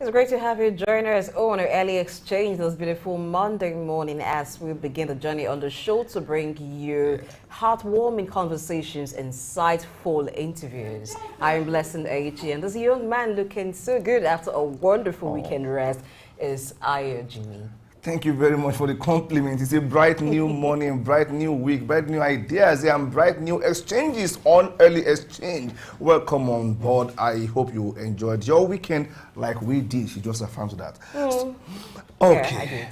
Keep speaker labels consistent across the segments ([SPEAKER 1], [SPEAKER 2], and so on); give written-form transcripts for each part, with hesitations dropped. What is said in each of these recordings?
[SPEAKER 1] It's great to have you join us on our early exchange this beautiful Monday morning as we begin the journey on the show to bring you heartwarming conversations and insightful interviews. I am Blessing Aichi, and this young man looking so good after a wonderful weekend rest is Ayo Jimmy.
[SPEAKER 2] Thank you very much for the compliment. It's a bright new morning, bright new week, bright new ideas, and bright new exchanges on Early Exchange. Welcome on board. I hope you enjoyed your weekend like we did. She just affirmed that. Okay.
[SPEAKER 1] Yeah, I did.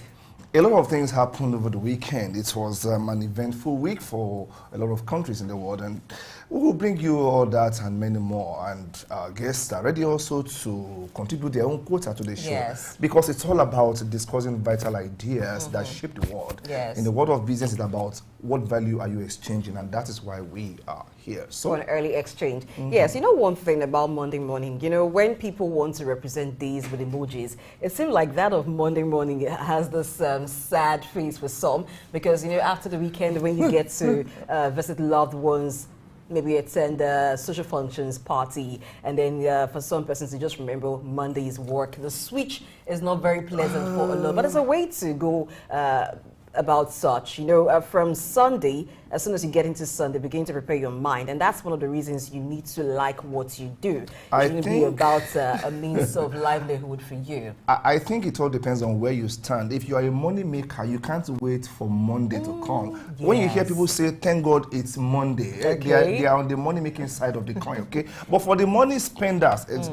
[SPEAKER 2] A lot of things happened over the weekend. It was an eventful week for a lot of countries in the world, and we will bring you all that and many more. And our guests are ready also to contribute their own quota to the show.
[SPEAKER 1] Yes.
[SPEAKER 2] Because it's all about discussing vital ideas that shape the world.
[SPEAKER 1] Yes.
[SPEAKER 2] In the world of business, it's about what value are you exchanging, and that is why we are here.
[SPEAKER 1] So an early exchange. Yes, you know one thing about Monday morning, when people want to represent days with emojis, it seems like that of Monday morning has this sad face for some, because after the weekend when you get to visit loved ones, maybe attend social functions, party, and then for some persons, you just remember Monday's work. The switch is not very pleasant for a lot, but it's a way to go about such. From Sunday, as soon as you get into Sunday, begin to prepare your mind, and that's one of the reasons you need to like what you do. It shouldn't be about a means of livelihood for you.
[SPEAKER 2] I think it all depends on where you stand. If you are a money maker, you can't wait for Monday to come.
[SPEAKER 1] Yes.
[SPEAKER 2] When you hear people say, thank God it's Monday, they are on the money making side of the coin, okay? But for the money spenders, it's,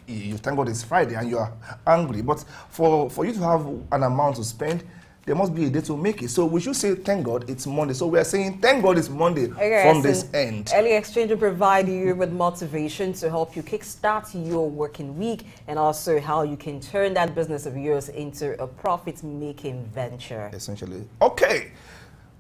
[SPEAKER 2] you thank God it's Friday and you are angry. But for you to have an amount to spend, there must be a day to make it. So we should say, thank God it's Monday. So we are saying, thank God it's Monday from this end.
[SPEAKER 1] Early Exchange will provide you with motivation to help you kickstart your working week, and also how you can turn that business of yours into a profit-making venture.
[SPEAKER 2] Essentially. Okay.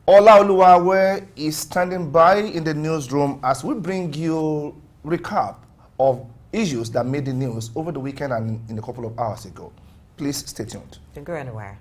[SPEAKER 2] Ola Oluwawe is standing by in the newsroom as we bring you recap of issues that made the news over the weekend and in a couple of hours ago. Please stay tuned.
[SPEAKER 1] Don't go anywhere.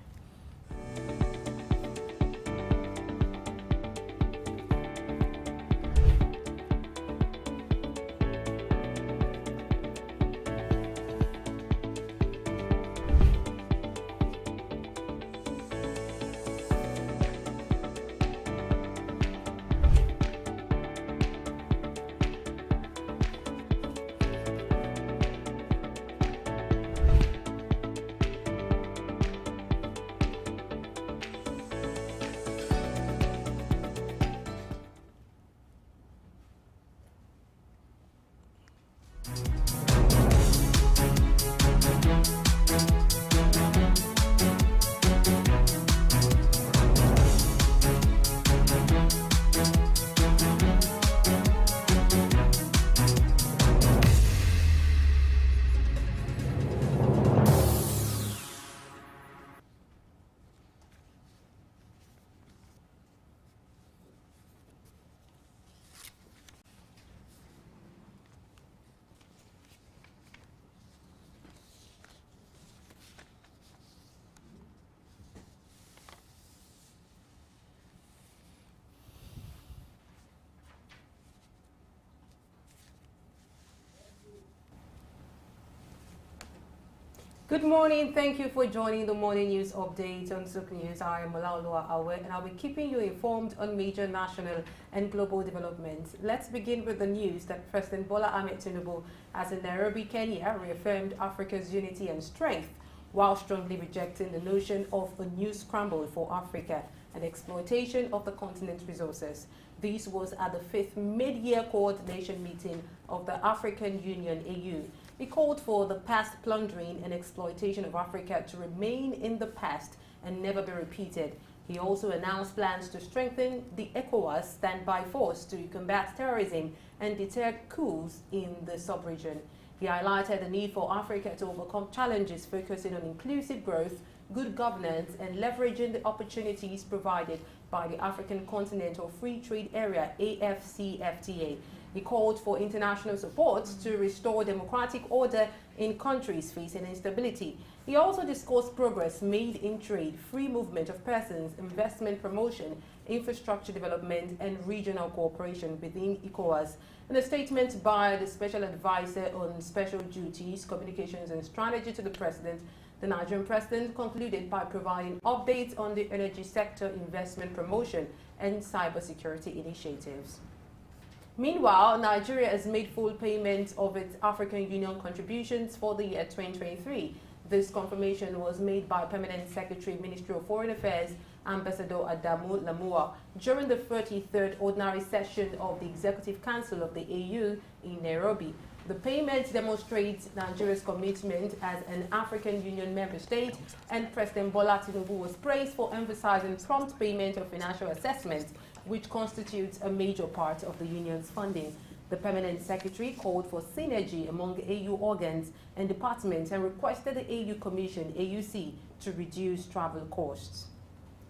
[SPEAKER 3] Good morning. Thank you for joining the morning news update on Sook News. I am Olaoluwa Awe, and I'll be keeping you informed on major national and global developments. Let's begin with the news that President Bola Ahmed Tinubu has in Nairobi, Kenya, reaffirmed Africa's unity and strength, while strongly rejecting the notion of a new scramble for Africa and exploitation of the continent's resources. This was at the 5th mid-year coordination meeting of the African Union, AU. He called for the past plundering and exploitation of Africa to remain in the past and never be repeated. He also announced plans to strengthen the ECOWAS standby force to combat terrorism and deter coups in the sub-region. He highlighted the need for Africa to overcome challenges, focusing on inclusive growth, good governance, and leveraging the opportunities provided by the African Continental Free Trade Area, AFCFTA. He called for international support to restore democratic order in countries facing instability. He also discussed progress made in trade, free movement of persons, investment promotion, infrastructure development, and regional cooperation within ECOWAS. In a statement by the Special Advisor on Special Duties, Communications and Strategy to the President, the Nigerian President concluded by providing updates on the energy sector investment promotion and cybersecurity initiatives. Meanwhile, Nigeria has made full payment of its African Union contributions for the year 2023. This confirmation was made by Permanent Secretary, Ministry of Foreign Affairs, Ambassador Adamu Lamua, during the 33rd Ordinary Session of the Executive Council of the AU in Nairobi. The payment demonstrates Nigeria's commitment as an African Union member state, and President Bola Tinubu was praised for emphasizing prompt payment of financial assessments, which constitutes a major part of the Union's funding. The Permanent Secretary called for synergy among AU organs and departments and requested the AU Commission, AUC, to reduce travel costs.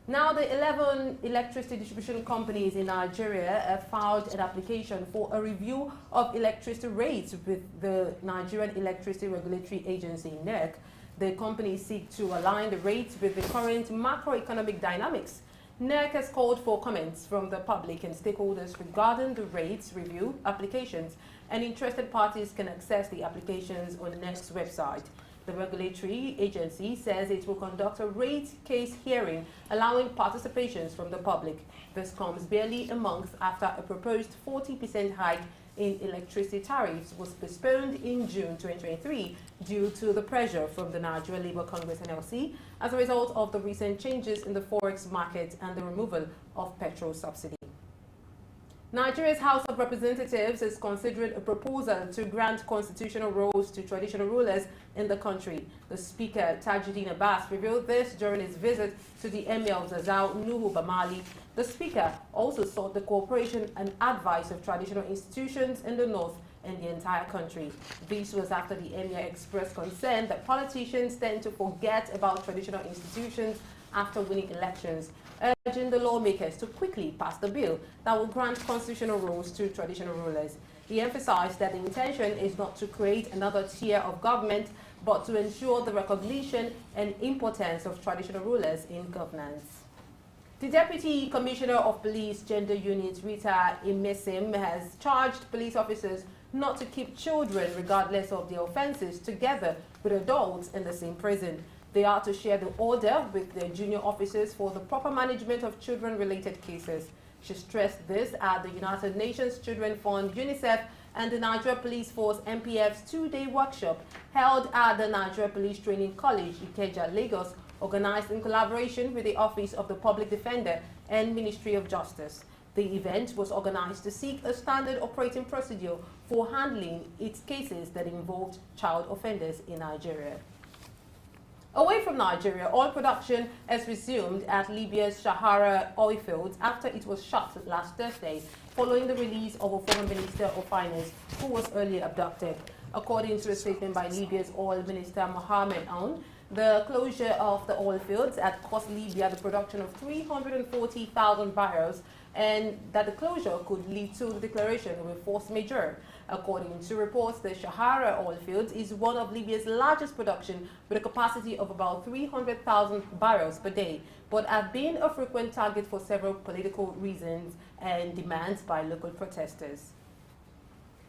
[SPEAKER 3] Now, the 11 electricity distribution companies in Nigeria have filed an application for a review of electricity rates with the Nigerian Electricity Regulatory Agency, NERC. The companies seek to align the rates with the current macroeconomic dynamics. NERC has called for comments from the public and stakeholders regarding the rates review applications, and interested parties can access the applications on NERC's website. The regulatory agency says it will conduct a rate case hearing, allowing participations from the public. This comes barely a month after a proposed 40% hike in electricity tariffs was postponed in June 2023 due to the pressure from the Nigeria Labour Congress (NLC) as a result of the recent changes in the forex market and the removal of petrol subsidy. Nigeria's House of Representatives is considering a proposal to grant constitutional roles to traditional rulers in the country. The Speaker, Tajuddin Abbas, revealed this during his visit to the Emir of Zazzau, Nuhu Bamali. The Speaker also sought the cooperation and advice of traditional institutions in the north and the entire country. This was after the Emir expressed concern that politicians tend to forget about traditional institutions after winning elections, urging the lawmakers to quickly pass the bill that will grant constitutional roles to traditional rulers. He emphasized that the intention is not to create another tier of government, but to ensure the recognition and importance of traditional rulers in governance. The Deputy Commissioner of Police Gender Unit, Rita Imesim, has charged police officers not to keep children, regardless of their offenses, together with adults in the same prison. They are to share the order with their junior officers for the proper management of children-related cases. She stressed this at the United Nations Children Fund, UNICEF, and the Nigeria Police Force (NPF's two-day workshop held at the Nigeria Police Training College, Ikeja, Lagos, organized in collaboration with the Office of the Public Defender and Ministry of Justice. The event was organized to seek a standard operating procedure for handling its cases that involved child offenders in Nigeria. Away from Nigeria, oil production has resumed at Libya's Shahara oil fields after it was shut last Thursday, following the release of a former Minister of Finance who was earlier abducted. According to a statement by Libya's Oil Minister Mohamed Aoun, the closure of the oil fields had cost Libya the production of 340,000 barrels, and that the closure could lead to the declaration of a force majeure. According to reports, the Shahara oil field is one of Libya's largest production, with a capacity of about 300,000 barrels per day, but have been a frequent target for several political reasons and demands by local protesters.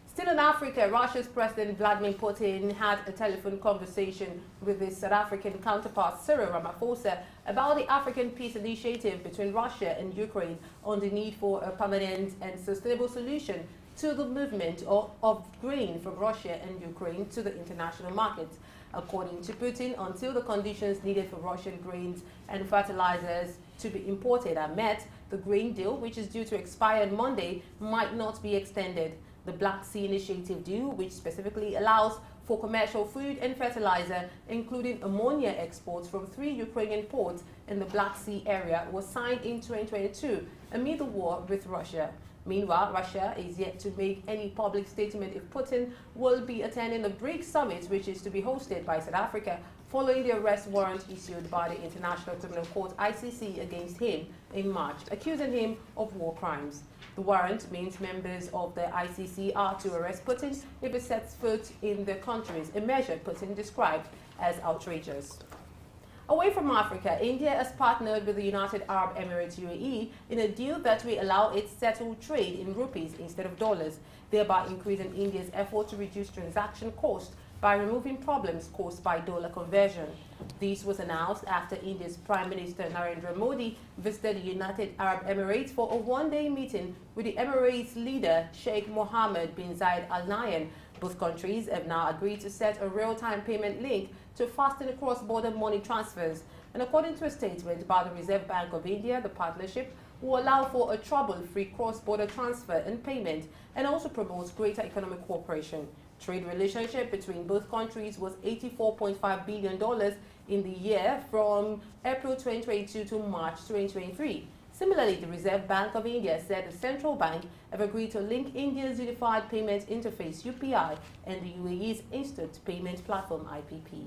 [SPEAKER 3] Still in Africa, Russia's President Vladimir Putin had a telephone conversation with his South African counterpart Cyril Ramaphosa about the African Peace Initiative between Russia and Ukraine on the need for a permanent and sustainable solution to the movement of grain from Russia and Ukraine to the international market. According to Putin, until the conditions needed for Russian grains and fertilizers to be imported are met, the grain deal, which is due to expire on Monday, might not be extended. The Black Sea Initiative deal, which specifically allows for commercial food and fertilizer, including ammonia exports from 3 Ukrainian ports in the Black Sea area, was signed in 2022 amid the war with Russia. Meanwhile, Russia is yet to make any public statement if Putin will be attending the BRICS summit, which is to be hosted by South Africa, following the arrest warrant issued by the International Criminal Court (ICC) against him in March, accusing him of war crimes. The warrant means members of the ICC are to arrest Putin if he sets foot in their countries, a measure Putin described as outrageous. Away from Africa, India has partnered with the United Arab Emirates UAE in a deal that will allow it to settle trade in rupees instead of dollars, thereby increasing India's effort to reduce transaction costs by removing problems caused by dollar conversion. This was announced after India's Prime Minister Narendra Modi visited the United Arab Emirates for a one-day meeting with the Emirates leader Sheikh Mohammed bin Zayed Al Nahyan. Both countries have now agreed to set a real-time payment link to fasten cross-border money transfers. And according to a statement by the Reserve Bank of India, the partnership will allow for a trouble-free cross-border transfer and payment and also promotes greater economic cooperation. Trade relationship between both countries was $84.5 billion in the year from April 2022 to March 2023. Similarly, the Reserve Bank of India said the central bank have agreed to link India's Unified Payment Interface UPI and the UAE's Instant Payment Platform IPP.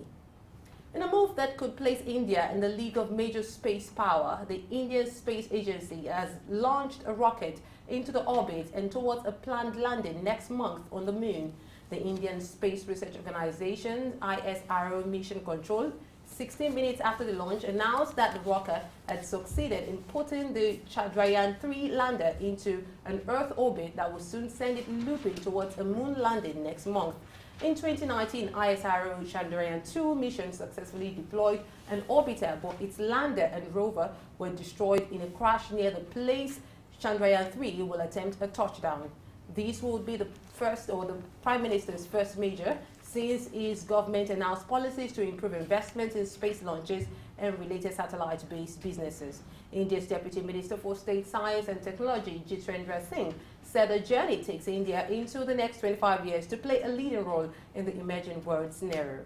[SPEAKER 3] In a move that could place India in the league of major space power, the Indian Space Agency has launched a rocket into the orbit and towards a planned landing next month on the moon. The Indian Space Research Organization, ISRO Mission Control, 16 minutes after the launch, announced that the rocket had succeeded in putting the Chandrayaan-3 lander into an Earth orbit that will soon send it looping towards a moon landing next month. In 2019, ISRO Chandrayaan-2 mission successfully deployed an orbiter, but its lander and rover were destroyed in a crash near the place Chandrayaan-3 will attempt a touchdown. This will be the first, or the Prime Minister's first major, since his government announced policies to improve investment in space launches and related satellite-based businesses. India's Deputy Minister for State Science and Technology, Jitendra Singh, said the journey takes India into the next 25 years to play a leading role in the emerging world scenario.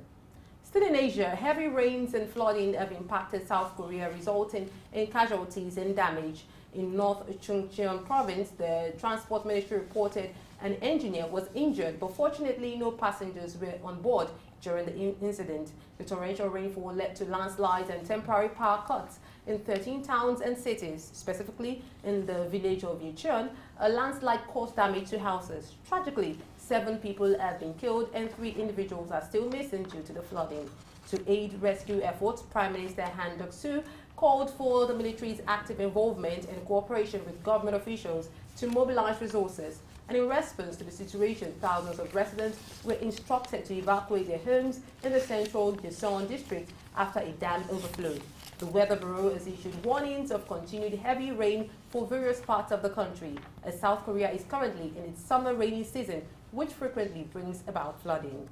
[SPEAKER 3] Still in Asia, heavy rains and flooding have impacted South Korea, resulting in casualties and damage. In North Chungcheong province, the transport ministry reported an engineer was injured, but fortunately no passengers were on board during the incident. The torrential rainfall led to landslides and temporary power cuts in 13 towns and cities. Specifically in the village of Yucheon, a landslide caused damage to houses. Tragically, 7 people have been killed and 3 individuals are still missing due to the flooding. To aid rescue efforts, Prime Minister Han Duck-soo called for the military's active involvement and cooperation with government officials to mobilize resources. And in response to the situation, thousands of residents were instructed to evacuate their homes in the central Gyeongsang district after a dam overflowed. The Weather Bureau has issued warnings of continued heavy rain for various parts of the country, as South Korea is currently in its summer rainy season, which frequently brings about flooding.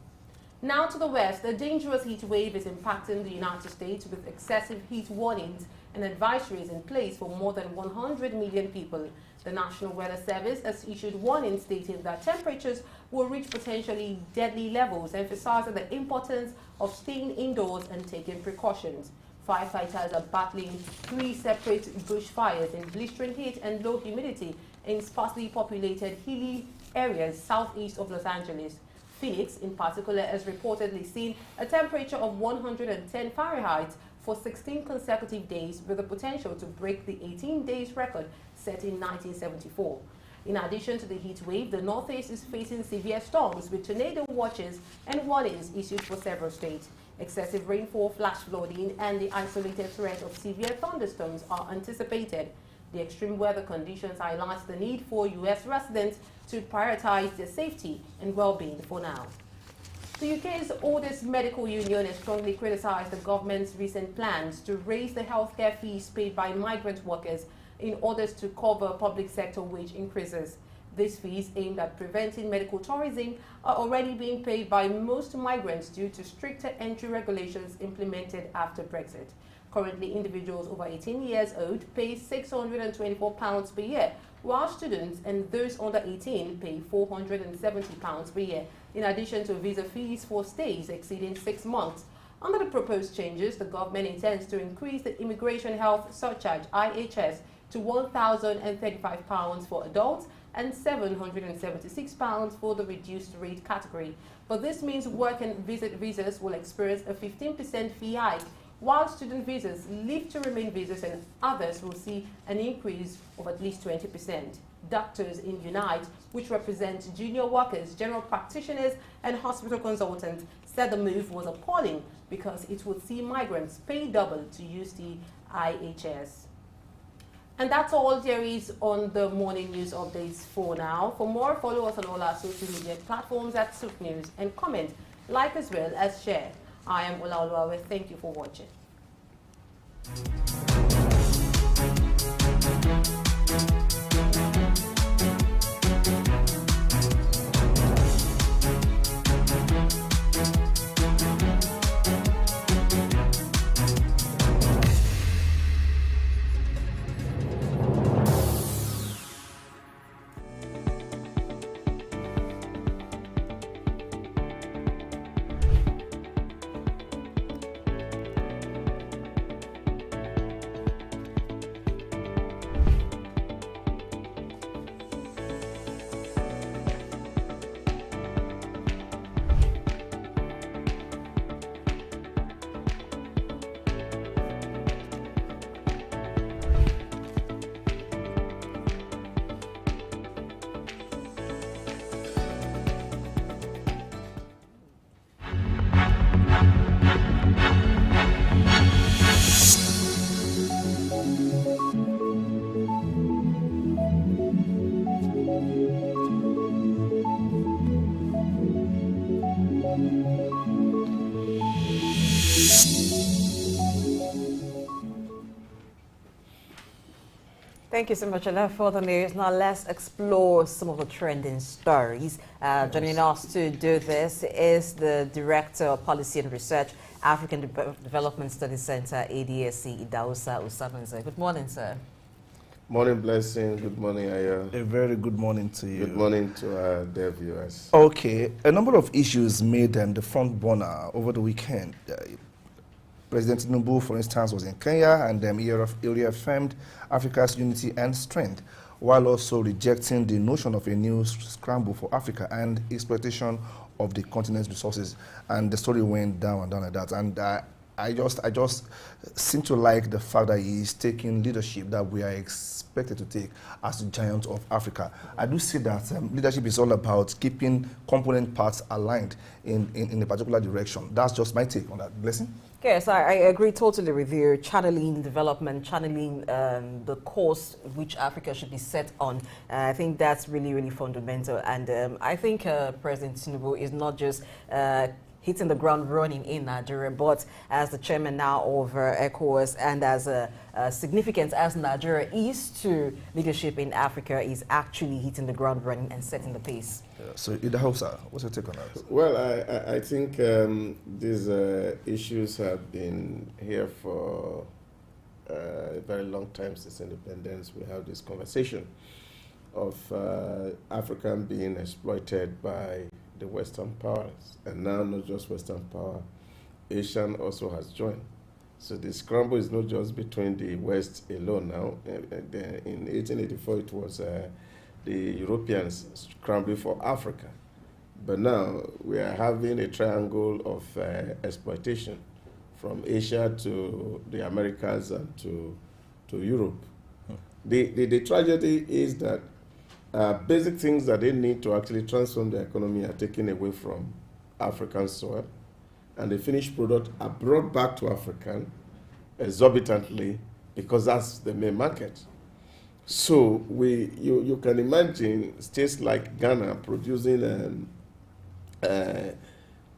[SPEAKER 3] Now to the west, a dangerous heat wave is impacting the United States with excessive heat warnings and advisories in place for more than 100 million people. The National Weather Service has issued warnings stating that temperatures will reach potentially deadly levels, emphasizing the importance of staying indoors and taking precautions. Firefighters are battling 3 separate bushfires in blistering heat and low humidity in sparsely populated hilly areas southeast of Los Angeles. Phoenix, in particular, has reportedly seen a temperature of 110 Fahrenheit for 16 consecutive days, with the potential to break the 18 days record set in 1974. In addition to the heat wave, the Northeast is facing severe storms with tornado watches and warnings issued for several states. Excessive rainfall, flash flooding, and the isolated threat of severe thunderstorms are anticipated. The extreme weather conditions highlight the need for U.S. residents to prioritize their safety and well-being for now. The UK's oldest medical union has strongly criticized the government's recent plans to raise the healthcare fees paid by migrant workers in order to cover public sector wage increases. These fees, aimed at preventing medical tourism, are already being paid by most migrants due to stricter entry regulations implemented after Brexit. Currently, individuals over 18 years old pay £624 per year, while students and those under 18 pay £470 per year, in addition to visa fees for stays exceeding 6 months. Under the proposed changes, the government intends to increase the immigration health surcharge (IHS) to £1,035 for adults and £776 for the reduced rate category. But this means work and visit visas will experience a 15% fee hike, while student visas, leave to remain visas, and others will see an increase of at least 20%. Doctors in Unite, which represents junior workers, general practitioners, and hospital consultants, said the move was appalling because it would see migrants pay double to use the IHS. And that's all there is on the morning news updates for now. For more, follow us on all our social media platforms at Sook News and comment, like as well as share. I am Olaoluwawe. Thank you for watching.
[SPEAKER 1] Thank you so much, Ola, for the news. Now let's explore some of the trending stories. Joining us to do this is the Director of Policy and Research, African Development Studies Center, ADSC, Idausa Usamanze. Good morning, sir.
[SPEAKER 4] Morning, Blessing. Good morning, Aya.
[SPEAKER 2] A very good morning to you.
[SPEAKER 4] Good morning to our dear viewers.
[SPEAKER 2] Okay, a number of issues made the front burner over the weekend. President Tinubu, for instance, was in Kenya and he reaffirmed Africa's unity and strength, while also rejecting the notion of a new scramble for Africa and exploitation of the continent's resources. And the story went down and down like that. And I just seem to like the fact that he is taking leadership that we are expected to take as the giant of Africa. I do see that leadership is all about keeping component parts aligned in a particular direction. That's just my take on that. Blessing?
[SPEAKER 1] Yes, I agree totally with you. Channeling development, channeling the course which Africa should be set on. I think that's really, really fundamental. And I think President Tinubu is not just hitting the ground running in Nigeria, but as the chairman now of ECOWAS and as significant as Nigeria is to leadership in Africa, is actually hitting the ground running and setting the pace.
[SPEAKER 2] So, Idausa, what's your take on that?
[SPEAKER 4] Well, I think these issues have been here for a very long time since independence. We have this conversation of Africa being exploited by the Western powers, and now not just Western power, Asian also has joined. So the scramble is not just between the West alone now. In 1884, it was the Europeans scrambling for Africa. But now we are having a triangle of exploitation from Asia to the Americas and to Europe. The tragedy is that basic things that they need to actually transform the economy are taken away from African soil, and the finished product are brought back to African exorbitantly because that's the main market. So you can imagine states like Ghana producing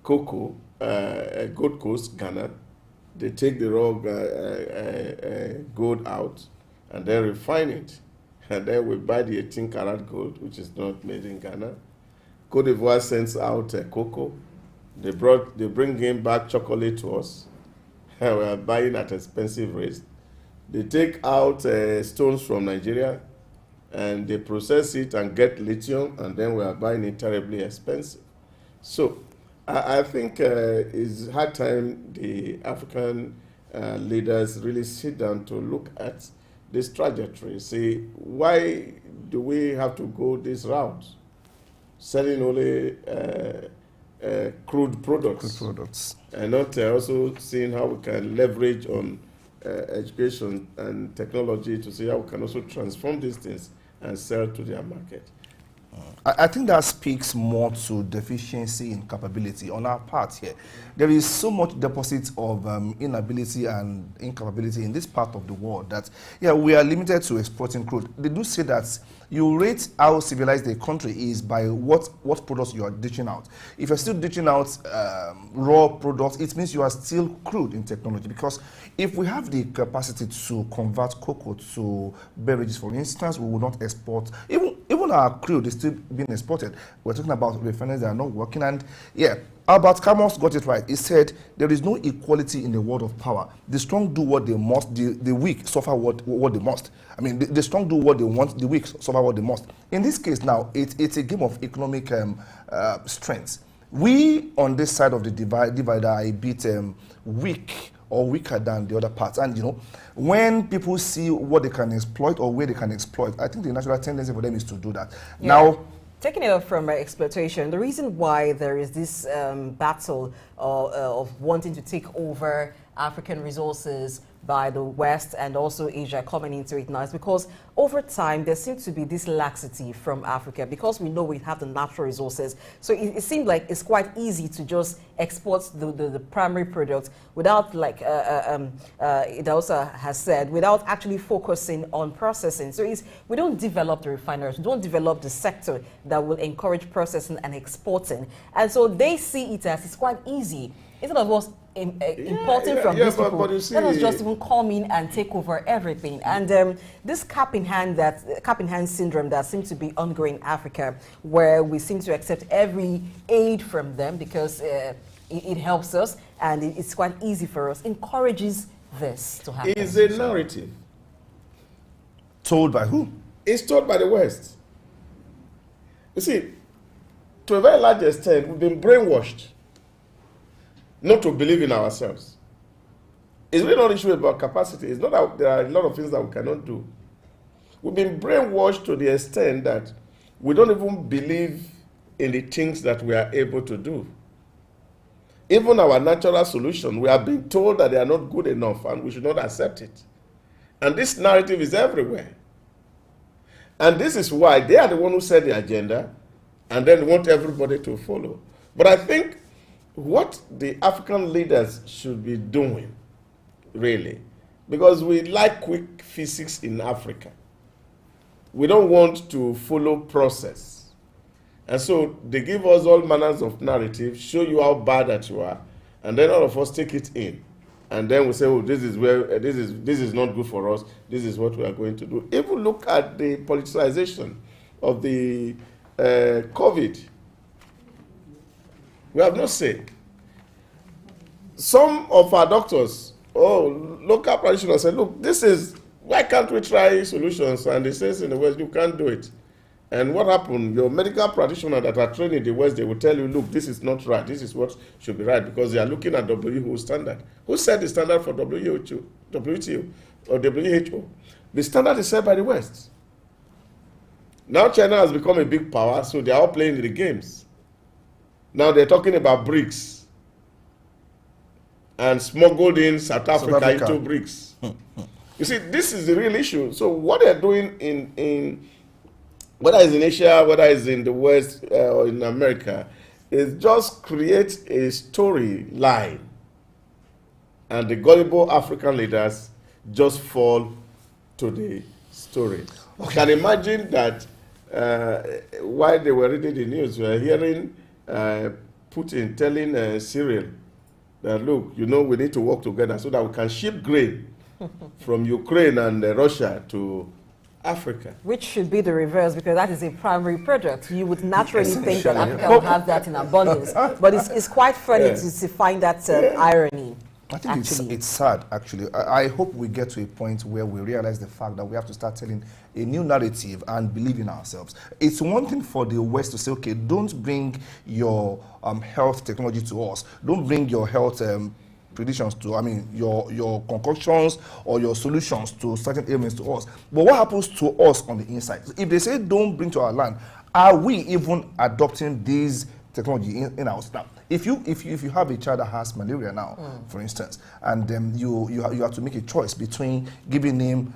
[SPEAKER 4] cocoa, Gold Coast, Ghana. They take the raw gold out and then refine it. And then we buy the 18-karat gold, which is not made in Ghana. Côte d'Ivoire sends out cocoa. They bring in back chocolate to us. We are buying at expensive rates. They take out stones from Nigeria, and they process it and get lithium, and then we are buying it terribly expensive. So I think it's high time the African leaders really sit down to look at this trajectory, say, why do we have to go this route? Selling only crude products. And not also seeing how we can leverage on education and technology to see how we can also transform these things and sell to their market.
[SPEAKER 2] I think that speaks more to deficiency in capability on our part here. There is so much deposit of inability and incapability in this part of the world that, yeah, we are limited to exporting crude. They do say that you rate how civilized a country is by what products you are dishing out. If you're still dishing out raw products, it means you are still crude in technology, because if we have the capacity to convert cocoa to beverages, for instance, we will not export. Even our crude is still being exported. We're talking about refineries that are not working. And yeah, Albert Camus got it right. He said there is no equality in the world of power. The strong do what they must, the weak suffer what they must. I mean, the strong do what they want, the weak suffer what they must. In this case now, it's a game of economic strengths. We, on this side of the divider, are a bit weak or weaker than the other parts. And, you know, when people see what they can exploit or where they can exploit, I think the natural tendency for them is to do that.
[SPEAKER 1] Yeah.
[SPEAKER 2] Now,
[SPEAKER 1] taking it up from exploitation, the reason why there is this battle of wanting to take over African resources by the West and also Asia coming into it now is because over time there seems to be this laxity from Africa, because we know we have the natural resources. So it seems like it's quite easy to just export the primary products without, like it also has said, without actually focusing on processing. So we don't develop the refineries, we don't develop the sector that will encourage processing and exporting. And so they see it as it's quite easy. Instead of us importing from these people, let us just even come in and take over everything. And this cap in hand syndrome that seems to be ongoing in Africa, where we seem to accept every aid from them because it helps us and it's quite easy for us, encourages this to happen.
[SPEAKER 4] It's a narrative.
[SPEAKER 2] told by who?
[SPEAKER 4] It's told by the West. You see, to a very large extent, we've been brainwashed not to believe in ourselves. It's really not an issue about capacity. It's not that there are a lot of things that we cannot do. We've been brainwashed to the extent that we don't even believe in the things that we are able to do. Even our natural solution, we are being told that they are not good enough and we should not accept it. And this narrative is everywhere. And this is why they are the one who set the agenda and then want everybody to follow. But I think what the African leaders should be doing, really, because we like quick physics in Africa. We don't want to follow process. And so they give us all manners of narrative, show you how bad that you are, and then all of us take it in. And then we say, oh, this is where this is not good for us. This is what we are going to do. If we look at the politicization of the COVID, we have no say. Some of our doctors, local practitioners say, look, why can't we try solutions? And they say in the West, you can't do it. And what happened? Your medical practitioners that are trained in the West, they will tell you, look, this is not right. This is what should be right, because they are looking at WHO standard. Who set the standard for WTO or WHO? The standard is set by the West. Now China has become a big power, so they are all playing the games. Now they're talking about BRICS and smuggled in South Africa into BRICS. You see, this is the real issue. So what they're doing in whether it's in Asia, whether it's in the West or in America, is just create a storyline. And the gullible African leaders just fall to the story. Okay. You can imagine that while they were reading the news, we were hearing Putin telling Cyril that, look, we need to work together so that we can ship grain from Ukraine and Russia to Africa. Which
[SPEAKER 1] should be the reverse, because that is a primary product. You would naturally think that Africa will have that in abundance. But it's quite funny to find that irony.
[SPEAKER 2] I think it's sad, actually. I hope we get to a point where we realize the fact that we have to start telling a new narrative and believe in ourselves. It's one thing for the West to say, okay, don't bring your health technology to us. Don't bring your health predictions to, your concoctions or your solutions to certain ailments to us. But what happens to us on the inside? If they say don't bring to our land, are we even adopting these technology in our staff? If you have a child that has malaria now, for instance, and you have to make a choice between giving him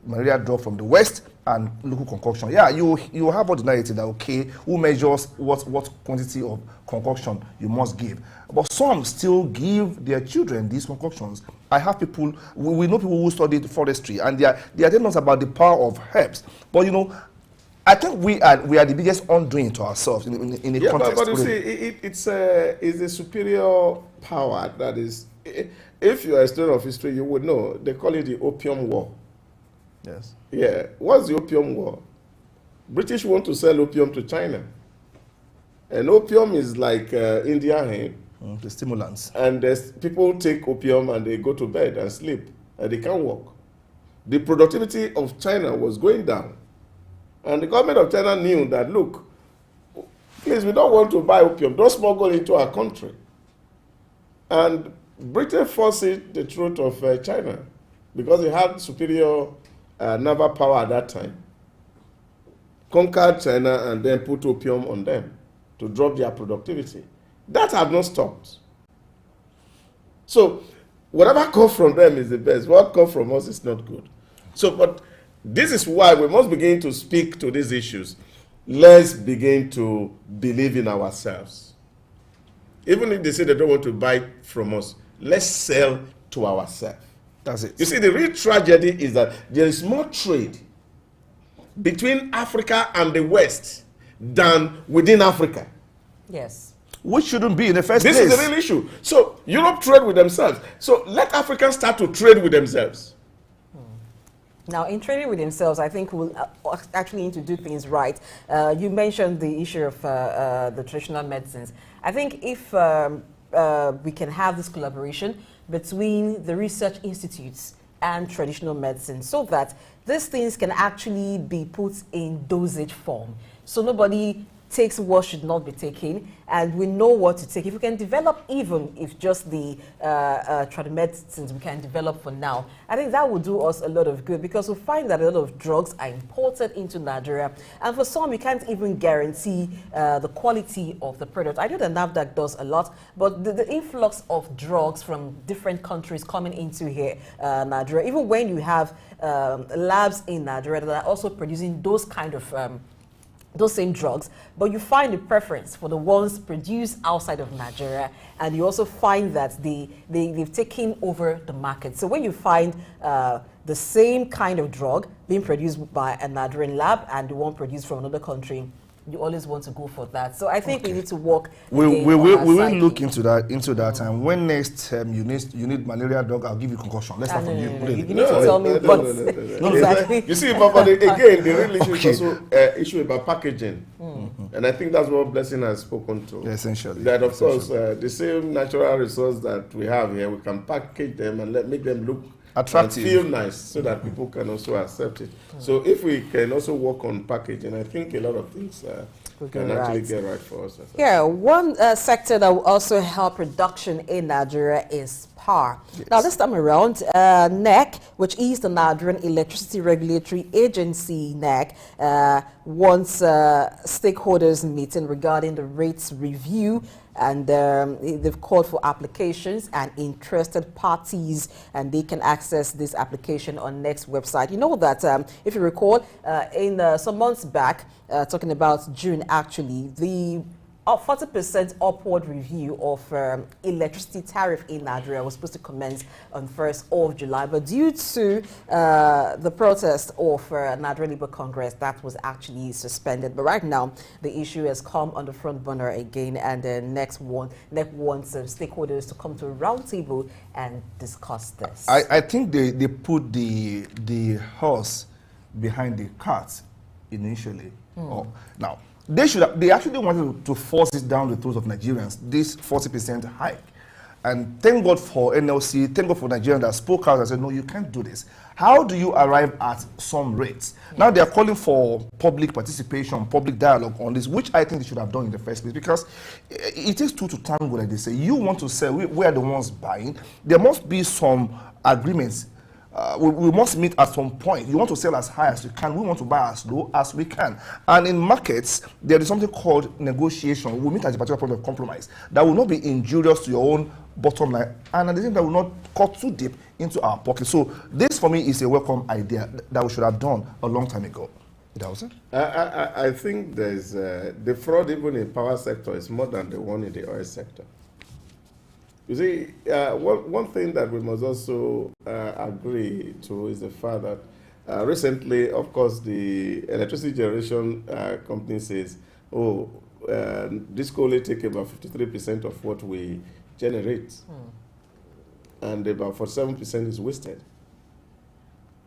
[SPEAKER 2] malaria drug from the West and local concoction. Yeah, you have all the narrative that, okay, who measures what quantity of concoction you must give. But some still give their children these concoctions. I have people, we know people who studied forestry, and they are telling us about the power of herbs. But you know, I think we are the biggest undoing to ourselves in a context.
[SPEAKER 4] But you see, it's a superior power that is. If you are a student of history, you would know they call it the Opium War.
[SPEAKER 2] Yes.
[SPEAKER 4] Yeah. What's the Opium War? British want to sell opium to China, and opium is like India hemp.
[SPEAKER 2] The stimulants.
[SPEAKER 4] And people take opium and they go to bed and sleep, and they can't walk. The productivity of China was going down. And the government of China knew that, look, please, we don't want to buy opium. Don't smuggle into our country. And Britain forced the throat of China because they had superior naval power at that time. Conquered China and then put opium on them to drop their productivity. That has not stopped. So whatever comes from them is the best. What comes from us is not good. So, but this is why we must begin to speak to these issues. Let's begin to believe in ourselves. Even if they say they don't want to buy from us, let's sell to ourselves.
[SPEAKER 2] That's it.
[SPEAKER 4] You see, the real tragedy is that there is more trade between Africa and the West than within Africa.
[SPEAKER 1] Yes.
[SPEAKER 2] Which shouldn't be in the first place.
[SPEAKER 4] This is the real issue. So Europe trade with themselves. So let Africans start to trade with themselves.
[SPEAKER 1] Now, in trading with themselves, I think we'll actually need to do things right. You mentioned the issue of the traditional medicines. I think if we can have this collaboration between the research institutes and traditional medicine so that these things can actually be put in dosage form. So nobody takes what should not be taken, and we know what to take. If we can develop, even if just the traditional medicines we can develop for now, I think that will do us a lot of good, because we find that a lot of drugs are imported into Nigeria, and for some we can't even guarantee the quality of the product. I know that NAFDAC does a lot, but the influx of drugs from different countries coming into here, Nigeria, even when you have labs in Nigeria that are also producing those kind of those same drugs, but you find a preference for the ones produced outside of Nigeria, and you also find that they've taken over the market. So when you find the same kind of drug being produced by a Nigerian lab and the one produced from another country, you always want to go for that. So I think we need to work.
[SPEAKER 2] We will look into that. And when next you need malaria drug, I'll give you concussion. Let's start from you.
[SPEAKER 1] You need to tell me what exactly.
[SPEAKER 4] You see, but again, the real issue is also issue about packaging, and I think that's what Blessing has spoken to.
[SPEAKER 2] Essentially,
[SPEAKER 4] that of course the same natural resource that we have here, we can package them and make them look attractive, and feel nice, so that people can also accept it. So if we can also work on packaging, I think a lot of things can actually get right for us.
[SPEAKER 1] Yeah, one sector that will also help production in Nigeria is power. Yes. Now, this time around, NEC, which is the Nigerian Electricity Regulatory Agency, NEC, wants stakeholders meeting regarding the rates review, and they've called for applications and interested parties, and they can access this application on NEC's website. You know that, if you recall, in some months back, talking about June actually, the 40% upward review of electricity tariff in Nigeria was supposed to commence on 1st of July, but due to the protest of Nigerian Labour Congress, that was actually suspended. But right now, the issue has come on the front burner again, and the NEC wants stakeholders to come to a round table and discuss this.
[SPEAKER 2] I think they put the horse behind the cart initially. Now, they actually wanted to force it down the throats of Nigerians, this 40% hike. And thank God for NLC, thank God for Nigerians that spoke out and said, no, you can't do this. How do you arrive at some rates? Now they are calling for public participation, public dialogue on this, which I think they should have done in the first place, because it takes two to tango, like they say. You want to sell, we are the ones buying. There must be some agreements. We must meet at some point. You want to sell as high as you can. We want to buy as low as we can. And in markets, there is something called negotiation. We meet at a particular point of compromise that will not be injurious to your own bottom line, and at the same time, will not cut too deep into our pocket. So this, for me, is a welcome idea that we should have done a long time ago.
[SPEAKER 4] I think there's the fraud even in power sector is more than the one in the oil sector. You see, one thing that we must also agree to is the fact that recently, of course, the electricity generation company says, oh, this coal only take about 53% of what we generate, and about 47% is wasted.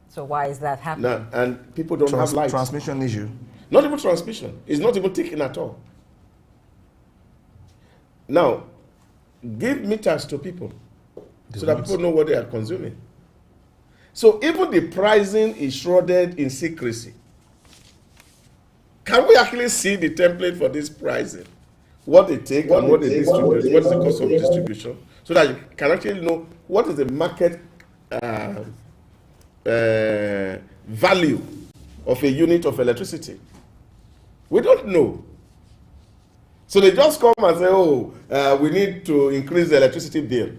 [SPEAKER 1] So why is that happening?
[SPEAKER 4] Now, and people don't have lights.
[SPEAKER 2] Transmission issue.
[SPEAKER 4] Not even transmission. It's not even taken at all. Now, give meters to people so that people know what they are consuming. So even the pricing is shrouded in secrecy. Can we actually see the template for this pricing? What they take and what they distribute, what is the cost of distribution, so that you can actually know what is the market value of a unit of electricity. We don't know. So they just come and say, oh, we need to increase the electricity bill.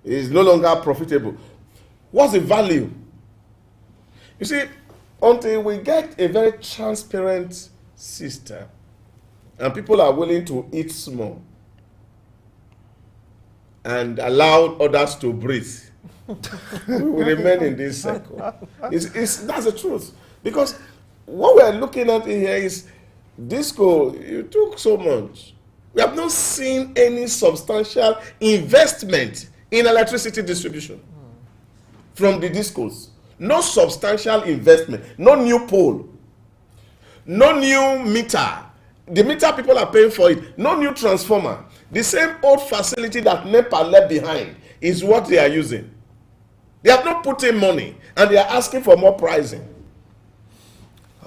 [SPEAKER 4] It's no longer profitable. What's the value? You see, until we get a very transparent system and people are willing to eat small and allow others to breathe, we will remain in this cycle. That's the truth. Because what we are looking at here is, Disco, you took so much. We have not seen any substantial investment in electricity distribution from the Discos. No substantial investment, no new pole, no new meter. The meter people are paying for it, no new transformer. The same old facility that NEPA left behind is what they are using. They have not put in money and they are asking for more pricing.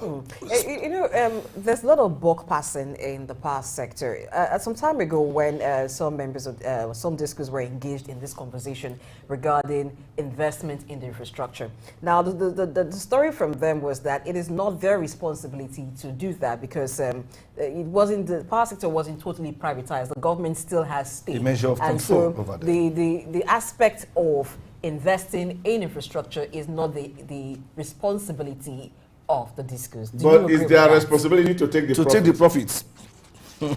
[SPEAKER 1] There's a lot of buck passing in the power sector. Some time ago, when some members of some discos were engaged in this conversation regarding investment in the infrastructure. Now, the story from them was that it is not their responsibility to do that because the power sector wasn't totally privatized. The government still has stake.
[SPEAKER 2] The measure of control over that.
[SPEAKER 1] The aspect of investing in infrastructure is not the responsibility of the discos.
[SPEAKER 4] But it's their responsibility to take the
[SPEAKER 2] profits.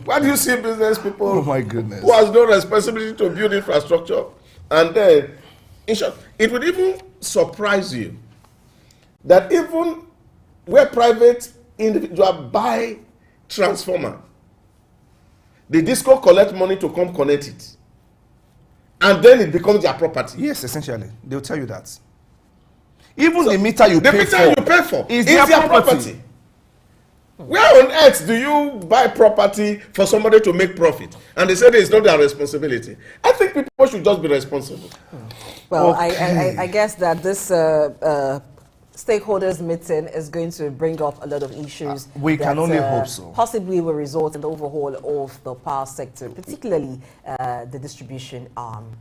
[SPEAKER 4] Why do you see business people
[SPEAKER 2] oh my goodness,
[SPEAKER 4] who has no responsibility to build infrastructure? And then, in short, it would even surprise you that even where private individual buy transformer, the disco collect money to come connect it. And then it becomes their property.
[SPEAKER 2] Yes, essentially. They'll tell you that. Even the meter you pay for
[SPEAKER 4] is their property. Where on earth do you buy property for somebody to make profit? And they say it's not their responsibility. I think people should just be responsible.
[SPEAKER 1] Well, okay. I guess that this stakeholders meeting is going to bring up a lot of issues.
[SPEAKER 2] We can only hope so.
[SPEAKER 1] Possibly will result in the overhaul of the power sector, particularly the distribution arm.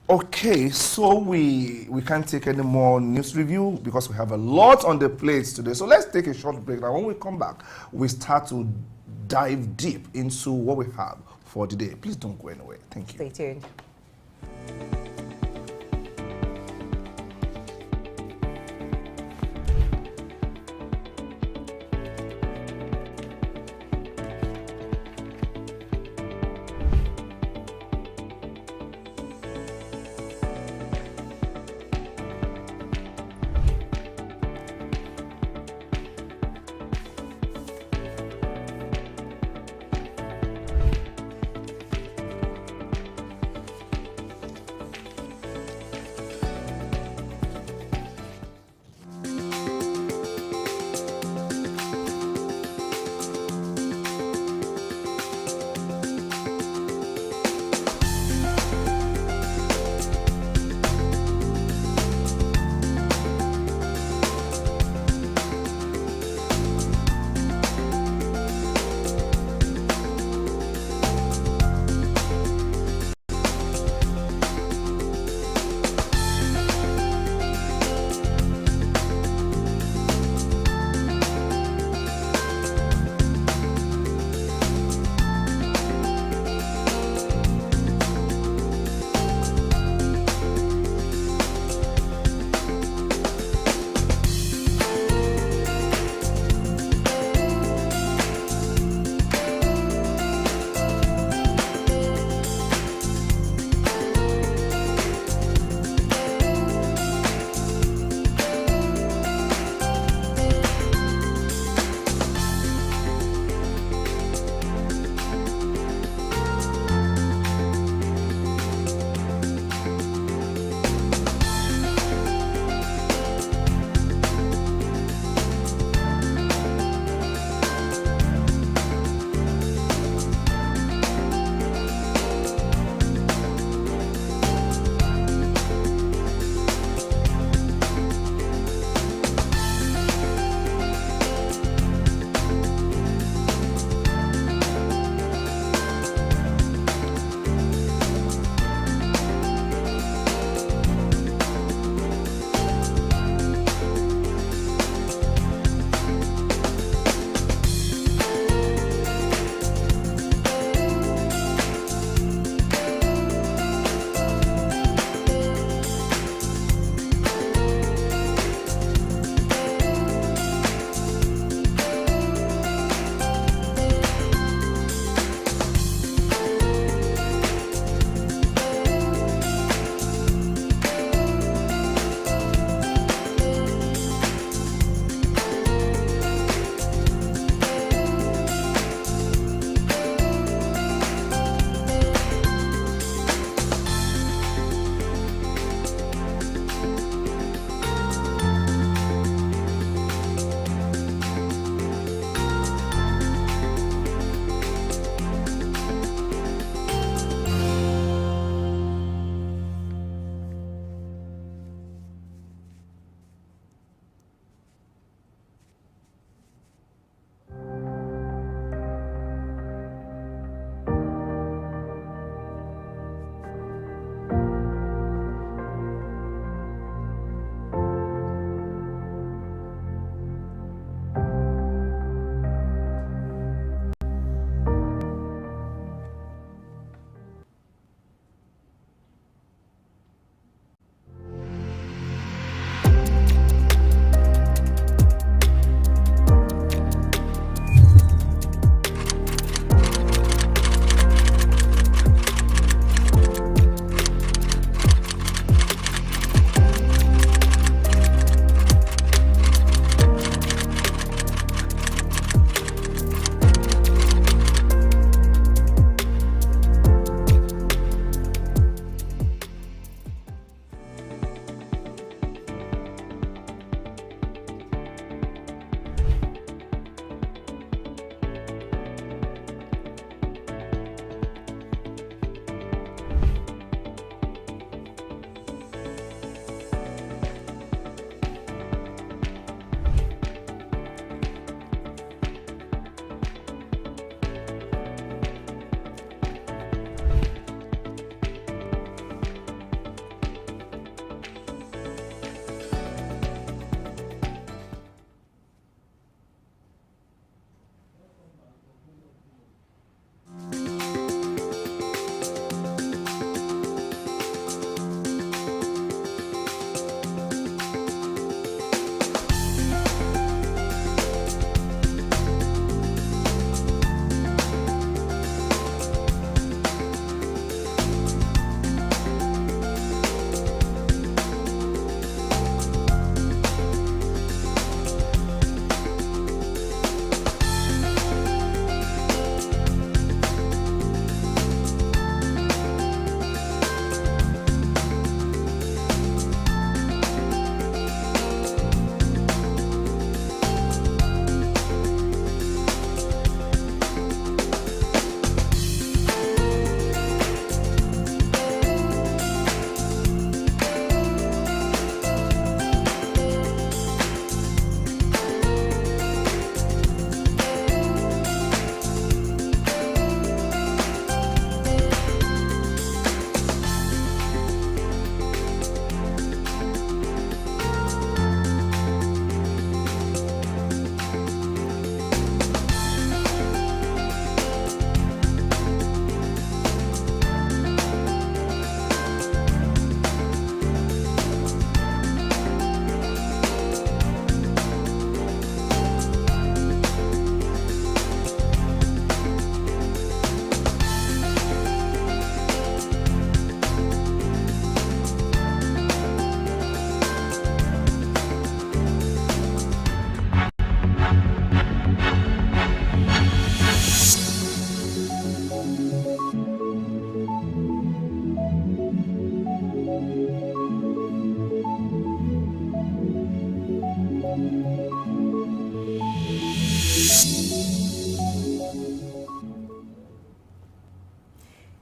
[SPEAKER 2] Okay, so we can't take any more news review because we have a lot on the plates today. So let's take a short break. Now, when we come back, we start to dive deep into what we have for today. Please don't go anywhere. Thank you.
[SPEAKER 1] Stay tuned.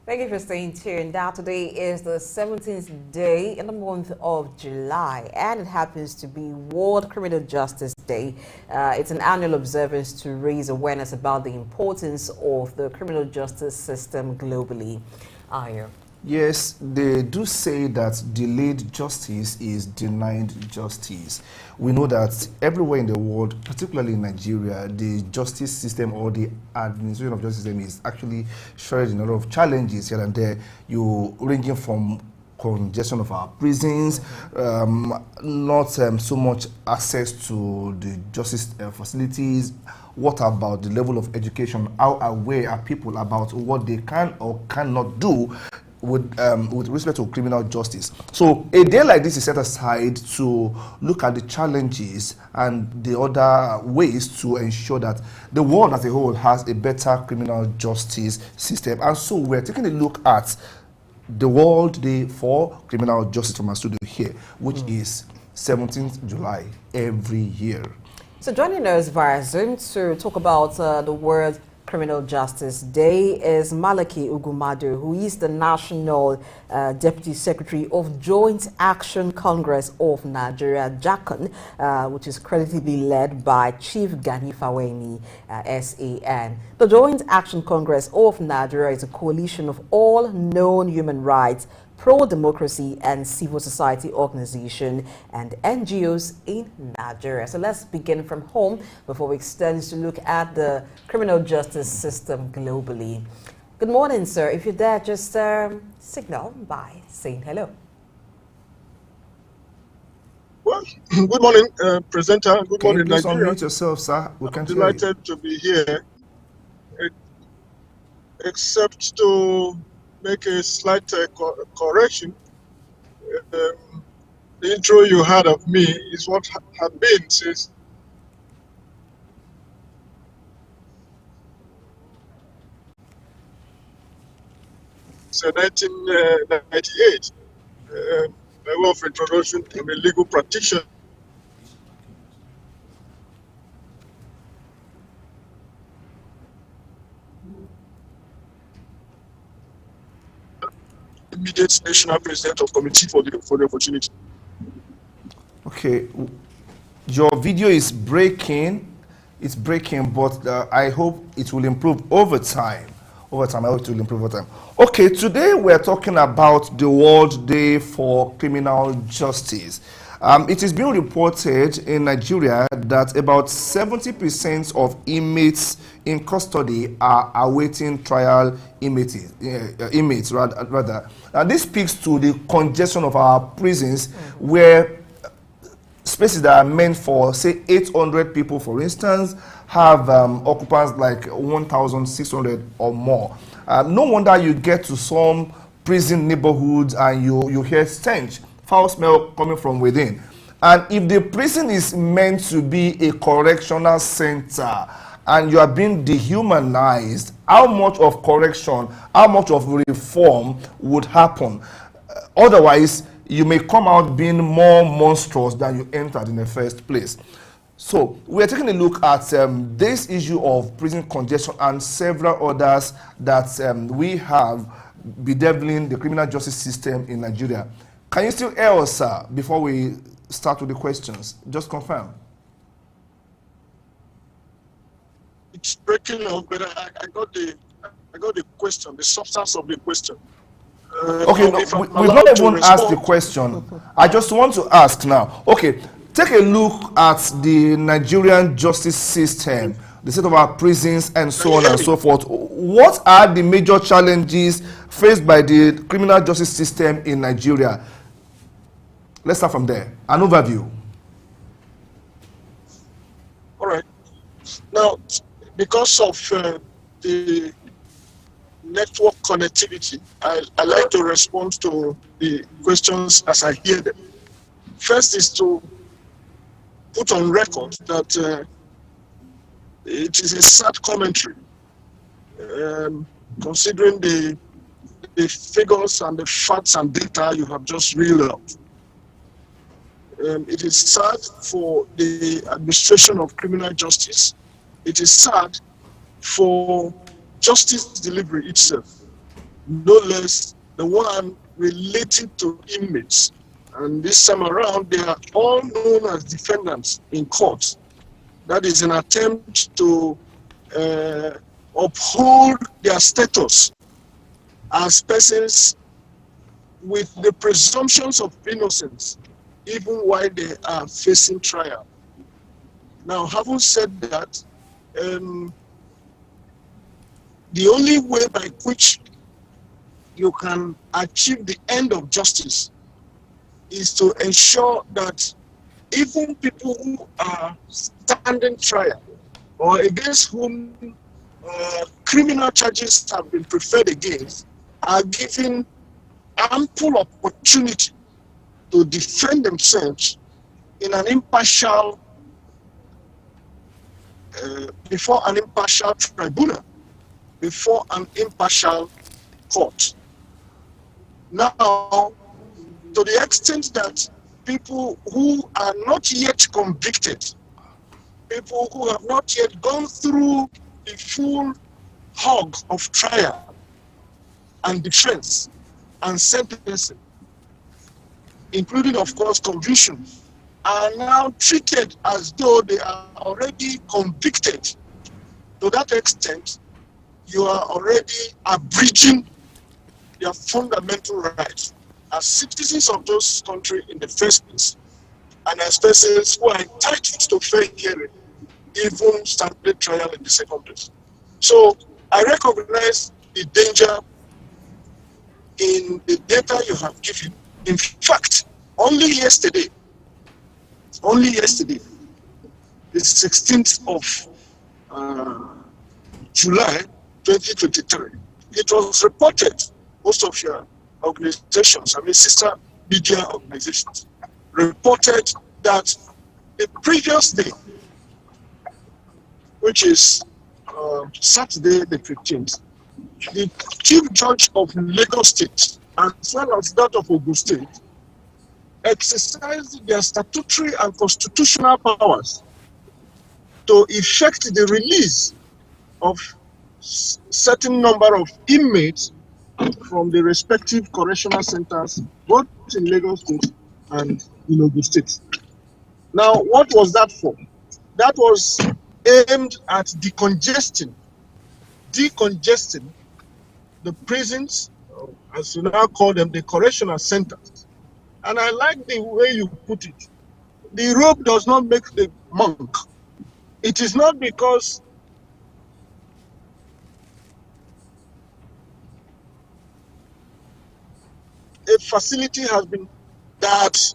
[SPEAKER 1] Thank you for staying tuned. Now, today is the 17th day in the month of July, and it happens to be World Criminal Justice Day. It's an annual observance to raise awareness about the importance of the criminal justice system globally. Ayo.
[SPEAKER 2] Yes, they do say that delayed justice is denied justice. We know that everywhere in the world, particularly in Nigeria, the justice system or the administration of justice system is actually sharing a lot of challenges here and there. You ranging from congestion of our prisons, not so much access to the justice facilities. What about the level of education? How aware are people about what they can or cannot do with respect to criminal justice? So a day like this is set aside to look at the challenges and the other ways to ensure that the world as a whole has a better criminal justice system. And so we're taking a look at the World Day for Criminal Justice from our studio here, which is 17th July every year.
[SPEAKER 1] So joining us via Zoom to talk about the World Criminal Justice Day is Malaki Ugumadu, who is the National Deputy Secretary of Joint Action Congress of Nigeria, JACON, which is creditably led by Chief Gani Fawehinmi, SAN. The Joint Action Congress of Nigeria is a coalition of all known human rights, pro-democracy and civil society organization and NGOs in Nigeria. So let's begin from home before we extend to look at the criminal justice system globally. Good morning, sir. If you're there, just signal by saying hello.
[SPEAKER 5] Well, good morning, presenter. Good morning,
[SPEAKER 2] Please
[SPEAKER 5] Nigeria.
[SPEAKER 2] unmute yourself, sir. We
[SPEAKER 5] I'm delighted to be here, except to make a slight correction. The intro you had of me is what had been since so 1998. By way of introduction, I'm a legal practitioner. Immediate national president of committee for the opportunity.
[SPEAKER 2] Okay, your video is breaking. It's breaking, but I hope it will improve over time. I hope it will improve over time. Okay, today we're talking about the World Day for Criminal Justice. It is being reported in Nigeria that about 70% of inmates in custody are awaiting trial inmates rather. Now, this speaks to the congestion of our prisons, where spaces that are meant for, say, 800 people, for instance, have occupants like 1,600 or more. No wonder you get to some prison neighborhoods and you hear stench, foul smell coming from within. And if the prison is meant to be a correctional center and you are being dehumanized, how much of correction, how much of reform would happen? Otherwise, you may come out being more monstrous than you entered in the first place. So we are taking a look at this issue of prison congestion and several others that we have bedeviling the criminal justice system in Nigeria. Can you still hear us, sir, before we start with the questions? Just confirm.
[SPEAKER 5] It's breaking up, but I got the question, the substance of the question.
[SPEAKER 2] Okay, no, we've not even asked the question. I just want to ask now. Okay, take a look at the Nigerian justice system, the state of our prisons, and so on and so forth. What are the major challenges faced by the criminal justice system in Nigeria? Let's start from there. An overview.
[SPEAKER 5] All right. Now, because of the network connectivity, I like to respond to the questions as I hear them. First is to put on record that it is a sad commentary, considering the figures and the facts and data you have just reeled out. It is sad for the administration of criminal justice. It is sad for justice delivery itself. no less the one related to inmates. And this time around, they are all known as defendants in court. That is an attempt to uphold their status as persons with the presumptions of innocence, even while they are facing trial. Now, having said that, the only way by which you can achieve the end of justice is to ensure that even people who are standing trial or against whom criminal charges have been preferred against are given ample opportunity to defend themselves in an impartial, before an impartial tribunal, before an impartial court. Now, to the extent that people who are not yet convicted, people who have not yet gone through the full hog of trial and defense and sentencing, including, of course, conviction, are now treated as though they are already convicted. To that extent, you are already abridging their fundamental rights as citizens of those countries in the first place, and as persons who are entitled to fair hearing, even standing trial in the second place. So I recognize the danger in the data you have given. In fact, only yesterday, the 16th of July 2023, it was reported, most of your organizations, sister media organizations, reported that the previous day, which is Saturday the 15th, the Chief Judge of Lagos State, as well as that of Ogun State, exercised their statutory and constitutional powers to effect the release of certain number of inmates from the respective correctional centers, both in Lagos State and in Ogun State. Now, what was that for? That was aimed at decongesting the prisons, as you now call them, the correctional centers. And I like the way you put it. The rope does not make the monk. It is not because a facility has been that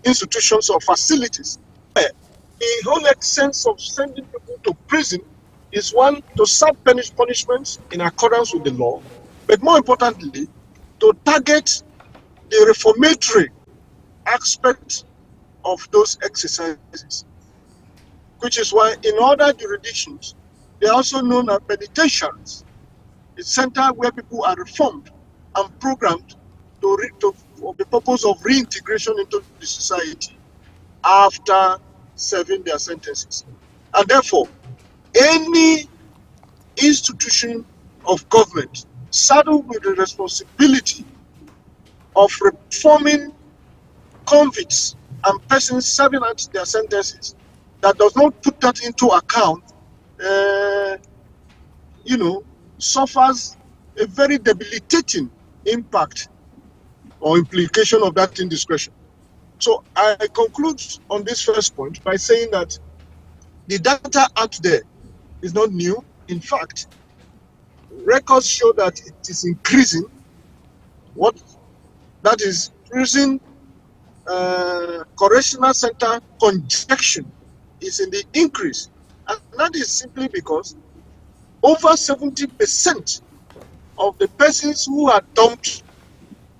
[SPEAKER 5] institutions or facilities. The whole essence of sending people to prison is one, to serve punishments in accordance with the law, but more importantly, to target the reformatory aspect of those exercises, which is why in other jurisdictions, they are also known as penitentiaries, a center where people are reformed and programmed for the purpose of reintegration into the society after serving their sentences. And therefore, any institution of government saddled with the responsibility of reforming convicts and persons serving out their sentences that does not put that into account, suffers a very debilitating impact or implication of that indiscretion. So I conclude on this first point by saying that the data out there is not new. In fact, records show that it is increasing. That is, prison correctional center congestion is in the increase. And that is simply because over 70% of the persons who are dumped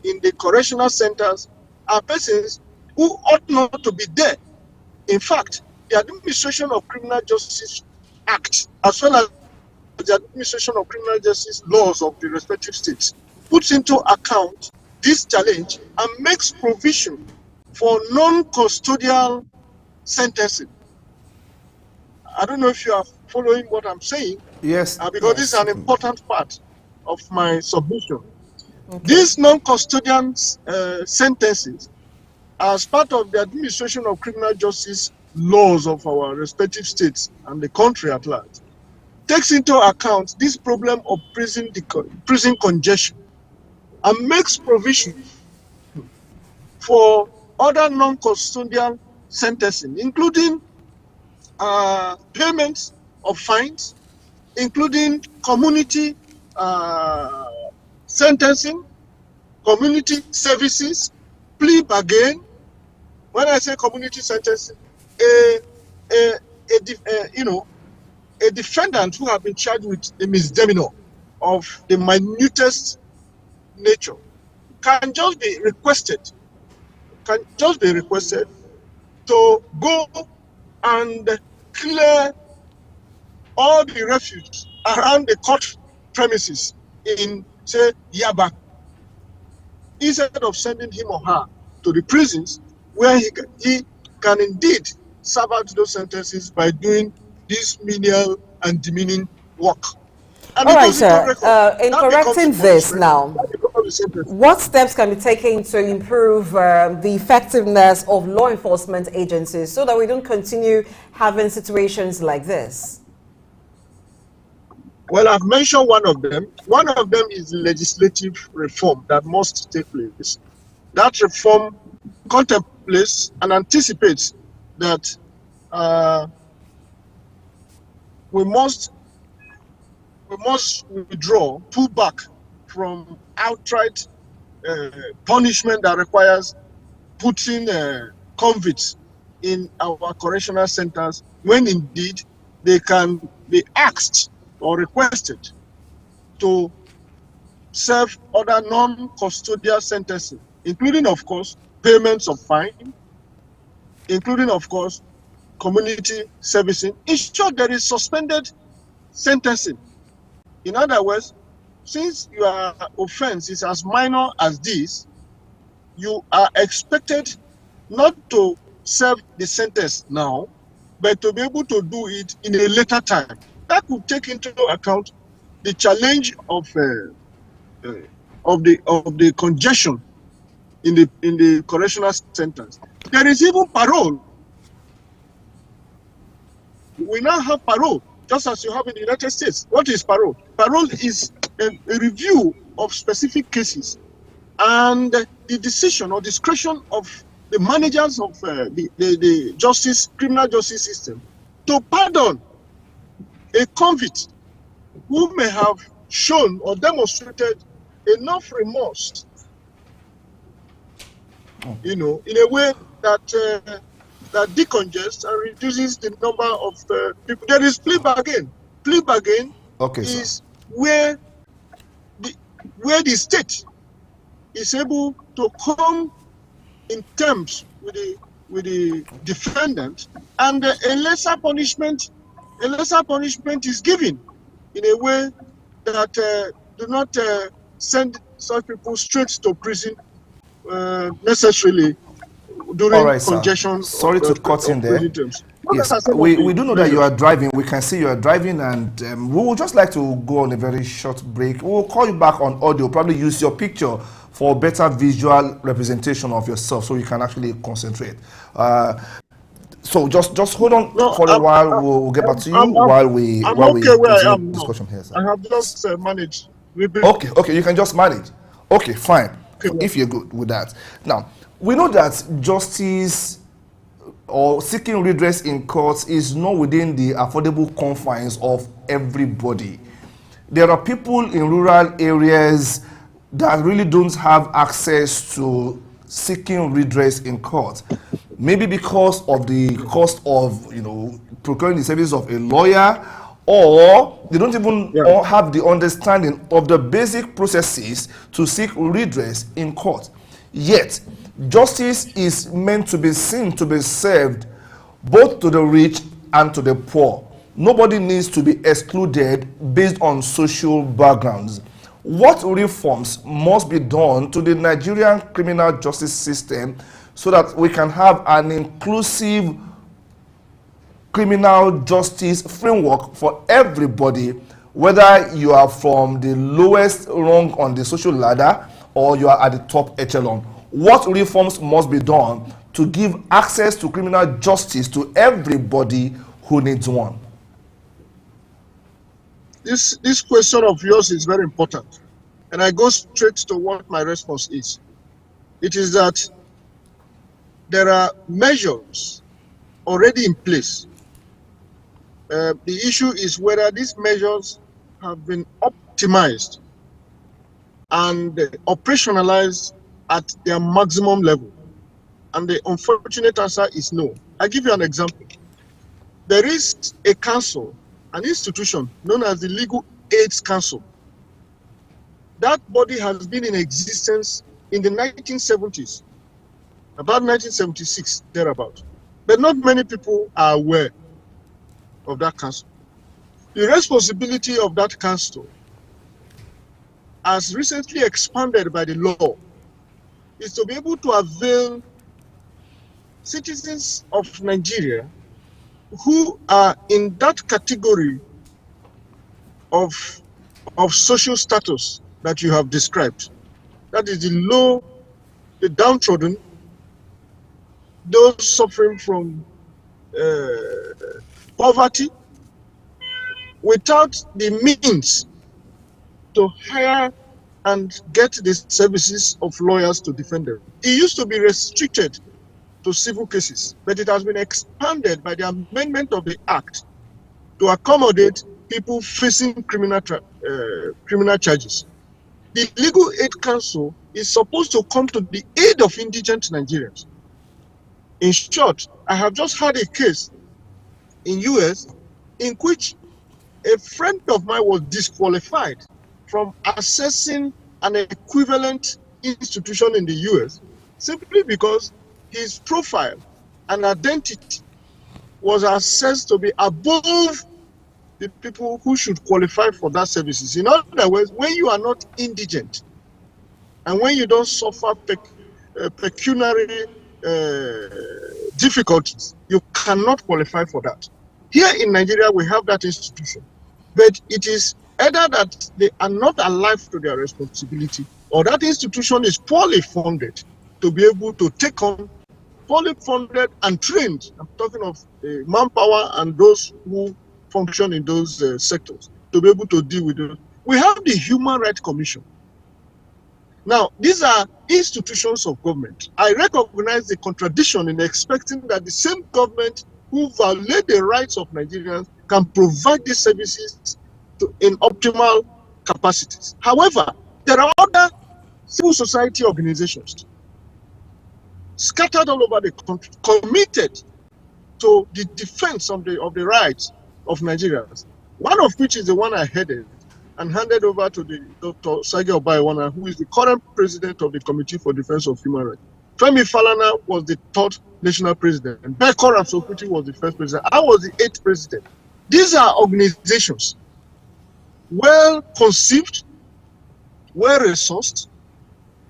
[SPEAKER 5] in the correctional centers are persons who ought not to be there. In fact, the Administration of Criminal Justice Act, as well as the Administration of Criminal Justice laws of the respective states, puts into account this challenge and makes provision for non-custodial sentencing. I don't know if you are following what I'm saying.
[SPEAKER 2] Yes.
[SPEAKER 5] Because this is an important part of my submission. Okay. These non-custodian sentences, as part of the administration of criminal justice laws of our respective states and the country at large, takes into account this problem of prison congestion and makes provision for other non-custodial sentencing, including payments of fines, including community sentencing, community services, plea bargain. When I say community sentencing, a defendant who has been charged with a misdemeanor of the minutest nature can just be requested to go and clear all the refuse around the court premises in, say, Yaba, instead of sending him or her to the prisons where he can indeed serve out those sentences by doing this menial and demeaning work. And
[SPEAKER 1] all right, sir. In correcting this now, what steps can be taken to improve the effectiveness of law enforcement agencies so that we don't continue having situations like this?
[SPEAKER 5] Well, I've mentioned one of them. One of them is legislative reform that must take place. That reform contemplates and anticipates that we must pull back from outright punishment that requires putting convicts in our correctional centers when indeed they can be asked or requested to serve other non-custodial sentences, including, of course, payments of fine, including, of course, community servicing. In short, there is suspended sentencing. In other words, since your offense is as minor as this, you are expected not to serve the sentence now, but to be able to do it in a later time. That could take into account the challenge of the congestion in the correctional centers. There is even parole. We now have parole, just as you have in the United States. What is parole? Parole is a review of specific cases and the decision or discretion of the managers of the criminal justice system to pardon a convict who may have shown or demonstrated enough remorse, in a way that that decongests and reduces the number of people. There is plea bargain. Plea bargain is where the state is able to come in terms with the defendant, and a lesser punishment is given in a way that do not send such people straight to prison necessarily during congestion.
[SPEAKER 2] Sorry to cut in there. Yes, we do know that you are driving. We can see you are driving, and we would just like to go on a very short break. We will call you back on audio, probably use your picture for better visual representation of yourself so you can actually concentrate. So just hold on for a while. We'll get back to you while we continue discussion here. Sir.
[SPEAKER 5] I have just managed.
[SPEAKER 2] Okay, you can just manage. Okay, fine. Okay. If you're good with that. Now, we know that justice or seeking redress in courts is not within the affordable confines of everybody. There are people in rural areas that really don't have access to seeking redress in court. Maybe because of the cost of, procuring the service of a lawyer, or they don't even have the understanding of the basic processes to seek redress in court. Yet, justice is meant to be seen to be served both to the rich and to the poor. Nobody needs to be excluded based on social backgrounds. What reforms must be done to the Nigerian criminal justice system so that we can have an inclusive criminal justice framework for everybody, whether you are from the lowest rung on the social ladder or you are at the top echelon. What reforms must be done to give access to criminal justice to everybody who needs one?
[SPEAKER 5] This question of yours is very important, and I go straight to what my response is. It is that there are measures already in place. The issue is whether these measures have been optimized and operationalized at their maximum level. And the unfortunate answer is no. I'll give you an example. There is a council, an institution known as the Legal Aids Council. That body has been in existence in the 1970s, about 1976, thereabout. But not many people are aware of that council. The responsibility of that council, as recently expanded by the law, is to be able to avail citizens of Nigeria who are in that category of social status that you have described. That is the low, the downtrodden, those suffering from poverty, without the means to hire and get the services of lawyers to defend them. It used to be restricted to civil cases, but it has been expanded by the amendment of the Act to accommodate people facing criminal charges. The Legal Aid Council is supposed to come to the aid of indigent Nigerians. In short, I have just had a case in US in which a friend of mine was disqualified from accessing an equivalent institution in the US simply because his profile and identity was assessed to be above the people who should qualify for that services. In other words, when you are not indigent and when you don't suffer pecuniary difficulties, you cannot qualify for that. Here in Nigeria, we have that institution, but it is either that they are not alive to their responsibility or that institution is poorly funded to be able to take on, poorly funded and trained. I'm talking of manpower and those who function in those sectors to be able to deal with it. We have the Human Rights Commission. Now, these are institutions of government. I recognize the contradiction in expecting that the same government who violate the rights of Nigerians can provide these services in optimal capacities. However, there are other civil society organizations scattered all over the country, committed to the defense of the rights of Nigerians. One of which is the one I headed and handed over to the Dr. Sage Obayiwana, who is the current president of the Committee for Defense of Human Rights. Femi Falana was the third national president, and Beko Rapsokoti was the first president. I was the 8th president. These are organizations well conceived, well resourced,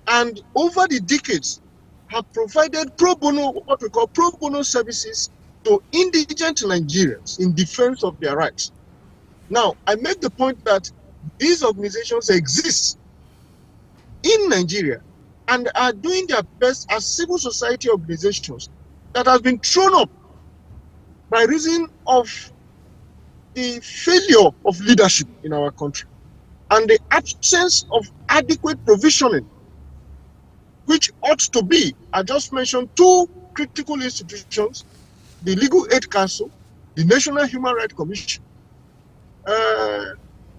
[SPEAKER 5] and over the decades have provided pro bono, what we call pro bono services to indigent Nigerians in defense of their rights. Now, I make the point that these organizations exist in Nigeria and are doing their best as civil society organizations that have been thrown up by reason of the failure of leadership in our country and the absence of adequate provisioning, which ought to be, I just mentioned 2 critical institutions, the Legal Aid Council, the National Human Rights Commission,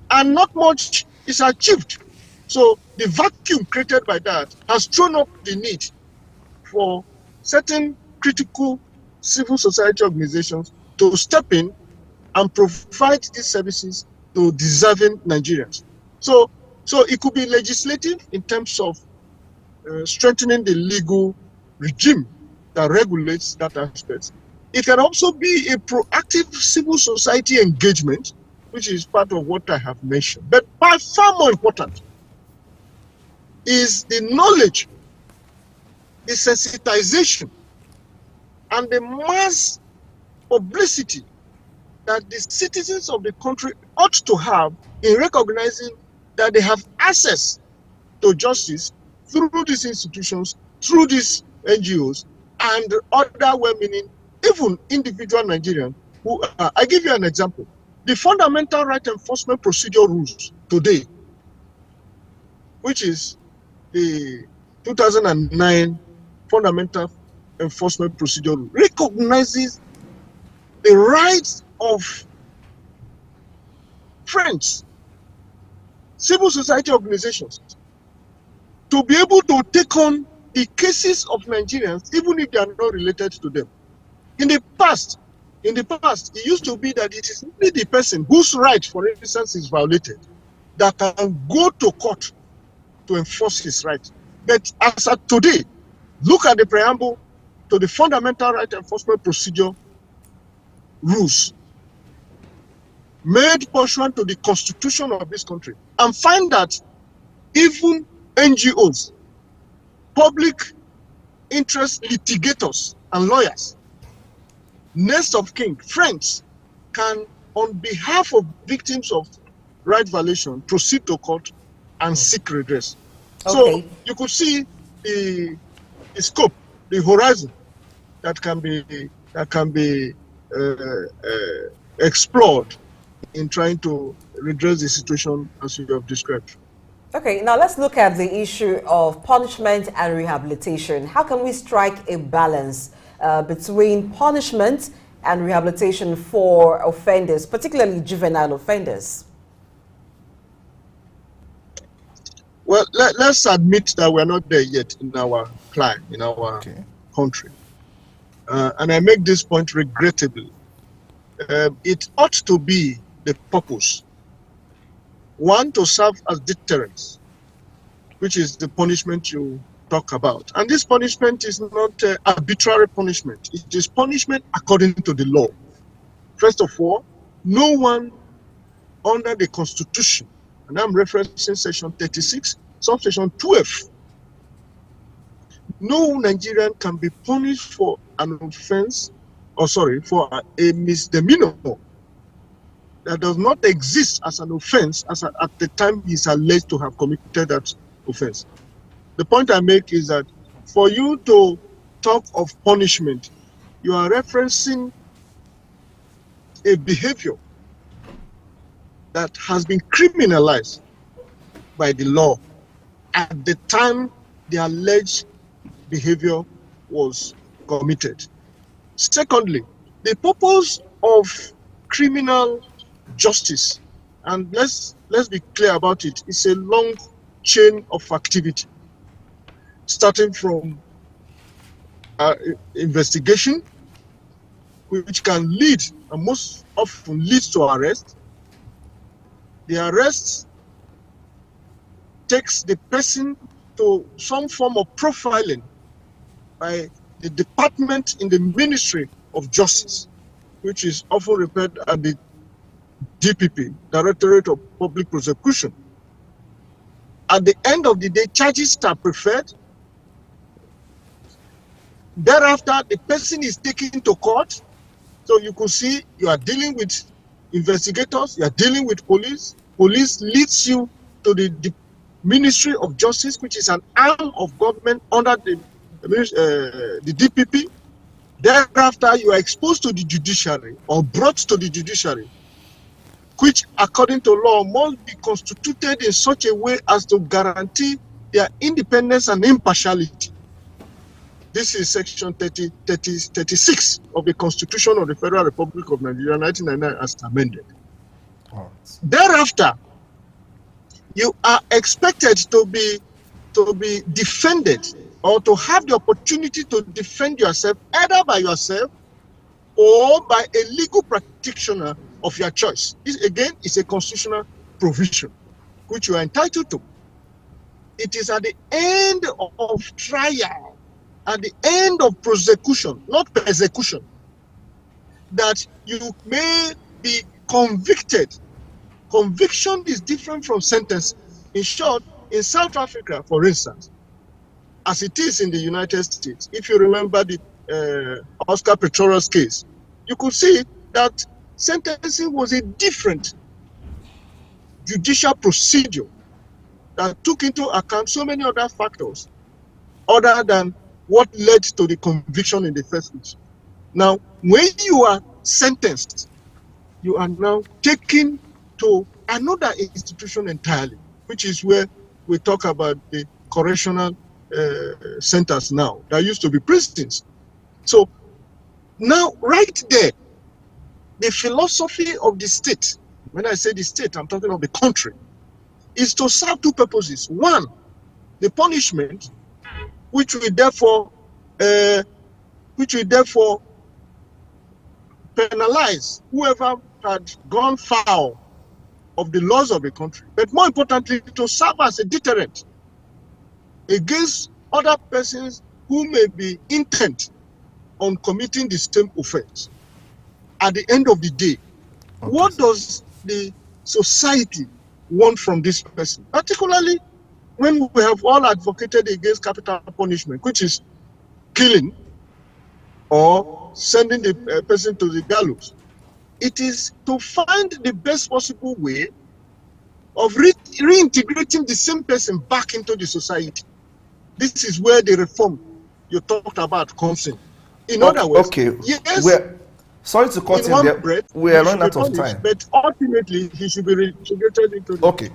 [SPEAKER 5] and not much is achieved. So the vacuum created by that has thrown up the need for certain critical civil society organizations to step in and provide these services to deserving Nigerians. So it could be legislative in terms of strengthening the legal regime that regulates that aspect. It can also be a proactive civil society engagement, which is part of what I have mentioned. But by far more important is the knowledge, the sensitization, and the mass publicity that the citizens of the country ought to have in recognizing that they have access to justice through these institutions, through these NGOs, and other well-meaning, even individual Nigerians who are. I give you an example. The Fundamental Right Enforcement Procedure Rules today, which is the 2009 Fundamental Enforcement Procedure Rule, recognizes the rights of friends, civil society organizations, to be able to take on the cases of Nigerians, even if they are not related to them. In the past, it used to be that it is only the person whose right, for instance, is violated that can go to court to enforce his right. But as of today, look at the preamble to the Fundamental Right Enforcement Procedure Rules made pursuant to the Constitution of this country, and find that even NGOs, public interest litigators and lawyers, next of kin, friends, can, on behalf of victims of right violation, proceed to court and seek redress.
[SPEAKER 1] Okay.
[SPEAKER 5] So you could see the scope, the horizon that can be explored in trying to redress the situation as you have described.
[SPEAKER 1] Okay, now let's look at the issue of punishment and rehabilitation. How can we strike a balance between punishment and rehabilitation for offenders, particularly juvenile offenders?
[SPEAKER 5] Well, let's admit that we're not there yet in our climate, in our country. And I make this point regrettably. It ought to be the purpose. One, to serve as deterrence, which is the punishment you talk about. And this punishment is not arbitrary punishment. It is punishment according to the law. First of all, no one under the Constitution, and I'm referencing section 36, subsection 12, no Nigerian can be punished for an offense, for a misdemeanor that does not exist as an offense at the time he is alleged to have committed that offense. The point I make is that for you to talk of punishment, you are referencing a behavior that has been criminalized by the law at the time the alleged behavior was committed. Secondly, the purpose of criminal justice, and let's be clear about it, it's a long chain of activity, starting from investigation, which can lead, and most often leads to arrest. The arrest takes the person to some form of profiling by the department in the Ministry of Justice, which is often referred as the DPP, Directorate of Public Prosecution. At the end of the day, charges are preferred. Thereafter, the person is taken to court. So you could see you are dealing with investigators, you are dealing with police. Police leads you to the Ministry of Justice, which is an arm of government under the DPP. Thereafter, you are exposed to the judiciary or brought to the judiciary, which according to law must be constituted in such a way as to guarantee their independence and impartiality. This is section 36 of the Constitution of the Federal Republic of Nigeria, 1999, as amended. Right. Thereafter, you are expected to be defended, or to have the opportunity to defend yourself, either by yourself or by a legal practitioner of your choice. This, again, is a constitutional provision, which you are entitled to. It is at the end of trial, at the end of prosecution, not persecution, that you may be convicted. Conviction is different from sentence. In short, in South Africa, for instance, as it is in the United States, if you remember the Oscar Pistorius case, you could see that sentencing was a different judicial procedure that took into account so many other factors other than what led to the conviction in the first place. Now, when you are sentenced, you are now taken to another institution entirely, which is where we talk about the correctional centers now. That used to be prisons. So now, right there, the philosophy of the state, when I say the state, I'm talking of the country, is to serve two purposes. One, the punishment, which will therefore penalize whoever had gone foul of the laws of the country, but more importantly, to serve as a deterrent against other persons who may be intent on committing the same offense. At the end of the day, what does the society want from this person? Particularly when we have all advocated against capital punishment, which is killing or sending the person to the gallows. It is to find the best possible way of reintegrating the same person back into the society. This is where the reform you talked about comes in. In other words, yes,
[SPEAKER 2] sorry to cut in there. We are running out of time.
[SPEAKER 5] But ultimately, he should be reintegrated into the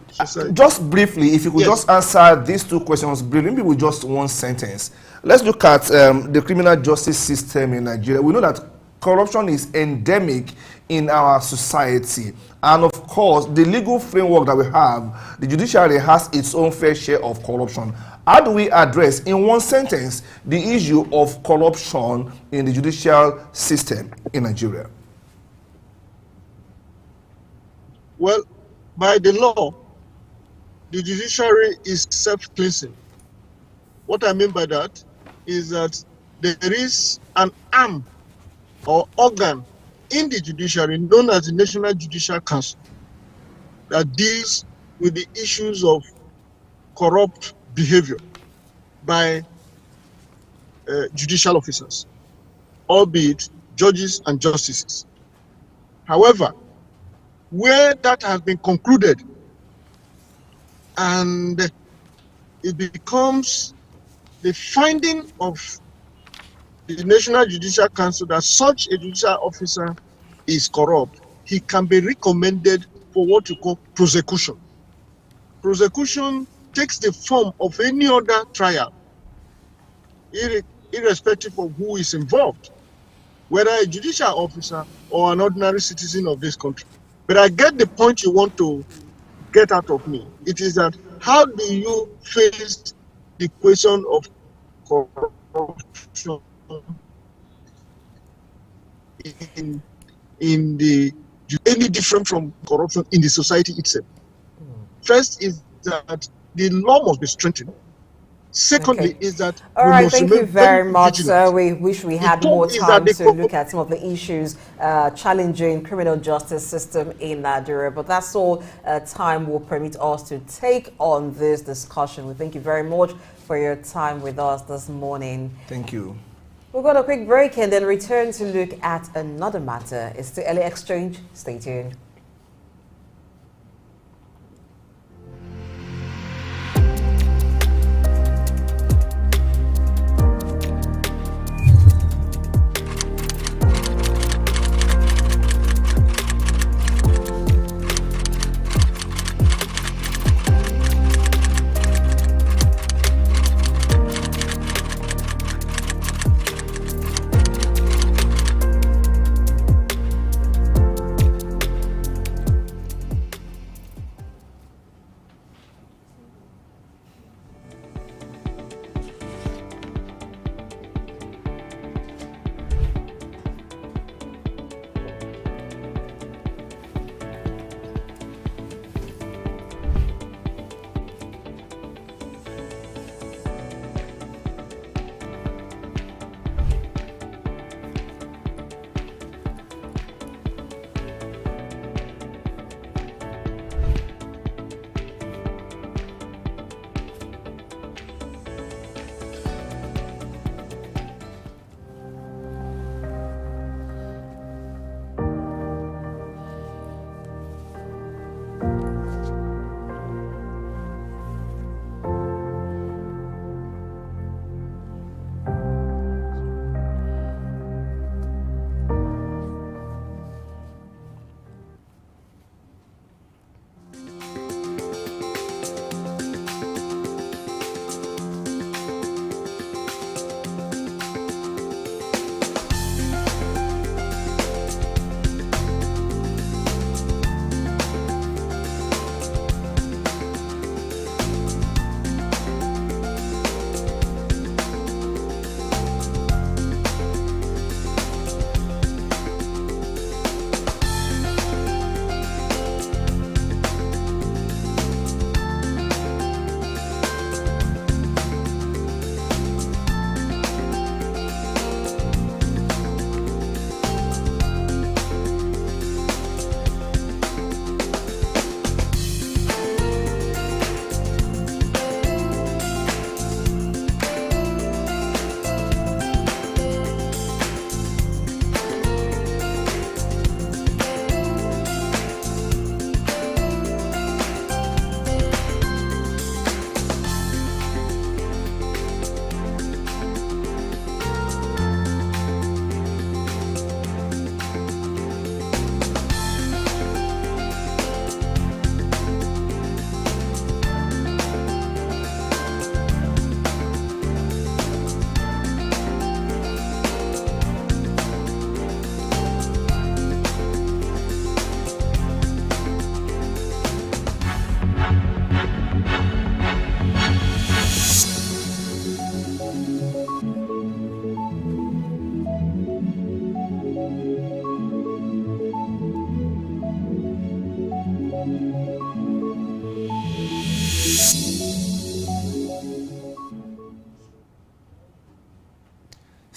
[SPEAKER 5] society.
[SPEAKER 2] Just briefly, if you could just answer these two questions briefly, maybe with just one sentence. Let's look at the criminal justice system in Nigeria. We know that corruption is endemic in our society. And of course, the legal framework that we have, the judiciary has its own fair share of corruption. How do we address, in one sentence, the issue of corruption in the judicial system in Nigeria?
[SPEAKER 5] Well, by the law, the judiciary is self-cleansing. What I mean by that is that there is an arm or organ in the judiciary known as the National Judicial Council that deals with the issues of corrupt behavior by judicial officers, albeit judges and justices. However, where that has been concluded and it becomes the finding of the National Judicial Council that such a judicial officer is corrupt, he can be recommended for what you call prosecution. Prosecution takes the form of any other trial, irrespective of who is involved, whether a judicial officer or an ordinary citizen of this country. But I get the point you want to get out of me. It is that how do you face the question of corruption in the any different from corruption in the society itself? First is that the law must be strengthened. Secondly is that
[SPEAKER 1] all right, thank you very much, sir. We wish we had more time to look at some of the issues challenging criminal justice system in Nigeria, but that's all time will permit us to take on this discussion. We thank you very much for your time with us this morning.
[SPEAKER 2] Thank you.
[SPEAKER 1] We'll go to a quick break and then return to look at another matter. It's the Early Exchange. Stay tuned.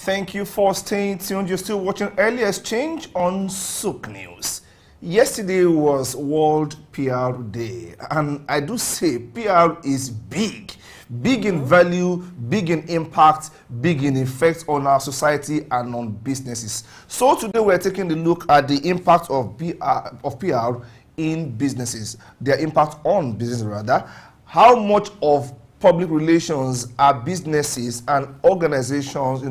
[SPEAKER 2] Thank you for staying tuned. You're still watching Early Exchange on Sook News. Yesterday was World PR Day, and I do say PR is big. Big in value, big in impact, big in effect on our society and on businesses. So today we're taking a look at the impact of PR in businesses, their impact on business rather. How much of public relations are businesses and organizations,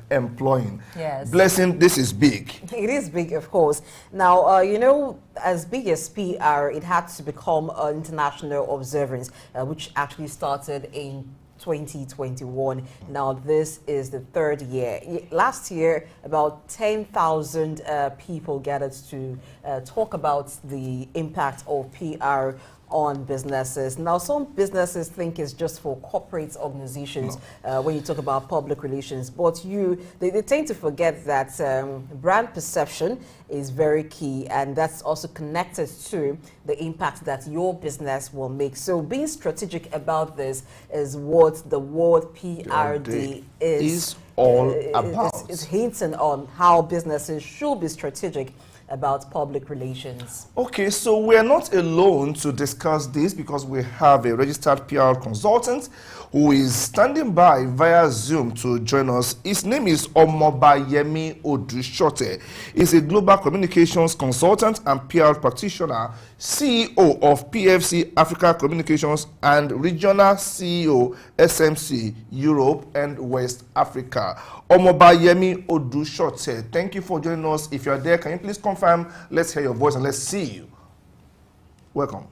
[SPEAKER 2] employing?
[SPEAKER 1] Yes.
[SPEAKER 2] Blessing, this is big.
[SPEAKER 1] It is big, of course. Now, as big as PR, it had to become an international observance, which actually started in 2021. Now, this is the third year. Last year, about 10,000 people gathered to talk about the impact of PR on businesses. Now, some businesses think it's just for corporate organizations when you talk about public relations, but they tend to forget that brand perception is very key, and that's also connected to the impact that your business will make. So being strategic about this is what the World PR Day is
[SPEAKER 2] all about.
[SPEAKER 1] It's hinting on how businesses should be strategic about public relations.
[SPEAKER 2] Okay, so we're not alone to discuss this because we have a registered PR consultant who is standing by via Zoom to join us. His name is Omobayemi Odushote. He's a global communications consultant and PR practitioner, CEO of PFC Africa Communications and regional CEO SMC Europe and West Africa. Omobayemi Odushote, thank you for joining us. If you're there, can you please confirm? Let's hear your voice and let's see you. Welcome.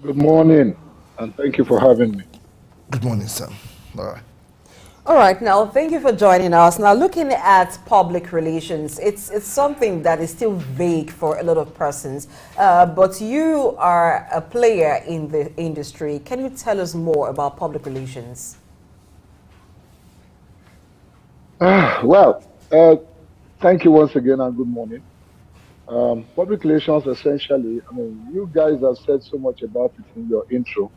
[SPEAKER 6] Good morning, and thank you for having me.
[SPEAKER 2] Good morning, sir. All right.
[SPEAKER 1] All right, now thank you for joining us. Now, looking at public relations, it's something that is still vague for a lot of persons, but you are a player in the industry. Can you tell us more about public relations?
[SPEAKER 6] Well, thank you once again, and good morning. Public relations, essentially, you guys have said so much about it in your intro,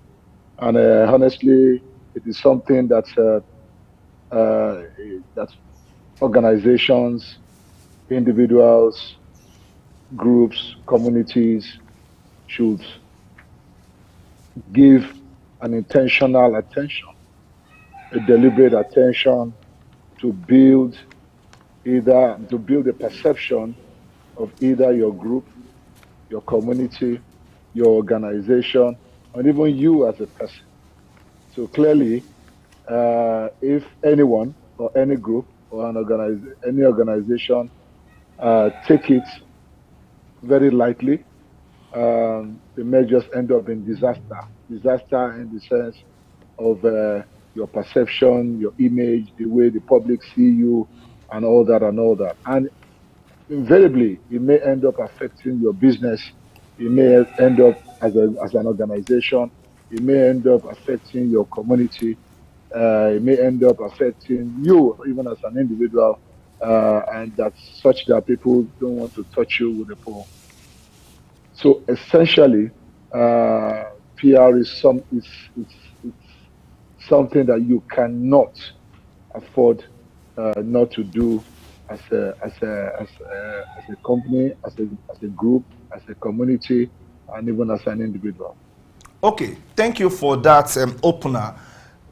[SPEAKER 6] and honestly, it is something that organizations, individuals, groups, communities should give an intentional attention, a deliberate attention to build a perception of either your group, your community, your organization, and even you as a person. So clearly, if anyone or any group or any organization take it very lightly, they may just end up in disaster. Disaster in the sense of your perception, your image, the way the public see you, and all that. And invariably, it may end up affecting your business. It may end up as an organization. It may end up affecting your community. It may end up affecting you, even as an individual, and that's such that people don't want to touch you with a pole. So essentially, PR is something that you cannot afford not to do as a company, as a group, as a community, and even as an individual.
[SPEAKER 2] Okay, thank you for that opener.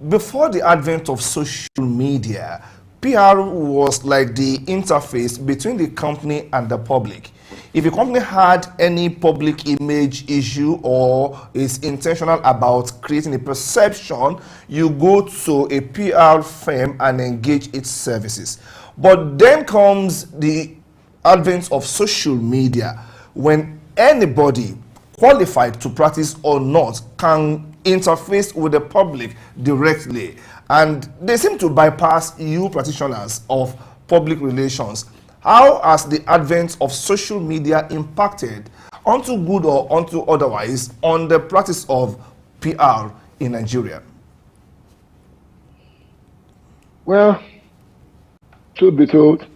[SPEAKER 2] Before the advent of social media, PR was like the interface between the company and the public. If a company had any public image issue or is intentional about creating a perception, you go to a PR firm and engage its services. But then comes the advent of social media, when anybody, qualified to practice or not, can interface with the public directly. And they seem to bypass you practitioners of public relations. How has the advent of social media impacted, onto good or onto otherwise, on the practice of PR in Nigeria?
[SPEAKER 6] Well, truth be told,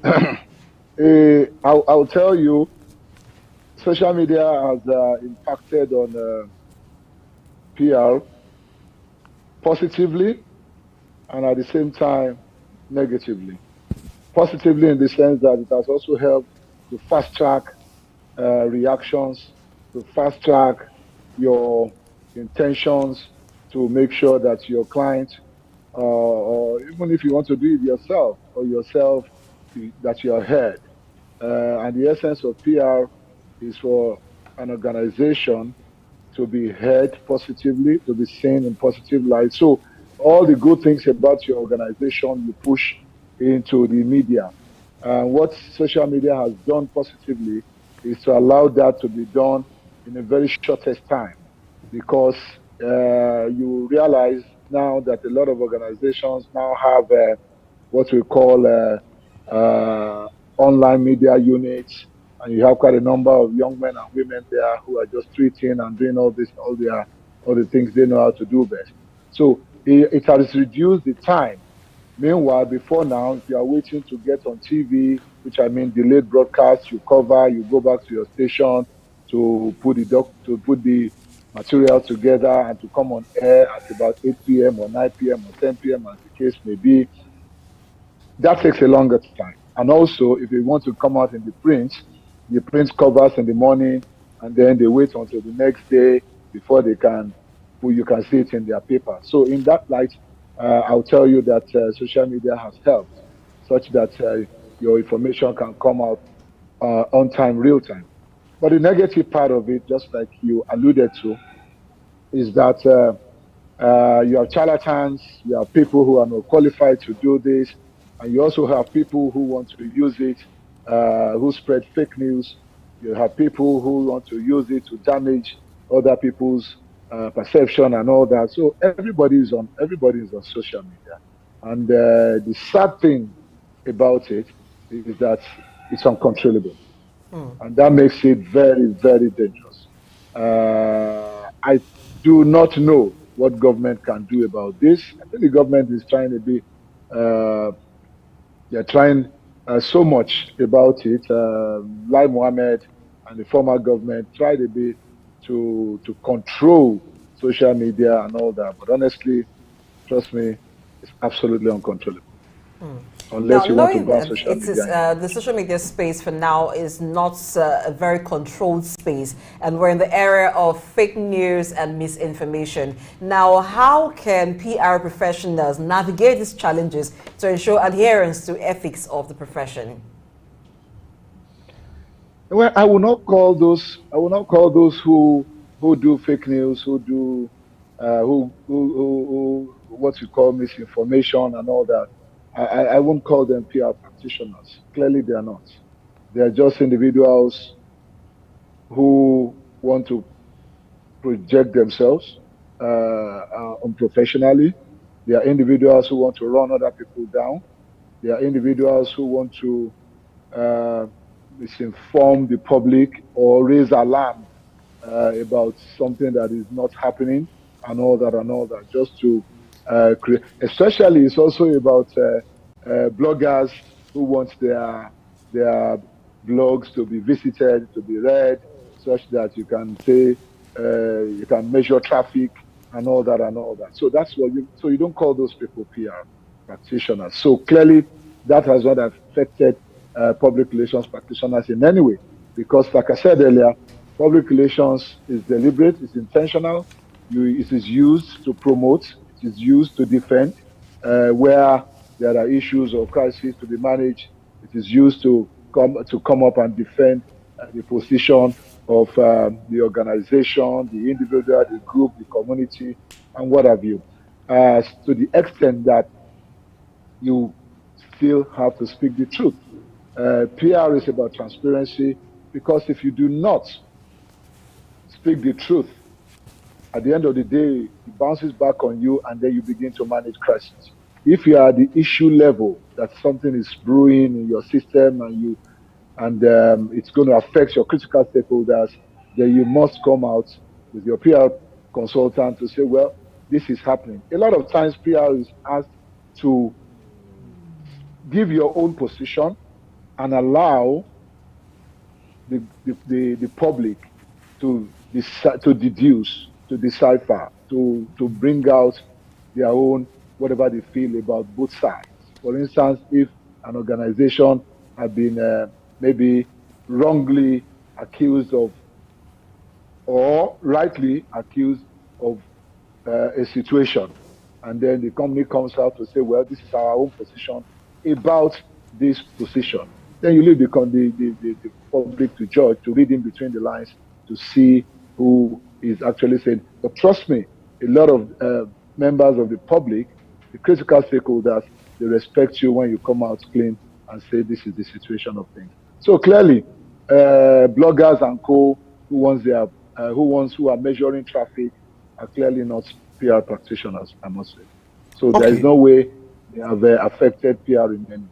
[SPEAKER 6] I'll tell you, social media has impacted on PR positively and at the same time negatively. Positively in the sense that it has also helped to fast track reactions, to fast track your intentions, to make sure that your client, or even if you want to do it yourself or yourself, that you are heard. And the essence of PR is for an organization to be heard positively, to be seen in positive light. So all the good things about your organization, you push into the media. What social media has done positively is to allow that to be done in a very shortest time, because you realize now that a lot of organizations now have what we call online media units, and you have quite a number of young men and women there who are just tweeting and doing all this, all the things they know how to do best. So it has reduced the time. Meanwhile, before now, if you are waiting to get on TV, which I mean delayed broadcast, you cover, you go back to your station to put the material together and to come on air at about 8 p.m. or 9 p.m. or 10 p.m. as the case may be. That takes a longer time. And also, if you want to come out in the print covers in the morning, and then they wait until the next day before you can see it in their paper. So in that light, I'll tell you that social media has helped such that your information can come out on time, real time. But the negative part of it, just like you alluded to, is that you have charlatans, you have people who are not qualified to do this, and you also have people who want to use it, who spread fake news. You have people who want to use it to damage other people's perception and all that. So everybody is on social media, and the sad thing about it is that it's uncontrollable, and that makes it very, very dangerous. I do not know what government can do about this. I think the government is trying to be, they're trying so much about it. Lai Mohammed and the former government tried a bit to control social media and all that. But honestly, trust me, it's absolutely uncontrollable. Unless
[SPEAKER 1] now,
[SPEAKER 6] you want to ban social media.
[SPEAKER 1] The social media space for now is not a very controlled space, and we're in the era of fake news and misinformation. Now, how can PR professionals navigate these challenges to ensure adherence to ethics of the profession?
[SPEAKER 6] Well, I will not call those who do fake news, who do what you call misinformation and all that. I won't call them PR practitioners. Clearly, they are not. They are just individuals who want to project themselves unprofessionally. They are individuals who want to run other people down. They are individuals who want to misinform the public or raise alarm about something that is not happening and all that, just to create. Especially, it's also about bloggers who want their blogs to be visited, to be read, such that you can say you can measure traffic and all that. So that's what you don't call those people PR practitioners. So clearly, that has not affected public relations practitioners in any way, because like I said earlier, public relations is deliberate, it's intentional. It is used to promote, it is used to defend. Where there are issues or crises to be managed, it is used to come up and defend the position of the organization, the individual, the group, the community, and what have you. To the extent that you still have to speak the truth. PR is about transparency, because if you do not speak the truth, at the end of the day, it bounces back on you, and then you begin to manage crisis. If you are at the issue level, that something is brewing in your system and it's going to affect your critical stakeholders, then you must come out with your PR consultant to say, well, this is happening. A lot of times PR is asked to give your own position and allow the public to deduce, to decipher, to bring out their own whatever they feel about both sides. For instance, if an organization has been maybe wrongly accused of or rightly accused of a situation. And then the company comes out to say, well, this is our own position about this position. Then you leave the public to judge, to read in between the lines, to see who is actually saying. But trust me, a lot of members of the public, the critical stakeholders, they respect you when you come out clean and say this is the situation of things. So clearly, bloggers and co who are measuring traffic are clearly not PR practitioners, I must say. So
[SPEAKER 2] okay.
[SPEAKER 6] There is no way they have affected PR in any way.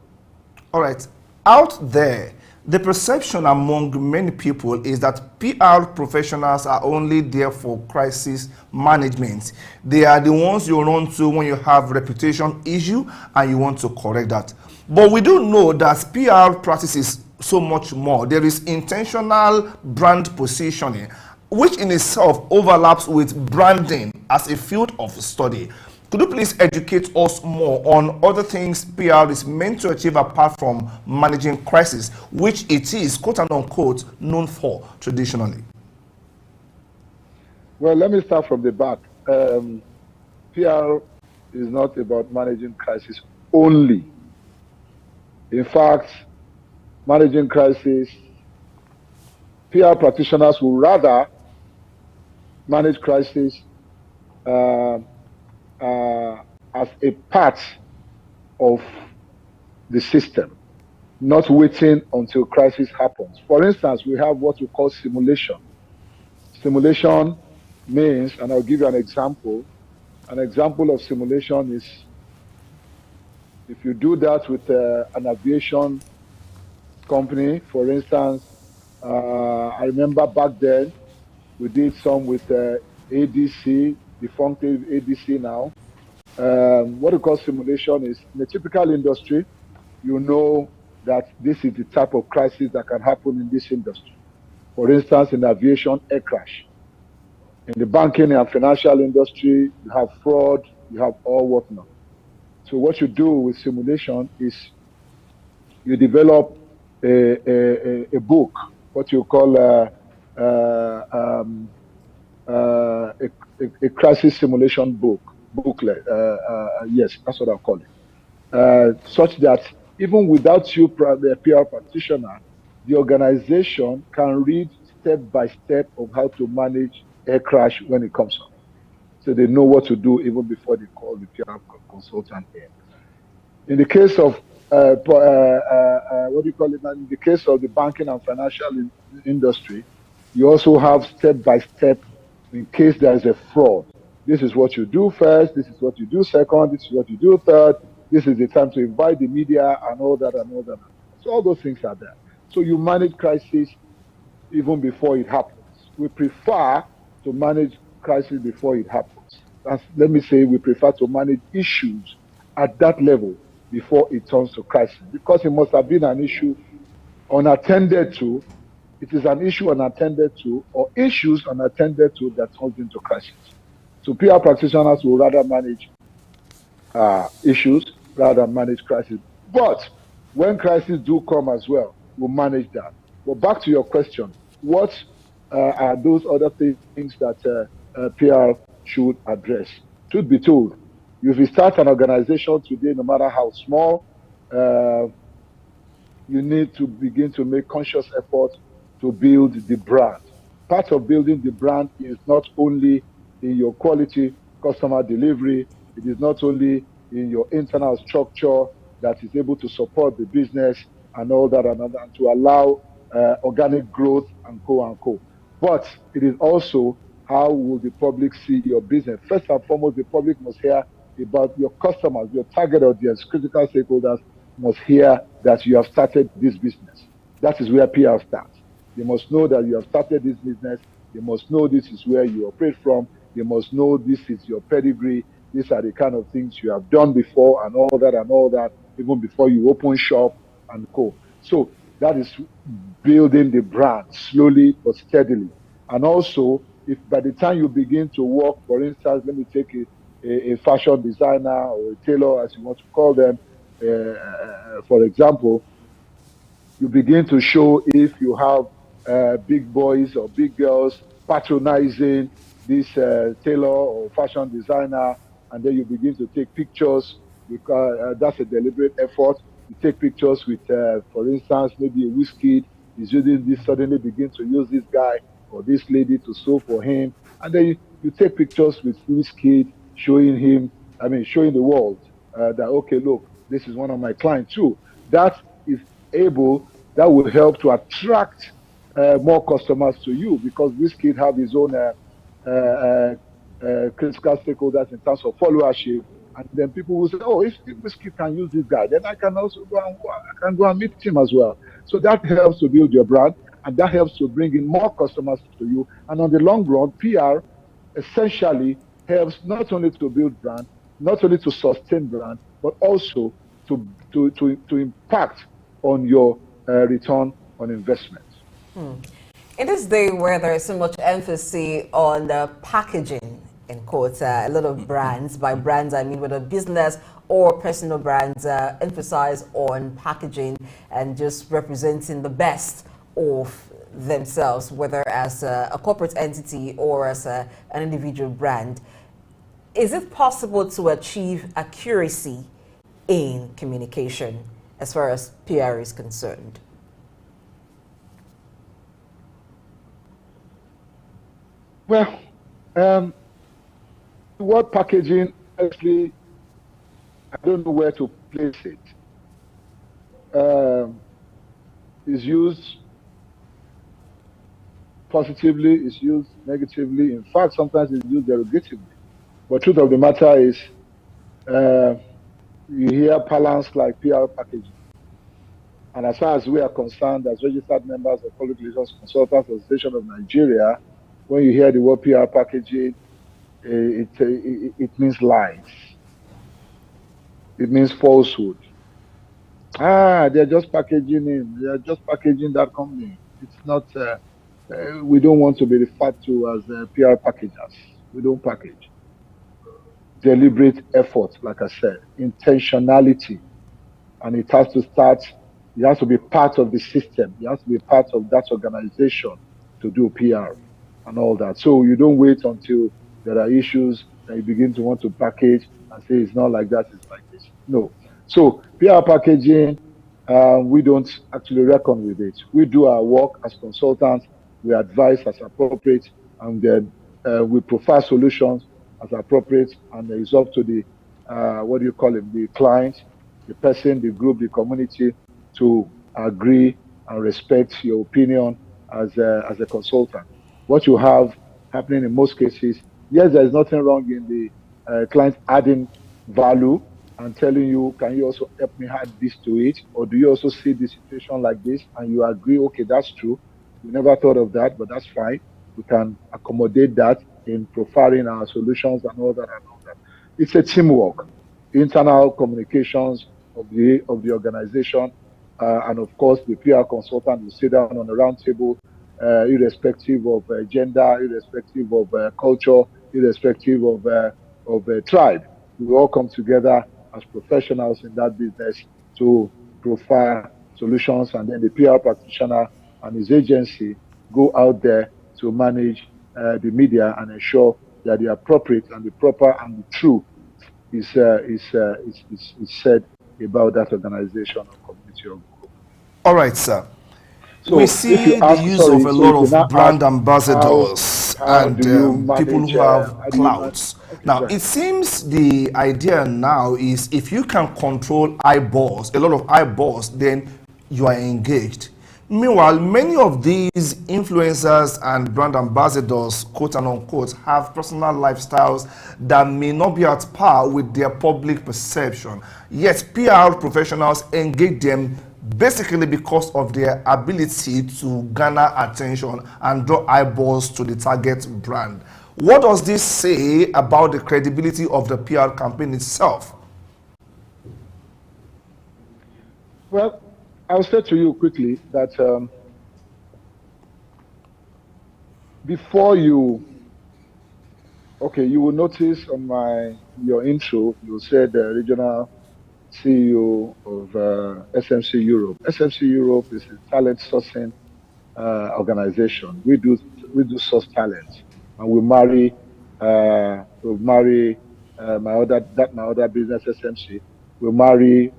[SPEAKER 2] All right. Out there, the perception among many people is that PR professionals are only there for crisis management. They are the ones you run to when you have reputation issue and you want to correct that. But we do know that PR practices so much more. There is intentional brand positioning, which in itself overlaps with branding as a field of study. Could you please educate us more on other things PR is meant to achieve apart from managing crisis, which it is, quote and unquote, known for traditionally?
[SPEAKER 6] Well, let me start from the back. PR is not about managing crisis only. In fact, managing crisis, PR practitioners would rather manage crisis as a part of the system, not waiting until crisis happens. For instance, we have what we call simulation. Simulation means, and I'll give you an example. An example of simulation is if you do that with an aviation company, for instance, I remember back then we did some with ADC, defunct ADC now. What we call simulation is, in a typical industry, you know that this is the type of crisis that can happen in this industry. For instance, in aviation, air crash. In the banking and financial industry, you have fraud, you have all whatnot. So what you do with simulation is you develop a book, what you call a crisis simulation booklet. Yes, that's what I'll call it. Such that even without you, the PR practitioner, the organization can read step by step of how to manage air crash when it comes up. So they know what to do even before they call the PR consultant in. In the case of what do you call it? In the case of the banking and financial industry, you also have step by step in case there is a fraud. This is what you do first. This is what you do second. This is what you do third. This is the time to invite the media and all that and all that. So all those things are there. So you manage crisis even before it happens. We prefer to manage crisis before it happens. Let me say we prefer to manage issues at that level before it turns to crisis, because it must have been an issue unattended to. It is an issue unattended to, or issues unattended to, that turns into crisis. So PR practitioners will rather manage issues rather than manage crisis. But when crises do come as well, we'll manage that. But back to your question, what are those other things that PR should address? Truth be told, if you start an organization today, no matter how small, you need to begin to make conscious effort to build the brand. Part of building the brand is not only in your quality customer delivery, it is not only in your internal structure that is able to support the business and all that and to allow organic growth and co. But it is also how will the public see your business. First and foremost, the public must hear about your customers, your target audience, critical stakeholders must hear that you have started this business. That is where PR starts. They must know that you have started this business. They must know this is where you operate from. They must know this is your pedigree. These are the kind of things you have done before and all that, even before you open shop and co. So that is building the brand slowly but steadily. And also, if by the time you begin to work, for instance, let me take a fashion designer or a tailor, as you want to call them, For example, you begin to show if you have big boys or big girls patronizing this tailor or fashion designer, and then you begin to take pictures because that's a deliberate effort. You take pictures with, for instance, maybe a whiskey is using this, suddenly begin to use this guy or this lady to sew for him, and then you take pictures with whiskey, showing him, I mean, showing the world that okay, look, this is one of my clients too. That is able, that will help to attract more customers to you because Wizkid have his own critical stakeholders in terms of followership. And then people will say, oh, if Wizkid can use this guy, then I can also I can go and meet him as well. So that helps to build your brand and that helps to bring in more customers to you. And on the long run, PR essentially helps not only to build brand, not only to sustain brand, but also to impact on your return on investment.
[SPEAKER 1] In this day where there is so much emphasis on the packaging, in quotes, a lot of brands, by brands I mean whether business or personal brands, emphasize on packaging and just representing the best of themselves, whether as a corporate entity or as an individual brand. Is it possible to achieve accuracy in communication as far as PR is concerned?
[SPEAKER 6] Well, what packaging, actually, I don't know where to place it. Is used positively, is used negatively. In fact, sometimes it's used derogatively. But truth of the matter is, you hear balance like PR packaging. And as far as we are concerned, as registered members of Public Relations Consultants Association of Nigeria, when you hear the word PR packaging, it means lies. It means falsehood. They're just packaging in. They're just packaging that company. It's not. We don't want to be referred to as PR packagers. We don't package. Deliberate effort, like I said, intentionality, and it has to start. It has to be part of the system. It has to be part of that organization to do PR and all that. So you don't wait until there are issues that you begin to want to package and say it's not like that, it's like this. No. So PR packaging, we don't actually reckon with it. We do our work as consultants, we advise as appropriate, and then we provide solutions as appropriate, and it's up to the, the client, the person, the group, the community to agree and respect your opinion as a consultant. What you have happening in most cases, yes, there's nothing wrong in the client adding value and telling you, can you also help me add this to it? Or do you also see the situation like this? And you agree, okay, that's true. We never thought of that, but that's fine. We can accommodate that in profiling our solutions and all that and all that. It's a teamwork, internal communications of the organization, and of course the PR consultant will sit down on a round table, irrespective of gender, irrespective of culture, irrespective of tribe. We all come together as professionals in that business to profile solutions, and then the PR practitioner and his agency go out there to manage the media and ensure that the appropriate and the proper and the true is said about that organization or community or group.
[SPEAKER 2] All right, sir. So we see the use of a lot of brand ambassadors and people who have clouds. Now, it seems the idea now is if you can control eyeballs, a lot of eyeballs, then you are engaged. Meanwhile, many of these influencers and brand ambassadors, quote and unquote, have personal lifestyles that may not be at par with their public perception. Yet, PR professionals engage them basically because of their ability to garner attention and draw eyeballs to the target brand. What does this say about the credibility of the PR campaign itself?
[SPEAKER 6] Well, I'll say to you quickly that before you will notice on your intro, you said regional CEO of SMC Europe. SMC Europe is a talent sourcing organization. We do source talent, and we marry my other business, SMC. We marry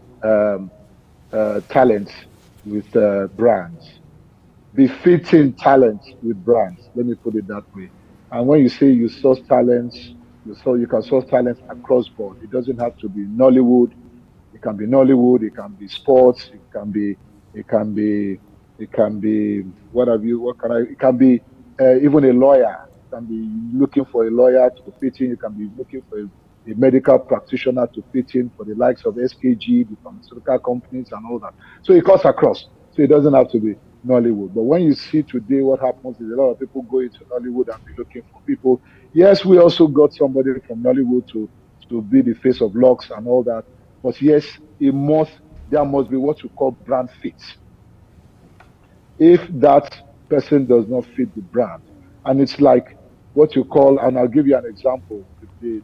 [SPEAKER 6] talents with brands, befitting talents with brands. Let me put it that way. And when you say you source talents, you can source talents across board. It doesn't have to be Nollywood. It can be Nollywood. It can be sports. It can be what have you? What can I? It can be even a lawyer. You can be looking for a lawyer to fit in. You can be looking for a medical practitioner to fit in for the likes of SKG, the pharmaceutical companies, and all that. So it cuts across. So it doesn't have to be Nollywood. But when you see today what happens is a lot of people go into Nollywood and be looking for people. Yes, we also got somebody from Nollywood to be the face of Lux and all that. But yes, there must be what you call brand fit. If that person does not fit the brand, and it's like what you call, and I'll give you an example. The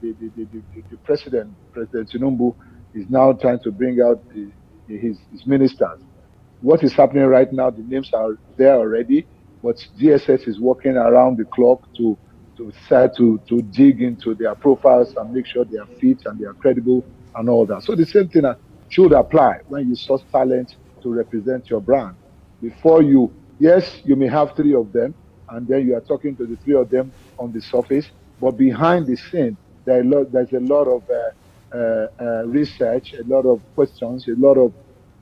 [SPEAKER 6] President Tinubu, is now trying to bring out his ministers. What is happening right now, the names are there already, but DSS is working around the clock to start to dig into their profiles and make sure they are fit and they are credible and all that. So the same thing should apply when you source talent to represent your brand. Before yes, you may have 3 of them, and then you are talking to the 3 of them on the surface, but behind the scene, there's a lot of research, a lot of questions, a lot of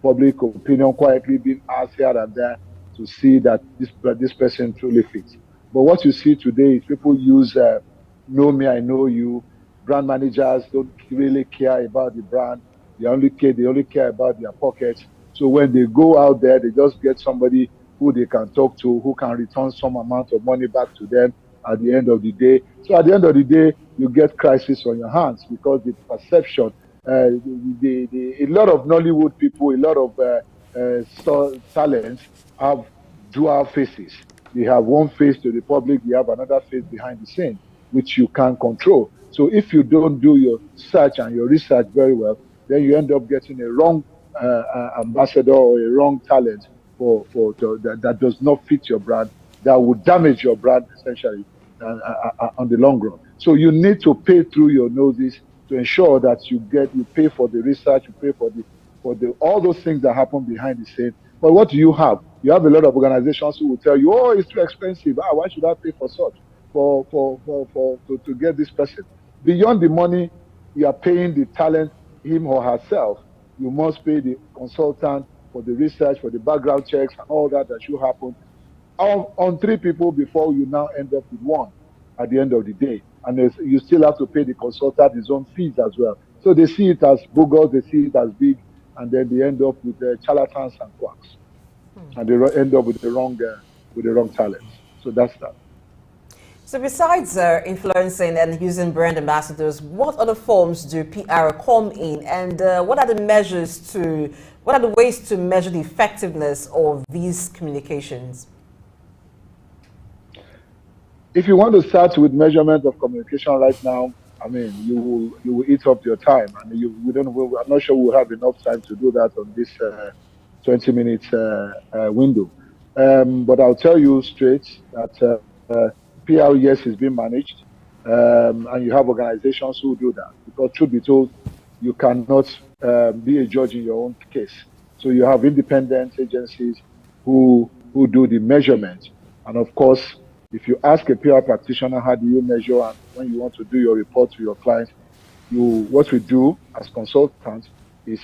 [SPEAKER 6] public opinion quietly being asked here and there to see that this person truly fits. But what you see today is people use know me, I know you. Brand managers don't really care about the brand. They only care about their pockets. So when they go out there, they just get somebody who they can talk to, who can return some amount of money back to them at the end of the day. So at the end of the day, you get crisis on your hands because the perception, a lot of Nollywood people, a lot of talents have dual faces. They have one face to the public, they have another face behind the scene, which you can't control. So if you don't do your search and your research very well, then you end up getting a wrong ambassador or a wrong talent that does not fit your brand, that would damage your brand essentially on the long run. So you need to pay through your noses to ensure that you pay for the research, you pay for all those things that happen behind the scene. But what do you have? You have a lot of organizations who will tell you, oh, it's too expensive. Why should I pay for such to get this person? Beyond the money, you are paying the talent, him or herself. You must pay the consultant for the research, for the background checks, and all that should happen on 3 people before you now end up with 1 at the end of the day. And you still have to pay the consultant his own fees as well. So they see it as bogus, they see it as big, and then they end up with charlatans and quacks. And they end up with the wrong talents. So that's that.
[SPEAKER 1] So besides influencing and using brand ambassadors, what other forms do PR come in, and what are the ways to measure the effectiveness of these communications?
[SPEAKER 6] If you want to start with measurement of communication right now, I mean, you will eat up your time, and I'm not sure we'll have enough time to do that on this 20-minute window. But I'll tell you straight that PR, yes, is being managed, and you have organizations who do that. Because truth be told, you cannot be a judge in your own case. So you have independent agencies who do the measurement. And of course, if you ask a PR practitioner, how do you measure, and when you want to do your report to your client, what we do as consultants is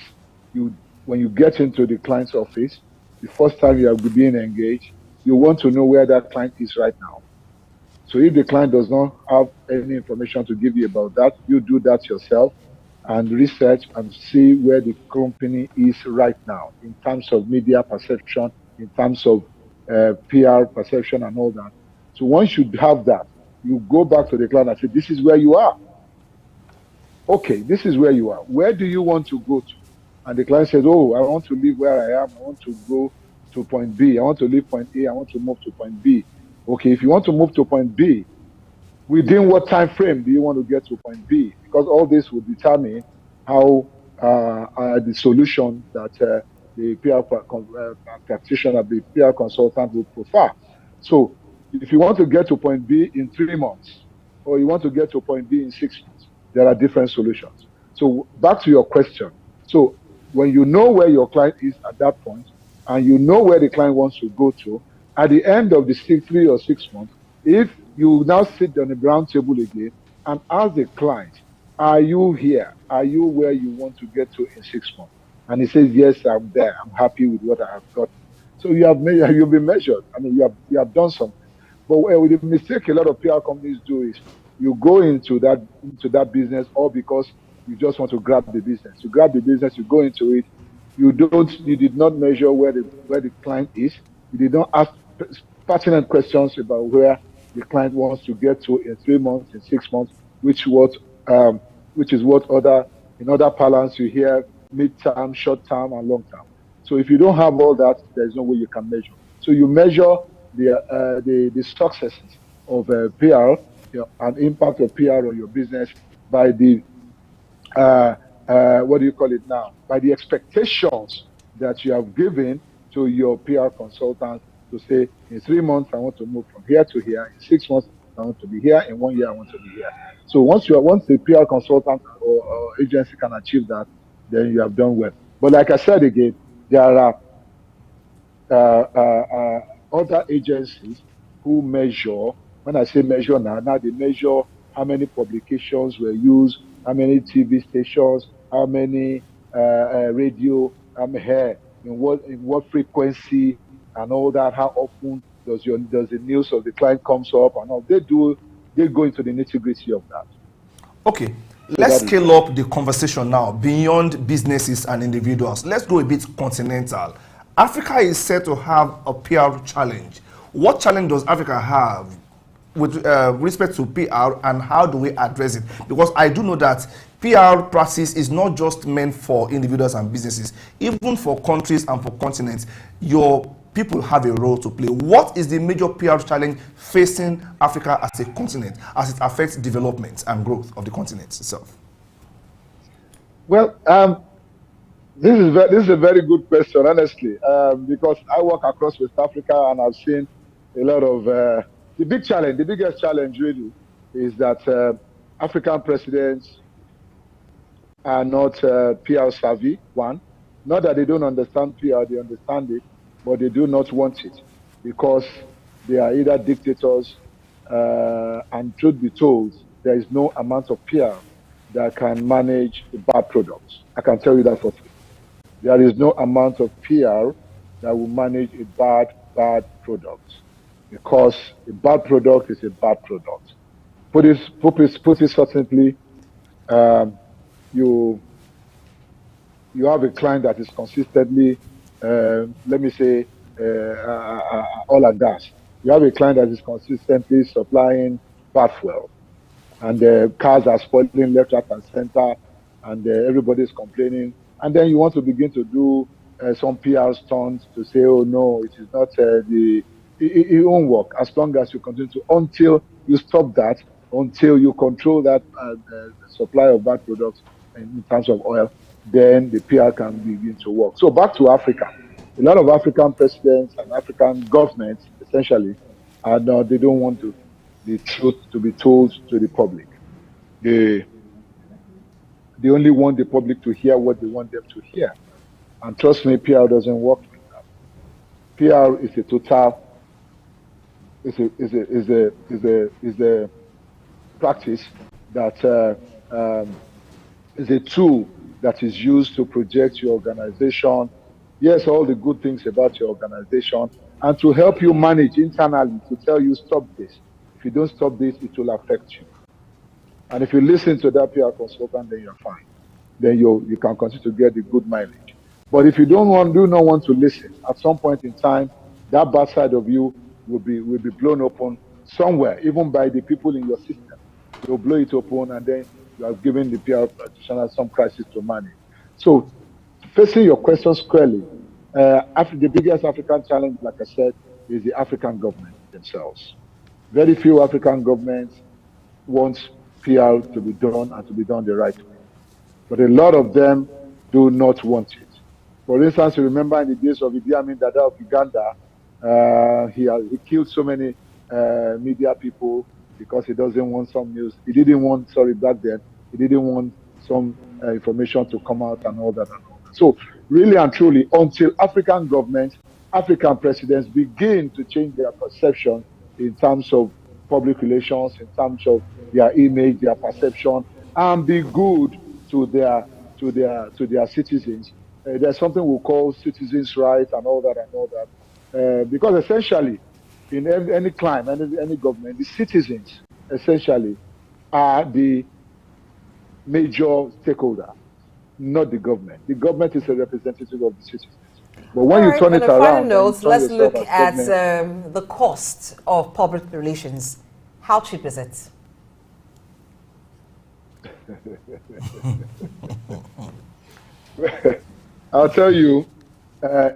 [SPEAKER 6] when you get into the client's office, the first time you are being engaged, you want to know where that client is right now. So if the client does not have any information to give you about that, you do that yourself and research and see where the company is right now in terms of media perception, in terms of PR perception and all that. So once you have that, you go back to the client and say, this is where you are. Okay, this is where you are. Where do you want to go to? And the client says, oh, I want to live where I am. I want to go to point B. I want to leave point A. I want to move to point B. Okay, if you want to move to point B, within what time frame do you want to get to point B? Because all this will determine how the solution that the PR practitioner, the PR consultant will prefer. So if you want to get to point B in 3 months, or you want to get to point B in 6 months, there are different solutions. So back to your question. So when you know where your client is at that point, and you know where the client wants to go to, at the end of the 3 or 6 months, if you now sit on the round table again and ask the client, are you here? Are you where you want to get to in 6 months? And he says, yes, I'm there. I'm happy with what I have got. So you've been measured. I mean, you have done something. But with the mistake a lot of PR companies do is you go into that business all because you just want to grab the business. You grab the business, you go into it. You did not measure where the client is. You did not ask pertinent questions about where the client wants to get to in 3 months, in 6 months, which is what in other parlance you hear mid-term, short-term, and long-term. So if you don't have all that, there's no way you can measure. So you measure the successes of PR, and impact of PR on your business by the what do you call it now? By the expectations that you have given to your PR consultant to say, in 3 months, I want to move from here to here. In 6 months, I want to be here. In 1 year, I want to be here. So once the PR consultant or agency can achieve that, then you have done well. But like I said again, there are other agencies who measure. When I say measure now they measure how many publications were used, how many TV stations, how many radio, in what frequency, and all that. How often does the news of the client comes up, and all they go into the nitty-gritty of that.
[SPEAKER 2] Okay, let's scale up the conversation now beyond businesses and individuals. Let's go a bit continental. Africa is said to have a PR challenge. What challenge does Africa have with respect to PR, and how do we address it? Because I do know that PR practice is not just meant for individuals and businesses. Even for countries and for continents, your people have a role to play. What is the major PR challenge facing Africa as a continent as it affects development and growth of the continent itself?
[SPEAKER 6] Well, this is a very good question, honestly, because I work across West Africa and I've seen a lot of the biggest challenge really is that African presidents are not PR savvy. One, not that they don't understand PR, they understand it, but they do not want it because they are either dictators, and truth be told, there is no amount of PR that can manage a bad product. I can tell you that for free. There is no amount of PR that will manage a bad product, because a bad product is a bad product. Put it succinctly, you have a client that is consistently, let me say, oil and gas. You have a client that is consistently supplying bad fuel, and the cars are spoiling left, right, and center, and everybody is complaining. And then you want to begin to do some PR stunts to say, oh no, it is not it won't work as long as you continue to, until you stop that, until you control that supply of bad products in terms of oil, then the PR can begin to work. So back to Africa. A lot of African presidents and African governments, essentially, they don't want the truth to be told to the public. They only want the public to hear what they want them to hear. And trust me, PR doesn't work like that. PR is a total, is a practice that is a tool that is used to project your organization. Yes, all the good things about your organization, and to help you manage internally, to tell you, stop this. If you don't stop this, it will affect you. And if you listen to that PR consultant, then you're fine. Then you can continue to get the good mileage. But if you do not want to listen, at some point in time, that bad side of you will be blown open somewhere, even by the people in your system. They'll blow it open, and then you have given the PR practitioner some crisis to manage. So, facing your question squarely, the biggest African challenge, like I said, is the African government themselves. Very few African governments want PR to be done and to be done the right way. But a lot of them do not want it. For instance, you remember in the days of Idi Amin Dada of Uganda, he killed so many media people because he doesn't want some news. He didn't want, back then, he didn't want some information to come out and all that and all that. So really and truly, until African governments, African presidents begin to change their perception in terms of public relations, in terms of their image, their perception, and be good to their citizens. There's something we call citizens' rights and all that. Because essentially, in any climate, any government, the citizens essentially are the major stakeholder, not the government. The government is a representative of the citizens. But when you turn it around,
[SPEAKER 1] let's look at the cost of public relations. How cheap is it?
[SPEAKER 6] I'll tell you, I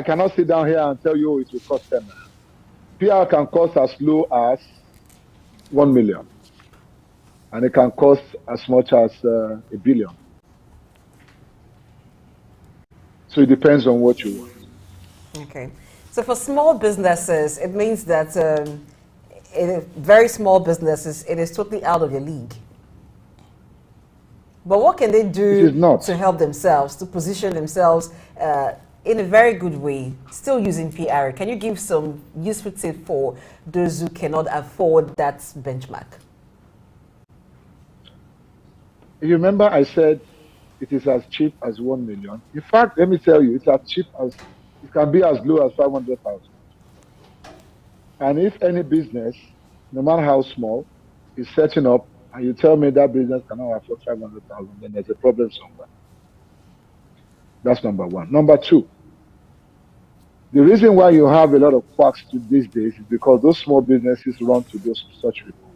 [SPEAKER 6] cannot sit down here and tell you it will cost 10 million. PR can cost as low as 1 million. And it can cost as much as $1 billion. So it depends on what you want.
[SPEAKER 1] Okay. So for small businesses, it means that very small businesses, it is totally out of your league. But what can they do to help themselves, to position themselves in a very good way, still using PR? Can you give some useful tips for those who cannot afford that benchmark?
[SPEAKER 6] You remember I said it is as cheap as 1 million. In fact, let me tell you, it's as cheap as, it can be as low as 500,000. And if any business, no matter how small, is setting up, and you tell me that business cannot afford 500,000, then there's a problem somewhere. That's number one. Number two, the reason why you have a lot of quacks these days is because those small businesses run to such people.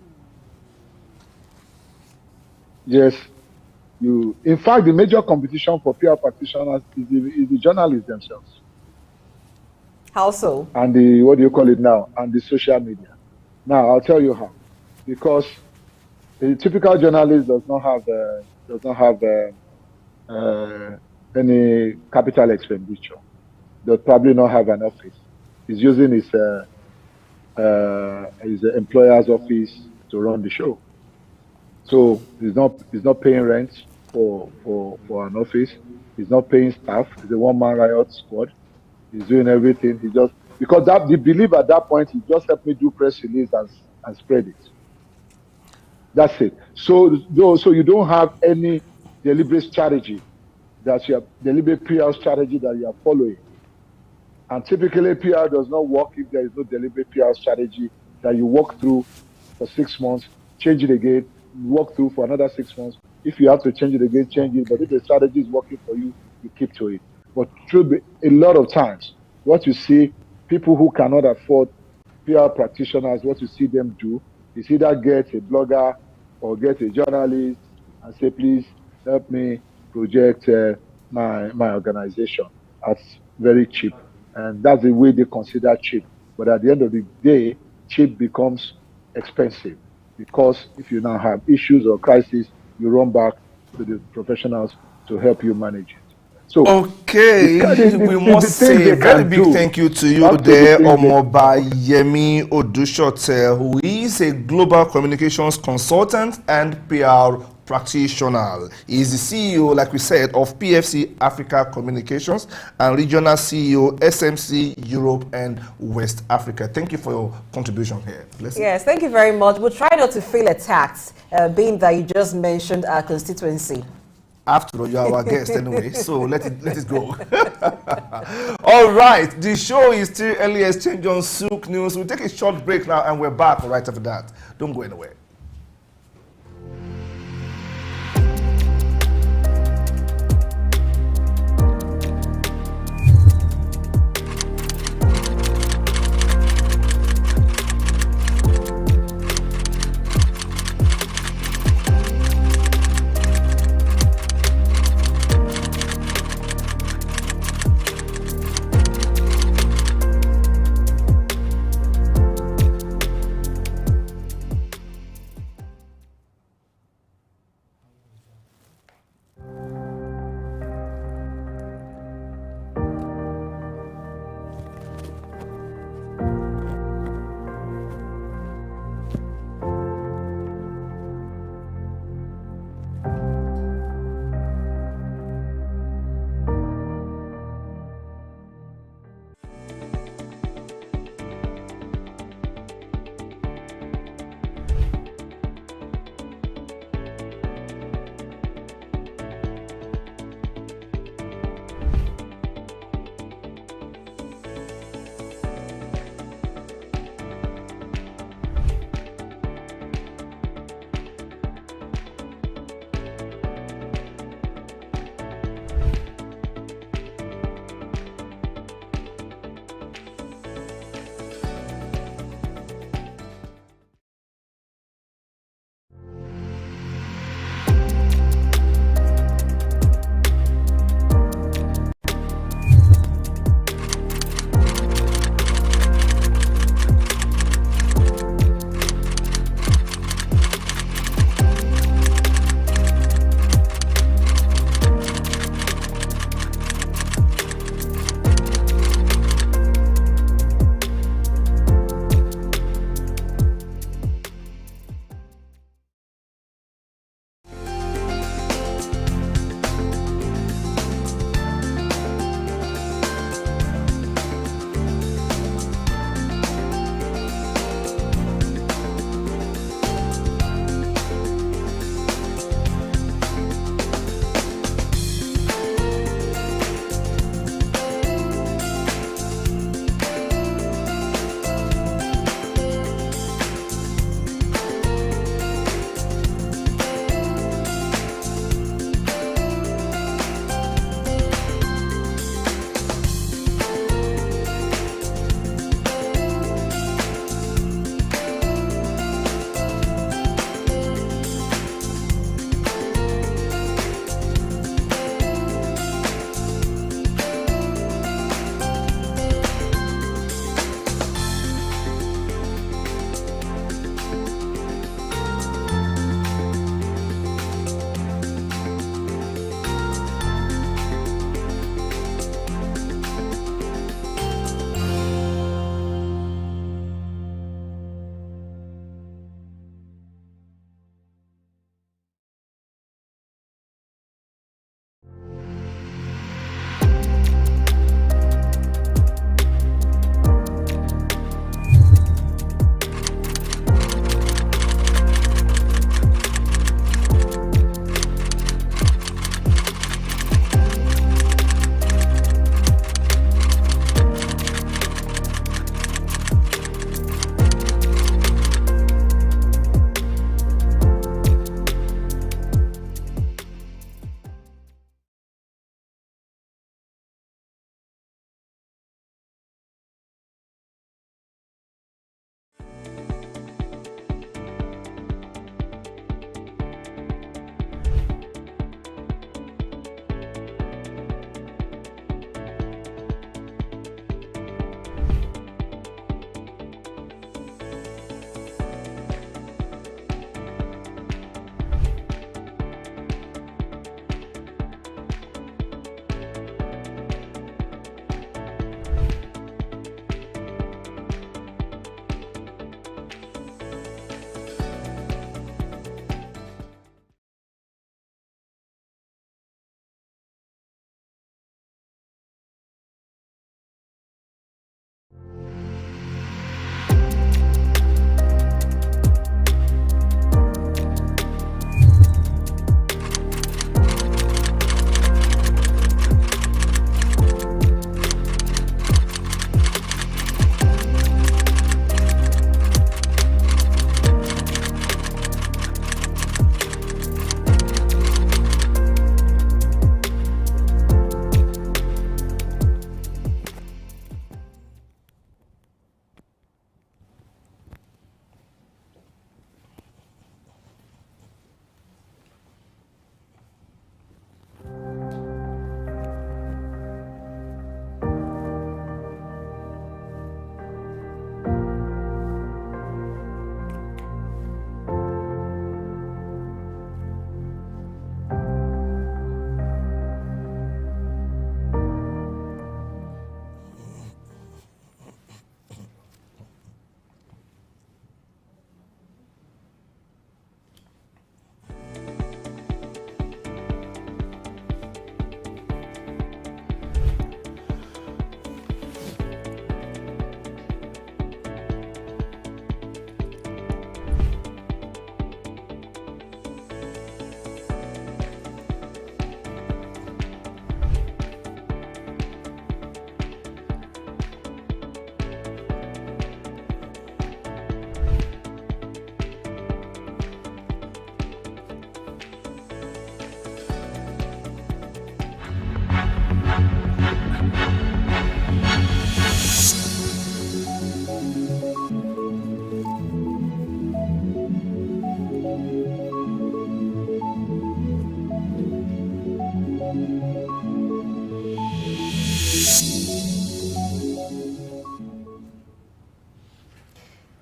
[SPEAKER 6] Yes, in fact, the major competition for PR practitioners is the journalists themselves.
[SPEAKER 1] How so?
[SPEAKER 6] And what do you call it now? And the social media. Now, I'll tell you how. Because a typical journalist does not have any capital expenditure. Does probably not have an office. He's using his employer's office to run the show. So he's not paying rent for an office. He's not paying staff. He's a one-man riot squad. He's doing everything. Because the belief at that point, he just helped me do press release and spread it. That's it. So you don't have any deliberate strategy deliberate PR strategy that you are following. And typically PR does not work if there is no deliberate PR strategy that you walk through for 6 months, change it again, walk through for another 6 months. If you have to change it again, change it. But if the strategy is working for you, you keep to it. But a lot of times, what you see, people who cannot afford PR practitioners, what you see them do is either get a blogger or get a journalist and say, please help me project my organization at very cheap. And that's the way they consider cheap. But at the end of the day, cheap becomes expensive because if you now have issues or crises, you run back to the professionals to help you manage it. So,
[SPEAKER 2] okay, we must say a very big thank you to you there, Omoba Yemi Odushote, who is a global communications consultant and PR practitioner. He is the CEO, like we said, of PFC Africa Communications and regional CEO, SMC Europe and West Africa. Thank you for your contribution here. Bless
[SPEAKER 1] yes, thank you very much. We'll try not to feel attacked, being that you just mentioned our constituency.
[SPEAKER 2] After all, you are our guest anyway, so let it go. All right, the show is still early exchange on Souk News. We'll take a short break now and we're back right after that. Don't go anywhere.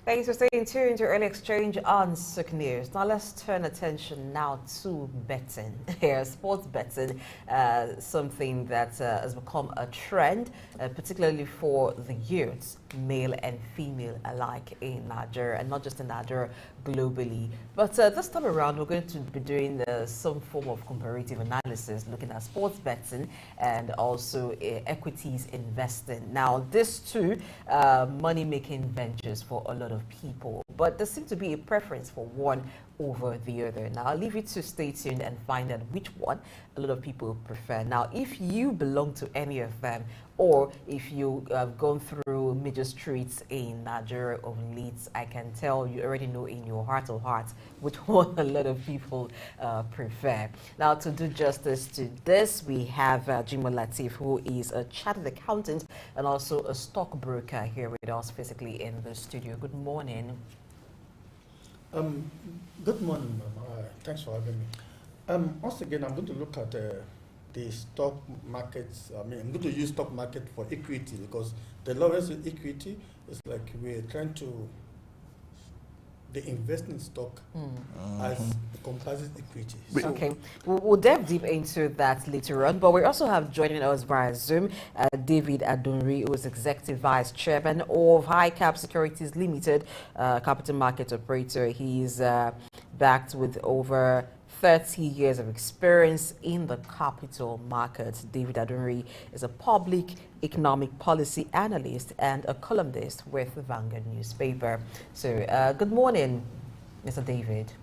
[SPEAKER 1] Thanks for staying tuned to Early Exchange on Sook News. Now let's turn attention now to betting. Here, sports betting, something that has become a trend, particularly for the youths, male and female alike in Nigeria, and not just in Nigeria, globally. But this time around, we're going to be doing some form of comparative analysis, looking at sports betting and also equities investing. Now, these two money-making ventures for a lot of people, but there seems to be a preference for one over the other. Now, I'll leave you to stay tuned and find out which one a lot of people prefer. Now, if you belong to any of them, or if you have gone through major streets in Nigeria of late, I can tell you already know in your heart of hearts which one a lot of people prefer. Now, to do justice to this, we have Jimoh Lateef, who is a chartered accountant and also a stockbroker here with us physically in the studio. Good morning.
[SPEAKER 7] Good morning, ma'am. Thanks for having me. Once again, I'm going to look at the stock markets. I'm going to use stock market for equity, because the lowest equity is like we're trying to the investment stock as it comprises equity. So
[SPEAKER 1] okay, we'll dive deep into that later on, but we also have joining us via Zoom David Adonri, who is Executive Vice Chairman of HighCap Securities Limited, capital market operator. He's backed with over 30 years of experience in the capital markets. David Adonri is a public economic policy analyst and a columnist with the Vanguard newspaper. So good morning, Mr. David.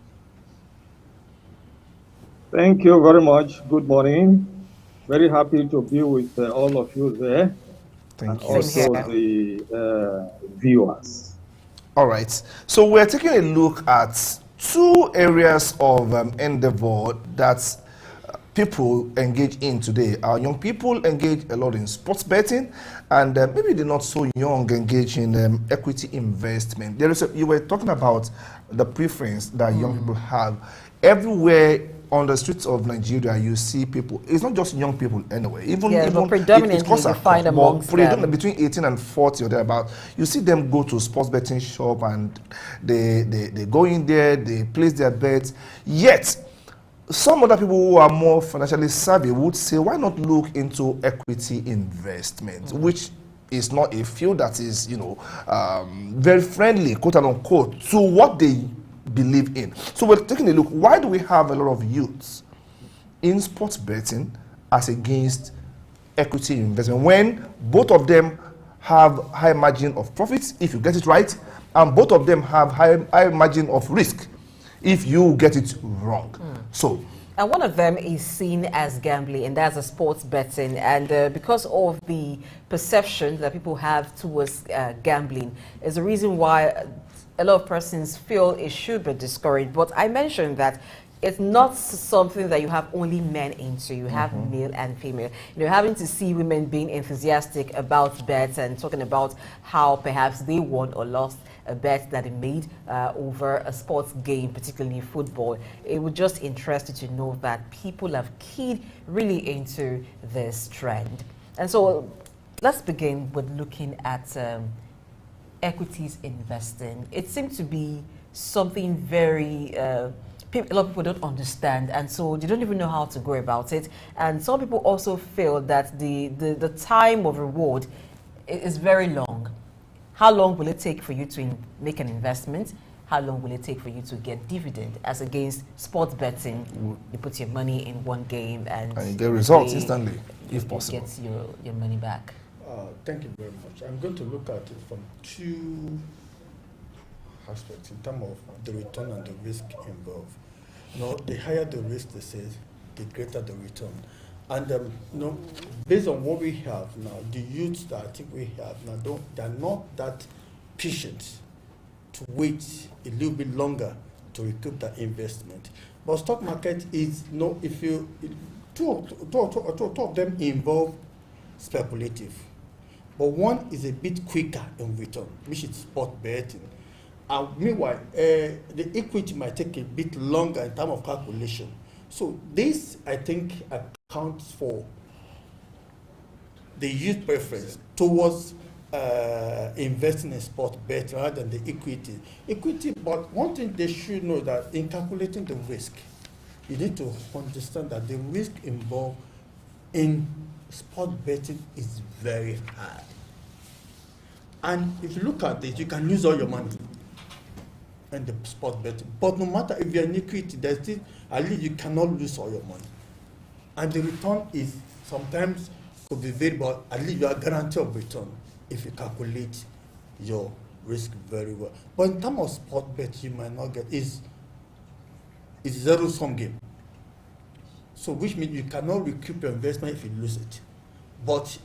[SPEAKER 8] Thank you very much. Good morning. Very happy to be with all of you there.
[SPEAKER 2] Thank you.
[SPEAKER 8] Also the viewers.
[SPEAKER 2] All right. So we're taking a look at two areas of endeavor that people engage in today. Our young people engage a lot in sports betting, and maybe they're not so young engage in equity investment. There is you were talking about the preference that young people have. Everywhere on the streets of Nigeria, you see people. It's not just young people anyway. Even
[SPEAKER 1] but predominantly you find amongst them.
[SPEAKER 2] Between 18 and 40 or thereabout, you see them go to sports betting shop and they go in there, they place their bets. Yet, some other people who are more financially savvy would say, why not look into equity investment, which is not a field that is, very friendly, quote unquote, to what they believe in. So we're taking a look. Why do we have a lot of youths in sports betting as against equity investment when both of them have high margin of profits if you get it right, and both of them have high margin of risk if you get it wrong? So,
[SPEAKER 1] and one of them is seen as gambling, and that's a sports betting. And because of the perception that people have towards gambling, is the reason why a lot of persons feel it should be discouraged. But I mentioned that it's not something that you have only men into. You have male and female. Having to see women being enthusiastic about bets and talking about how perhaps they won or lost a bet that they made over a sports game, particularly football. It would just interest you to know that people have keyed really into this trend. And so let's begin with looking at equities investing. It seems to be something very a lot of people don't understand, and so they don't even know how to go about it. And some people also feel that the time of reward is very long. How long will it take for you to make an investment? How long will it take for you to get dividend? As against sports betting, you put your money in one game and
[SPEAKER 2] you get results instantly, if possible.
[SPEAKER 1] Get your money back.
[SPEAKER 7] Thank you very much. I'm going to look at it from two aspects in terms of the return and the risk involved. The higher the risk, they say, the greater the return. And based on what we have now, the youths that I think we have now, they're not that patient to wait a little bit longer to recoup that investment. But stock market is if you two of them involve speculative. But one is a bit quicker in return, which is spot betting. And meanwhile, the equity might take a bit longer in terms of calculation. So this, I think, accounts for the youth preference towards investing in sport bet rather than the equity. Equity, but one thing they should know that in calculating the risk, you need to understand that the risk involved in sport betting is very high. And if you look at it, you can lose all your money in the sport betting. But no matter if you're in equity, there's still, at least you cannot lose all your money. And the return is sometimes could be very, but at least you are guaranteed of return if you calculate your risk very well. But in terms of sport bet, you might not get it's zero-sum game. So which means you cannot recoup your investment if you lose it. But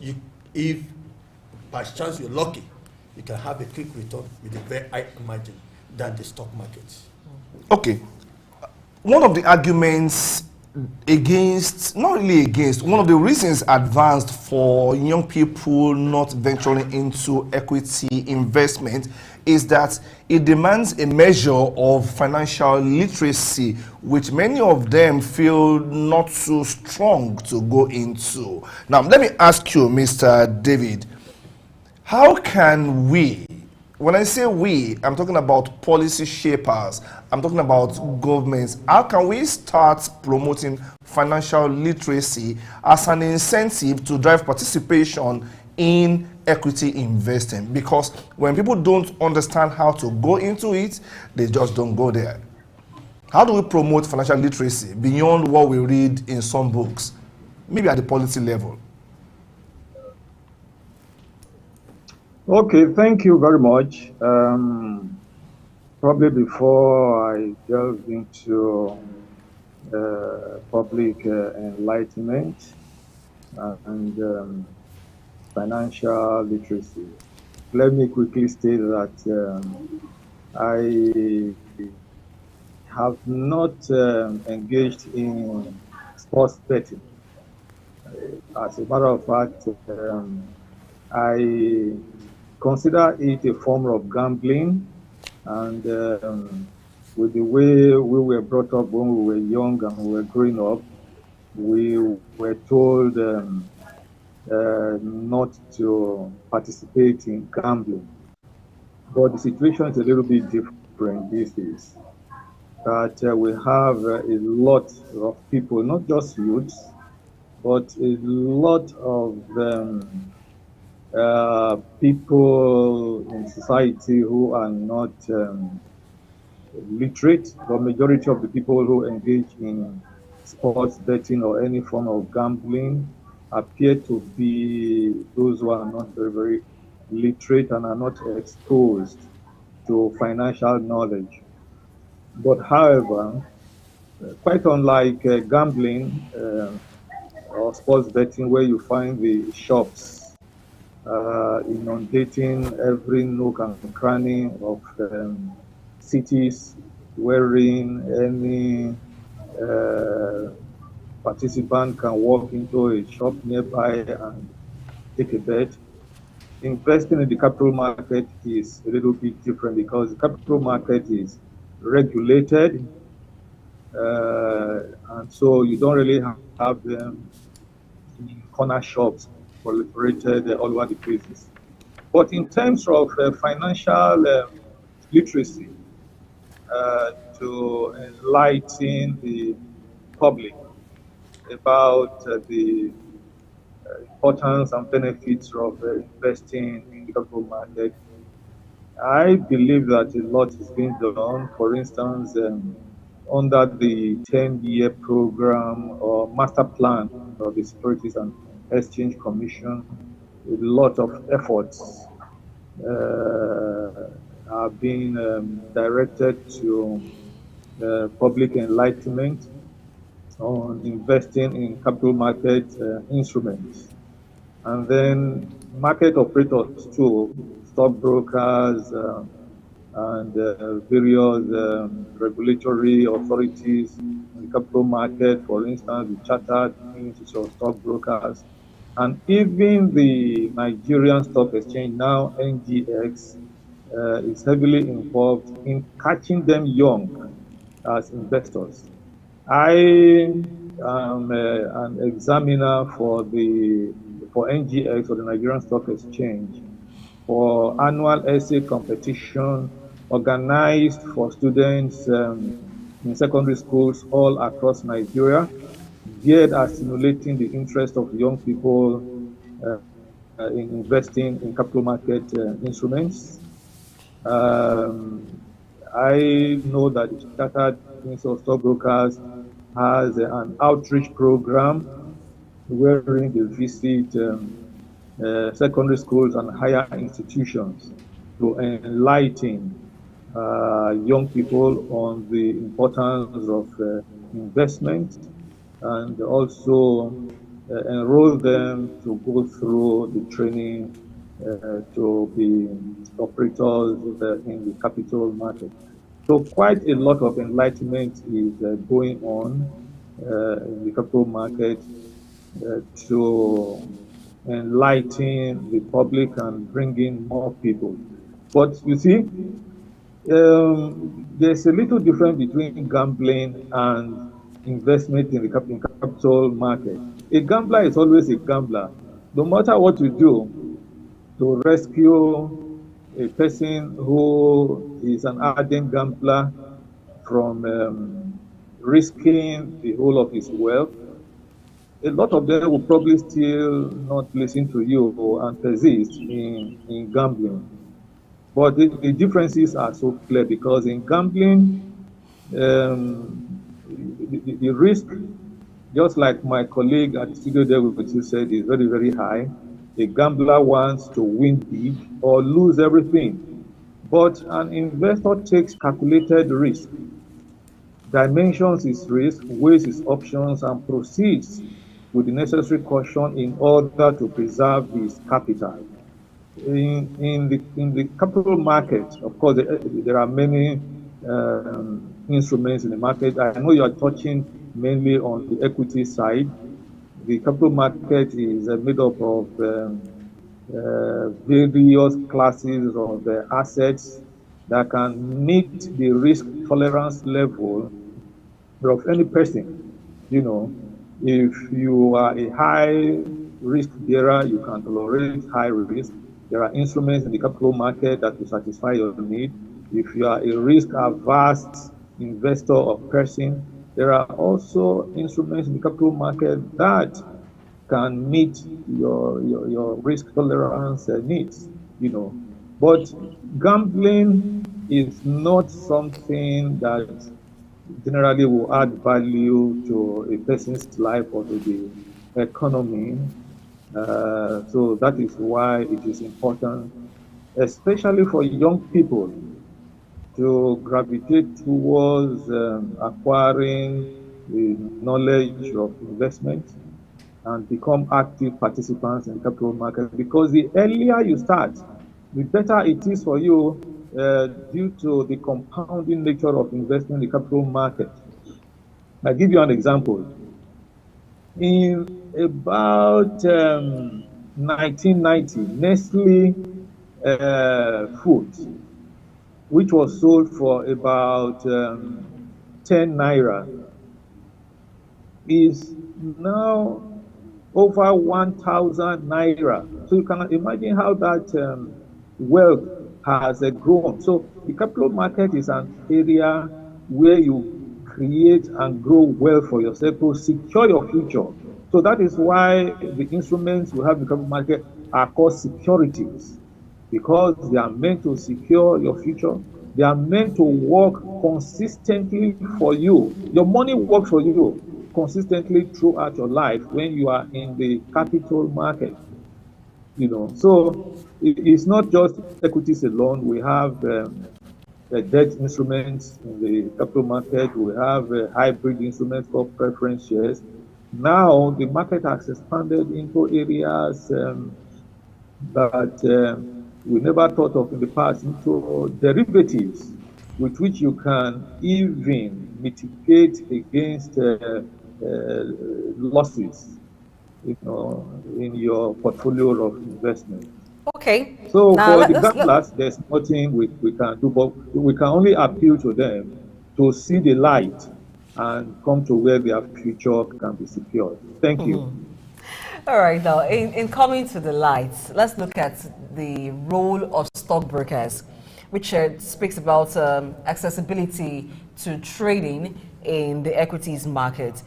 [SPEAKER 7] if by chance you're lucky, you can have a quick return with a very high margin than the stock market.
[SPEAKER 2] Okay. One of the arguments against, not really against, one of the reasons advanced for young people not venturing into equity investment is that it demands a measure of financial literacy, which many of them feel not so strong to go into. Now, let me ask you, Mr. David, how can we, when I say we, I'm talking about policy shapers, I'm talking about governments, how can we start promoting financial literacy as an incentive to drive participation in equity investing? Because when people don't understand how to go into it, they just don't go there. How do we promote financial literacy beyond what we read in some books, maybe at the policy level?
[SPEAKER 8] Okay, thank you very much. Probably before I delve into public enlightenment and financial literacy, let me quickly state that I have not engaged in sports betting. As a matter of fact, I consider it a form of gambling, and with the way we were brought up when we were young and we were growing up, we were told not to participate in gambling. But the situation is a little bit different these days. That we have a lot of people, not just youths, but a lot of people in society who are not literate. The majority of the people who engage in sports betting or any form of gambling appear to be those who are not very, very literate and are not exposed to financial knowledge. But however, quite unlike gambling or sports betting, where you find the shops inundating every nook and cranny of cities, wherein any participant can walk into a shop nearby and take a bet. Investing in the capital market is a little bit different because the capital market is regulated, and so you don't really have them in corner shops proliferated all over the places. But in terms of financial literacy, to enlighten the public about the importance and benefits of investing in the capital market, I believe that a lot is being done. For instance, under the 10-year program or master plan of the Securities and Exchange Commission, a lot of efforts are being directed to public enlightenment on investing in capital market instruments. And then market operators too, stockbrokers and various regulatory authorities in the capital market, for instance, the Chartered Institute of Stockbrokers, and even the Nigerian Stock Exchange, now NGX, is heavily involved in catching them young as investors. I am an examiner for NGX, or the Nigerian Stock Exchange, for annual essay competition organized for students in secondary schools all across Nigeria, geared at stimulating the interest of young people in investing in capital market instruments. I know that the Chartered Institute of Stockbrokers has an outreach program wherein they visit secondary schools and higher institutions to enlighten young people on the importance of investment, and also enroll them to go through the training to be operators in the capital market. So quite a lot of enlightenment is going on in the capital market to enlighten the public and bring in more people. But you see, there's a little difference between gambling and investment in the capital market. A gambler is always a gambler. No matter what you do to rescue a person who is an ardent gambler from risking the whole of his wealth, a lot of them will probably still not listen to you and persist in gambling. But the differences are so clear, because in gambling, the risk, just like my colleague at the studio there with you said, is very, very high. A gambler wants to win big or lose everything. But an investor takes calculated risk, dimensions his risk, weighs his options, and proceeds with the necessary caution in order to preserve his capital. In the capital market, of course, there are many instruments in the market. I know you are touching mainly on the equity side. The capital market is made up of various classes of assets that can meet the risk tolerance level of any person. You know, if you are a high risk bearer, you can tolerate high risk. There are instruments in the capital market that will satisfy your need. If you are a risk-averse investor or person, there are also instruments in the capital market that can meet your risk tolerance needs, you know. But gambling is not something that generally will add value to a person's life or to the economy. So that is why it is important, especially for young people, to gravitate towards acquiring the knowledge of investment and become active participants in the capital market. Because the earlier you start, the better it is for you due to the compounding nature of investment in the capital market. I'll give you an example. In about 1990, Nestle Foods, which was sold for about 10 naira, is now over 1,000 naira. So you can imagine how that wealth has grown. So the capital market is an area where you create and grow wealth for yourself to secure your future. So that is why the instruments we have in the capital market are called securities, because they are meant to secure your future. They are meant to work consistently for you. Your money works for you consistently throughout your life when you are in the capital market. You know, so it's not just equities alone. We have debt instruments in the capital market. We have hybrid instruments called preference shares. Now the market has expanded into areas that we never thought of in the past, into derivatives with which you can even mitigate against losses, you know, in your portfolio of investment.
[SPEAKER 1] Okay.
[SPEAKER 8] So now, for the gamblers, there's nothing we can do, but we can only appeal to them to see the light and come to where their future can be secured. Thank you.
[SPEAKER 1] All right, now in coming to the lights, let's look at the role of stockbrokers, which speaks about accessibility to trading in the equities market,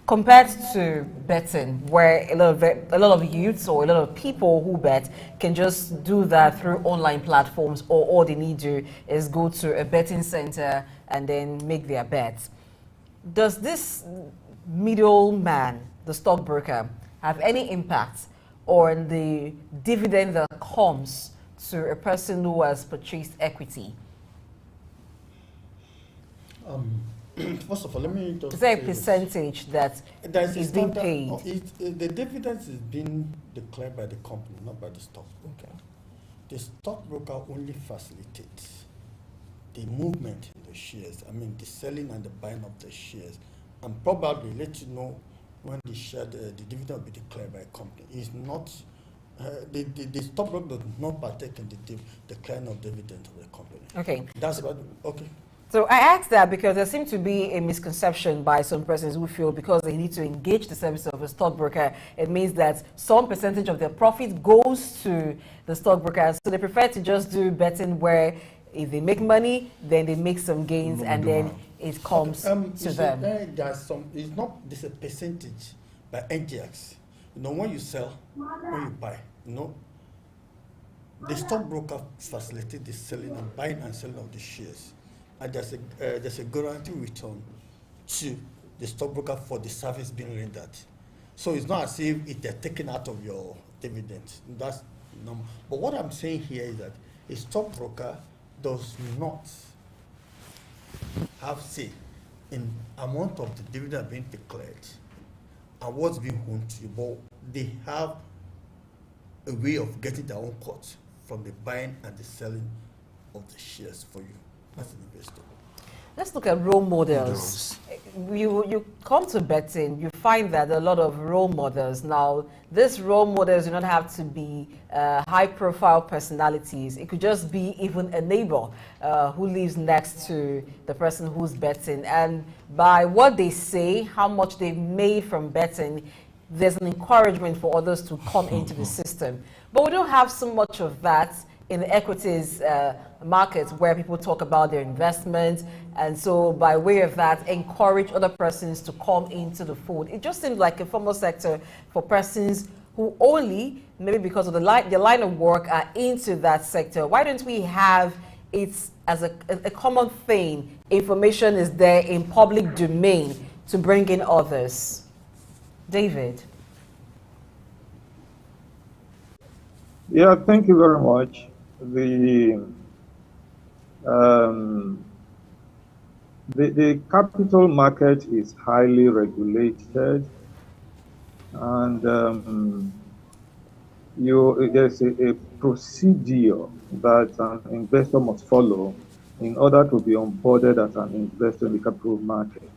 [SPEAKER 1] compared to betting, where a lot of youths or a lot of people who bet can just do that through online platforms, or all they need to do is go to a betting center and then make their bets. Does this middleman, the stockbroker, have any impact on the dividend that comes to a person who has purchased equity?
[SPEAKER 7] First of all, let me just
[SPEAKER 1] is there a
[SPEAKER 7] say
[SPEAKER 1] percentage that is being paid?
[SPEAKER 7] The dividends is being declared by the company, not by the stockbroker.
[SPEAKER 1] Okay.
[SPEAKER 7] The stockbroker only facilitates the movement in the shares. I mean, the selling and the buying of the shares, and probably let you know when the dividend will be declared by a company. It's not the stockbroker does not partake in the declaring of dividends of the company.
[SPEAKER 1] Okay.
[SPEAKER 7] That's about okay.
[SPEAKER 1] So I asked that because there seems to be a misconception by some persons who feel because they need to engage the service of a stockbroker, it means that some percentage of their profit goes to the stockbroker. So they prefer to just do betting where if they make money, then they make some gains, and then it comes to them.
[SPEAKER 7] There's some. It's not. There's a percentage by NGX. You know, when you sell, when you buy, you know, the stockbroker facilitates the selling and buying and selling of the shares. And there's a guarantee return to the stockbroker for the service being rendered. So it's not as if they're taken out of your dividends. That's normal. But what I'm saying here is that a stockbroker does not have say in amount of the dividend being declared and what's being owned to you, but they have a way of getting their own cut from the buying and the selling of the shares for you as an investor.
[SPEAKER 1] Let's look at role models. You come to betting, you find that a lot of role models. Now, these role models do not have to be high-profile personalities. It could just be even a neighbor who lives next to the person who's betting. And by what they say, how much they've made from betting, there's an encouragement for others to come into the system. But we don't have so much of that in the equities markets, where people talk about their investments, and so by way of that encourage other persons to come into the fold. It just seems like a formal sector for persons who only, maybe because of their line of work, are into that sector. Why don't we have it as a common thing? Information is there in public domain to bring in others. David.
[SPEAKER 8] Yeah, thank you very much. The capital market is highly regulated, and there's a procedure that an investor must follow in order to be onboarded as an investor in the capital market.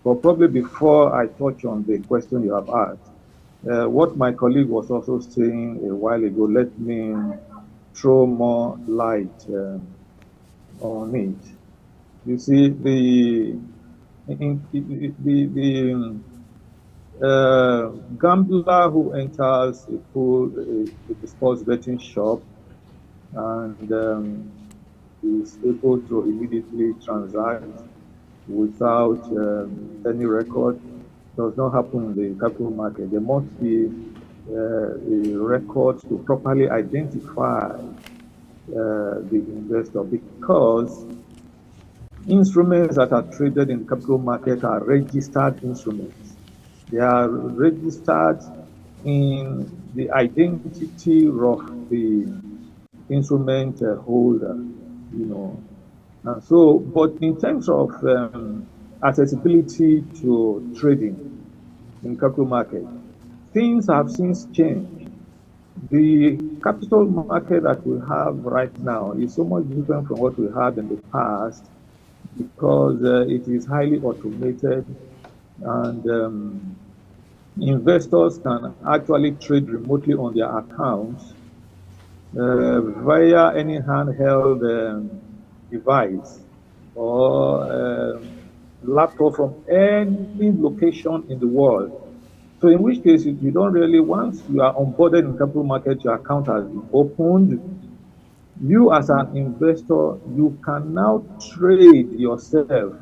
[SPEAKER 8] But probably before I touch on the question you have asked, what my colleague was also saying a while ago, let me throw more light on it. You see, the gambler who enters a sports betting shop and is able to immediately transact without any record does not happen in the capital market. There must be a record to properly identify the investor, because instruments that are traded in the capital market are registered instruments. They are registered in the identity of the instrument holder, you know. And so, but in terms of accessibility to trading in capital market, things have since changed. The capital market that we have right now is so much different from what we had in the past, because it is highly automated, and investors can actually trade remotely on their accounts via any handheld device or laptop from any location in the world. So in which case, you don't really, once you are onboarded in capital market, your account has been opened, you as an investor, you can now trade yourself.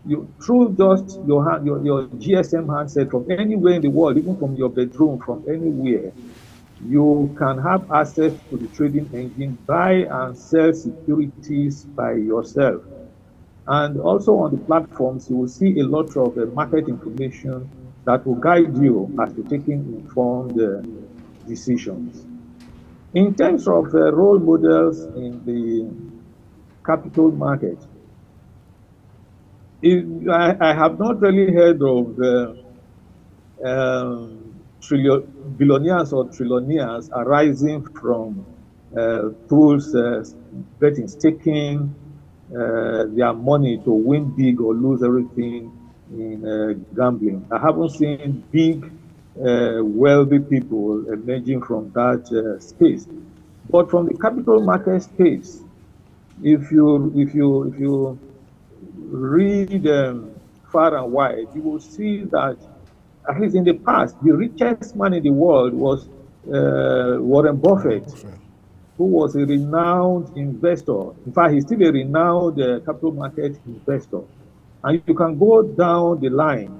[SPEAKER 8] You through just your GSM handset from anywhere in the world, even from your bedroom, from anywhere, you can have access to the trading engine, buy and sell securities by yourself. And also on the platforms, you will see a lot of market information that will guide you as to taking informed decisions. In terms of role models in the capital market, I have not really heard of billionaires or trillionaires arising from pools, betting, staking their money to win big or lose everything in gambling. I haven't seen big, wealthy people emerging from that space. But from the capital market space, if you read far and wide, you will see that at least in the past, the richest man in the world was Warren Buffett, who was a renowned investor. In fact, he's still a renowned capital market investor. And you can go down the line,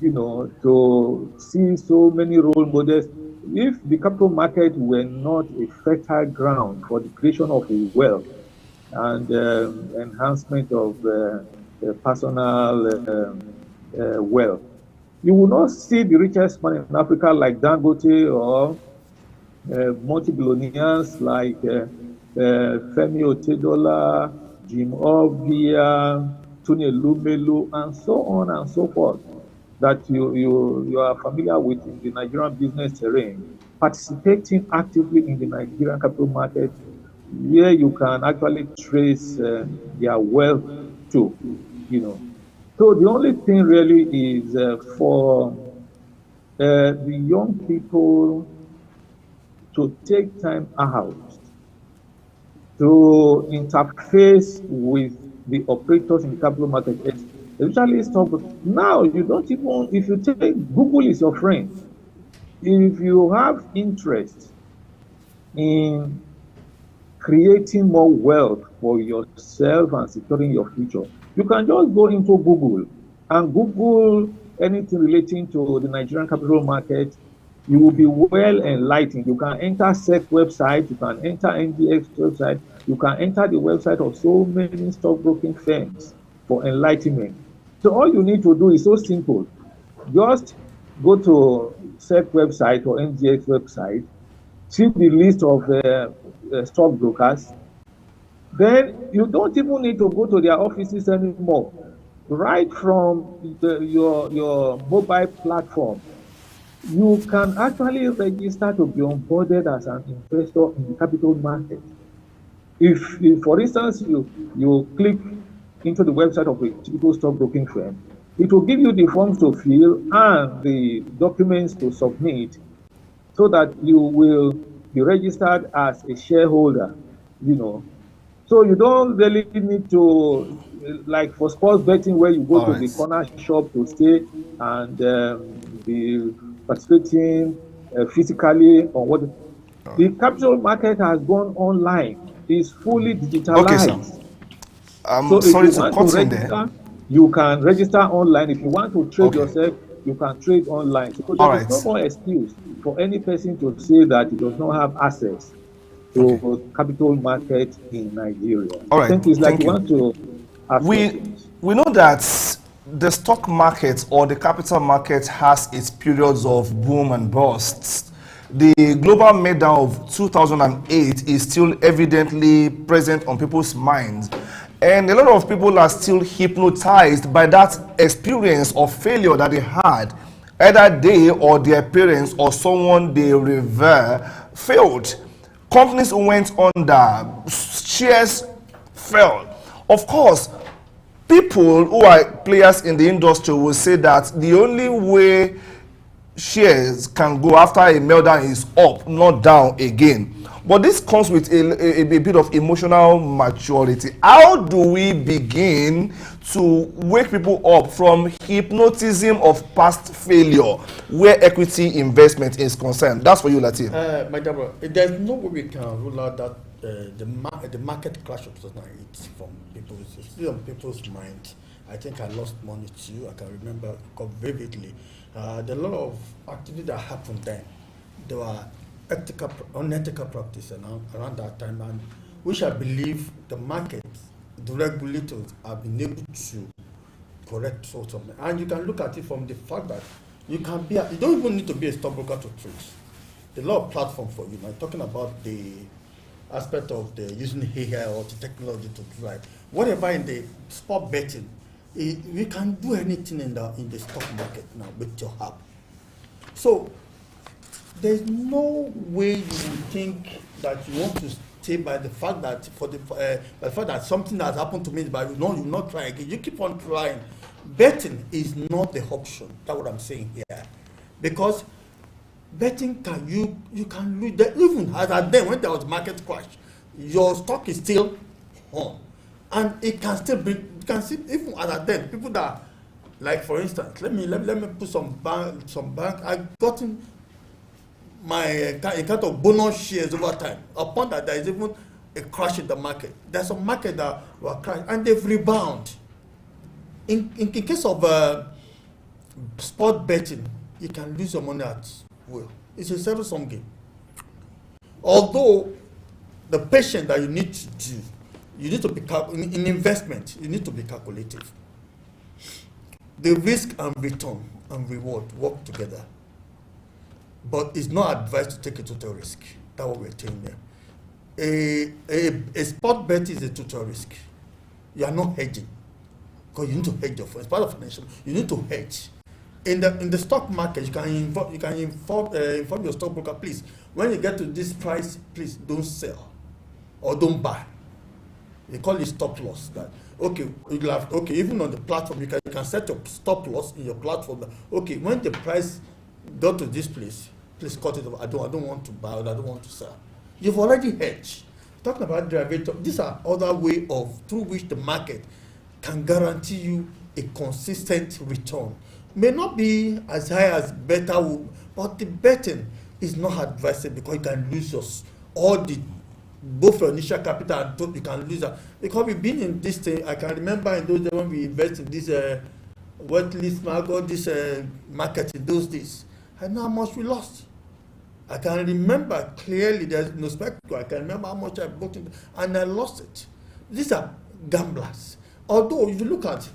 [SPEAKER 8] you know, to see so many role models. If the capital market were not a fertile ground for the creation of wealth and enhancement of personal wealth, you will not see the richest man in Africa like Dangote or multi-billionaires like Femi Otedola, Jim Ovia, Tony Lumelu, and so on and so forth, that you are familiar with in the Nigerian business terrain, participating actively in the Nigerian capital market, where you can actually trace their wealth to, you know. So the only thing really is for the young people to take time out to interface with the operators in the capital market, especially stock. Now, you don't even, if you take Google is your friend, if you have interest in creating more wealth for yourself and securing your future, you can just go into Google and Google anything relating to the Nigerian capital market. You will be well enlightened. You can enter SEC website, you can enter NDX website, you can enter the website of so many stockbroking firms for enlightenment. So all you need to do is so simple. Just go to SEC website or NDX website, see the list of stockbrokers. Then you don't even need to go to their offices anymore. Right from your mobile platform, you can actually register to be onboarded as an investor in the capital market. If for instance, you click into the website of a typical stockbroking firm, it will give you the forms to fill and the documents to submit so that you will be registered as a shareholder, you know. So you don't really need to, like for sports betting, where you go to the corner shop to stay and be participating physically on what the capital market has gone online. It's fully digitalized.
[SPEAKER 2] Okay, sir.
[SPEAKER 8] So
[SPEAKER 2] sorry
[SPEAKER 8] if you
[SPEAKER 2] to
[SPEAKER 8] want
[SPEAKER 2] cut
[SPEAKER 8] to
[SPEAKER 2] in
[SPEAKER 8] register,
[SPEAKER 2] there.
[SPEAKER 8] you can register online. If you want to trade yourself, you can trade online. So there is no more excuse for any person to say that he does not have access to capital market in Nigeria.
[SPEAKER 2] All right.
[SPEAKER 8] I think it's like
[SPEAKER 2] Thank
[SPEAKER 8] you want to ask
[SPEAKER 2] we know that the stock market or the capital market has its periods of boom and busts. The global meltdown of 2008 is still evidently present on people's minds. And a lot of people are still hypnotized by that experience of failure that they had. Either they or their parents or someone they revere failed. Companies went under, shares fell. Of course, people who are players in the industry will say that the only way shares can go after a meltdown is up, not down again. But this comes with a bit of emotional maturity. How do we begin to wake people up from hypnotism of past failure where equity investment is concerned? That's for you, Lateef.
[SPEAKER 7] My dear, there's no way we can rule out that the market crash of 2008 from people's, still on people's minds. I think I lost money too. I can remember vividly. There are a lot of activity that happened then. There were unethical practice around that time, and which I believe the market, the regulators have been able to correct sort of. And you can look at it from the fact that you can be, you don't even need to be a stockbroker to trade. There are a lot of platform for you. I'm talking about the aspect of the using AI or the technology to drive whatever in the spot betting. We can do anything in the stock market now with your app. So there's no way you would think that you want to stay by the fact that by the fact that something has happened to me, but you not try again. You keep on trying. Betting is not the option. That's what I'm saying here, because betting you can lose. Even as then when there was market crash, your stock is still on, and it can still bring. You can see even as then people that, like for instance, let me put some bank. I gotten my account of bonus shares over time. Upon that, there is even a crash in the market. There's some market that were crashed and they've rebound. In case of sport betting, you can lose your money at will. It's a zero-sum game. Although the patience that you need to do, you need to be in investment. You need to be calculative. The risk and return and reward work together. But it's not advised to take a total risk. That's what we're saying there. A sport bet is a total risk. You are not hedging, because you need to hedge your funds. It's part of financial. You need to hedge. In the stock market, you can inform your stockbroker, please. When you get to this price, please don't sell or don't buy. They call it stop loss. That even on the platform, you can set your stop loss in your platform. Okay, when the price go to this place, please cut it off. I don't want to buy or I don't want to sell. You've already hedged. Talking about derivative, these are other way through which the market can guarantee you a consistent return. May not be as high as better, but the betting is not advisable because you can lose both your initial capital and you can lose that. Because we've been in this thing, I can remember in those days when we invest in this worthless market in those days. I know how much we lost. I can remember clearly, there's no spectacle. I can remember how much I bought in, and I lost it. These are gamblers. Although, if you look at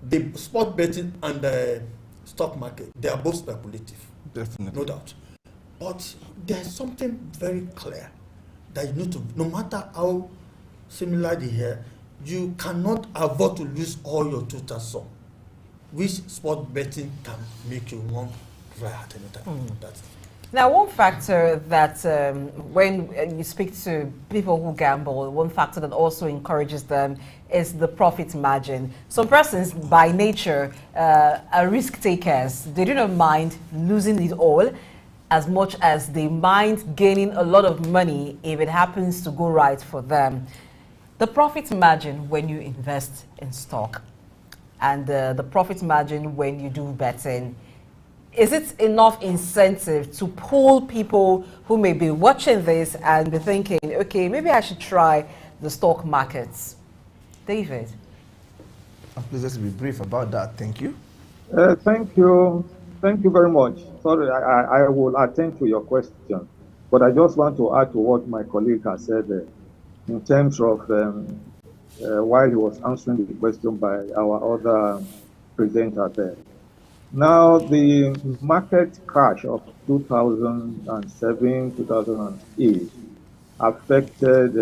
[SPEAKER 7] the sport betting and the stock market, they are both speculative.
[SPEAKER 2] Definitely.
[SPEAKER 7] No doubt. But there's something very clear that you need to, no matter how similar they are, you cannot afford to lose all your total sum, which sport betting can make you run dry at any time. That's it.
[SPEAKER 1] Now, one factor that when you speak to people who gamble, one factor that also encourages them is the profit margin. Some persons, by nature, are risk takers. They do not mind losing it all as much as they mind gaining a lot of money if it happens to go right for them. The profit margin when you invest in stock and the profit margin when you do betting, is it enough incentive to pull people who may be watching this and be thinking, okay, maybe I should try the stock markets? David?
[SPEAKER 2] Please let's be brief about that. Thank you.
[SPEAKER 8] Thank you. Thank you very much. Sorry, I will attend to your question, but I just want to add to what my colleague has said in terms of while he was answering the question by our other presenter there. Now, the market crash of 2007, 2008 affected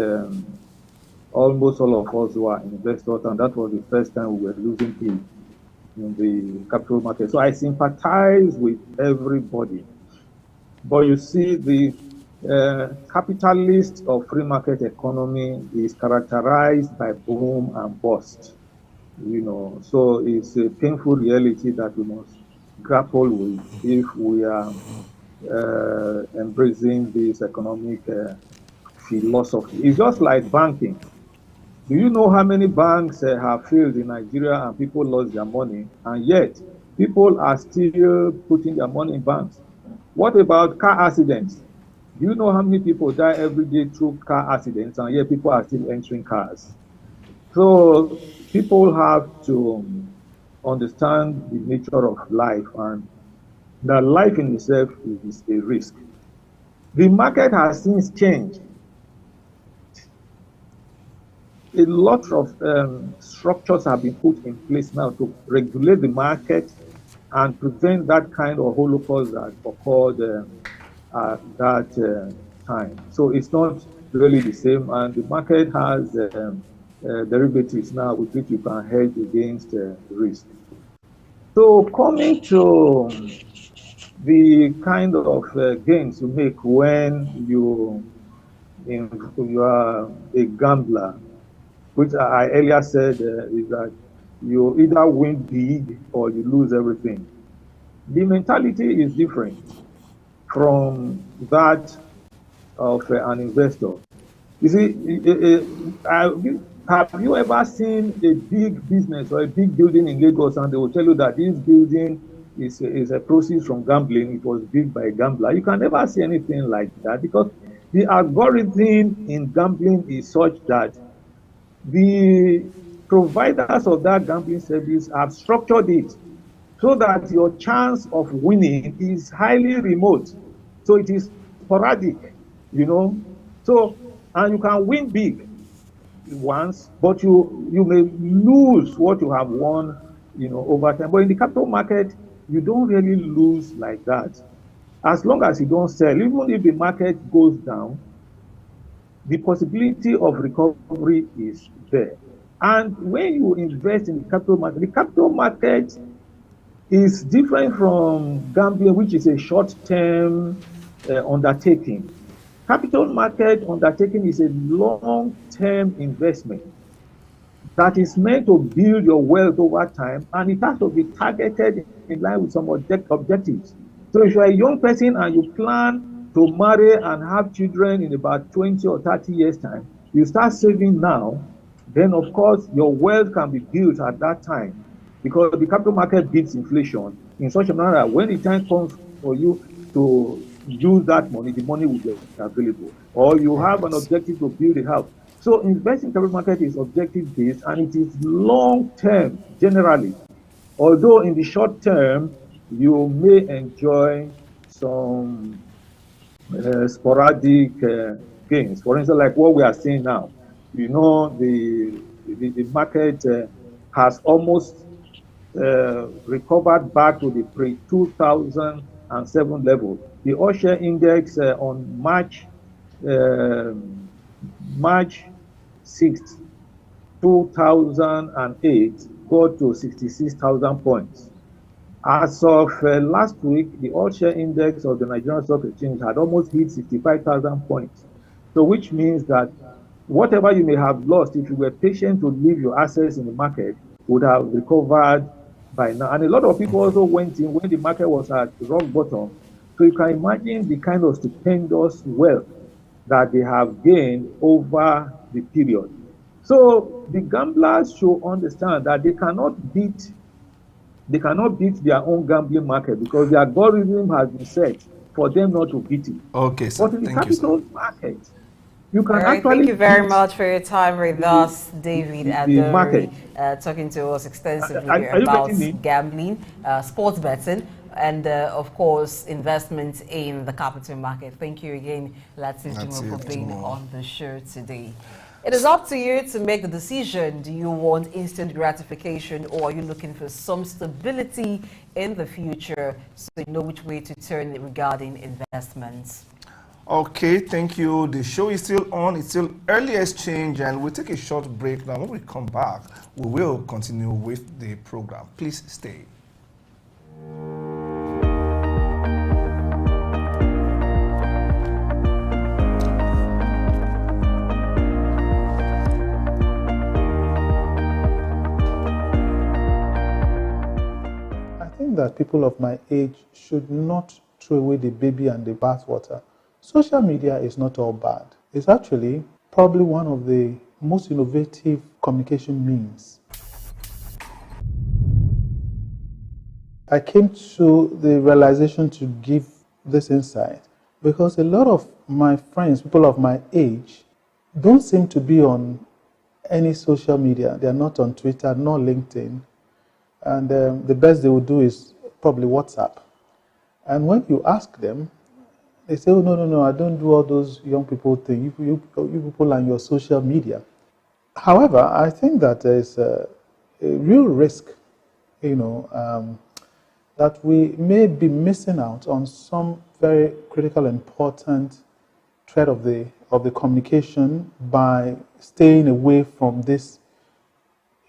[SPEAKER 8] almost all of us who are investors, and that was the first time we were losing it in the capital market. So I sympathize with everybody. But you see, the capitalist or free market economy is characterized by boom and bust. So it's a painful reality that we must grapple with if we are embracing this economic philosophy. It's just like banking. Do you know how many banks have failed in Nigeria and people lost their money, and yet people are still putting their money in banks? What about car accidents? Do you know how many people die every day through car accidents, and yet people are still entering cars? So people have to understand the nature of life, and that life in itself is a risk. The market has since changed. A lot of structures have been put in place now to regulate the market and prevent that kind of holocaust that occurred at that time. So it's not really the same, and the market has derivatives now with which you can hedge against risk. So coming to the kind of gains you make when you are a gambler, which I earlier said is that you either win big or you lose everything. The mentality is different from that of an investor. You see, have you ever seen a big business or a big building in Lagos and they will tell you that this building is a proceeds from gambling, it was built by a gambler? You can never see anything like that, because the algorithm in gambling is such that the providers of that gambling service have structured it so that your chance of winning is highly remote. So it is sporadic, you know. So, and you can win big once, but you may lose what you have won, you know, over time. But in the capital market, you don't really lose like that. As long as you don't sell, even if the market goes down, the possibility of recovery is there. And when you invest in the capital market is different from gambling, which is a short-term undertaking. Capital market undertaking is a long-term investment that is meant to build your wealth over time, and it has to be targeted in line with some objectives. So if you're a young person and you plan to marry and have children in about 20 or 30 years' time, you start saving now, then of course your wealth can be built at that time, because the capital market beats inflation in such a manner that when the time comes for you to use that money, the money will be available. Or you have an objective to build a house. So investing in capital market is objective based, and it is long term generally. Although in the short term, you may enjoy some sporadic gains. For instance, like what we are seeing now, you know, the market has almost recovered back to the pre-2007 level. The All-Share Index on March 6th, 2008 got to 66,000 points. As of last week, the All-Share Index of the Nigerian Stock Exchange had almost hit 65,000 points. So which means that whatever you may have lost, if you were patient to leave your assets in the market, would have recovered by now. And a lot of people also went in when the market was at rock bottom. So you can imagine the kind of stupendous wealth that they have gained over the period. So the gamblers should understand that they cannot beat their own gambling market, because the algorithm has been set for them not to beat it.
[SPEAKER 2] Okay, sir.
[SPEAKER 8] But in the capital market, you can actually.
[SPEAKER 1] Thank you very much for your time with us, David Adori, talking to us extensively about gambling, sports betting, and of course, investment in the capital market. Thank you again, Latif Jimoh, for being on the show today. It is up to you to make the decision. Do you want instant gratification, or are you looking for some stability in the future so you know which way to turn regarding investments?
[SPEAKER 2] Okay, thank you. The show is still on. It's still early exchange, and we'll take a short break. Now, when we come back, we will continue with the program. Please stay.
[SPEAKER 9] think that people of my age should not throw away the baby and the bathwater. Social media is not all bad. It's actually probably one of the most innovative communication means. I came to the realization to give this insight because a lot of my friends, people of my age, don't seem to be on any social media. They are not on Twitter, nor LinkedIn. And the best they will do is probably WhatsApp. And when you ask them, they say, oh, no, I don't do all those young people things. You people are on your social media. However, I think that there is a real risk, that we may be missing out on some very critical, important thread of the communication by staying away from this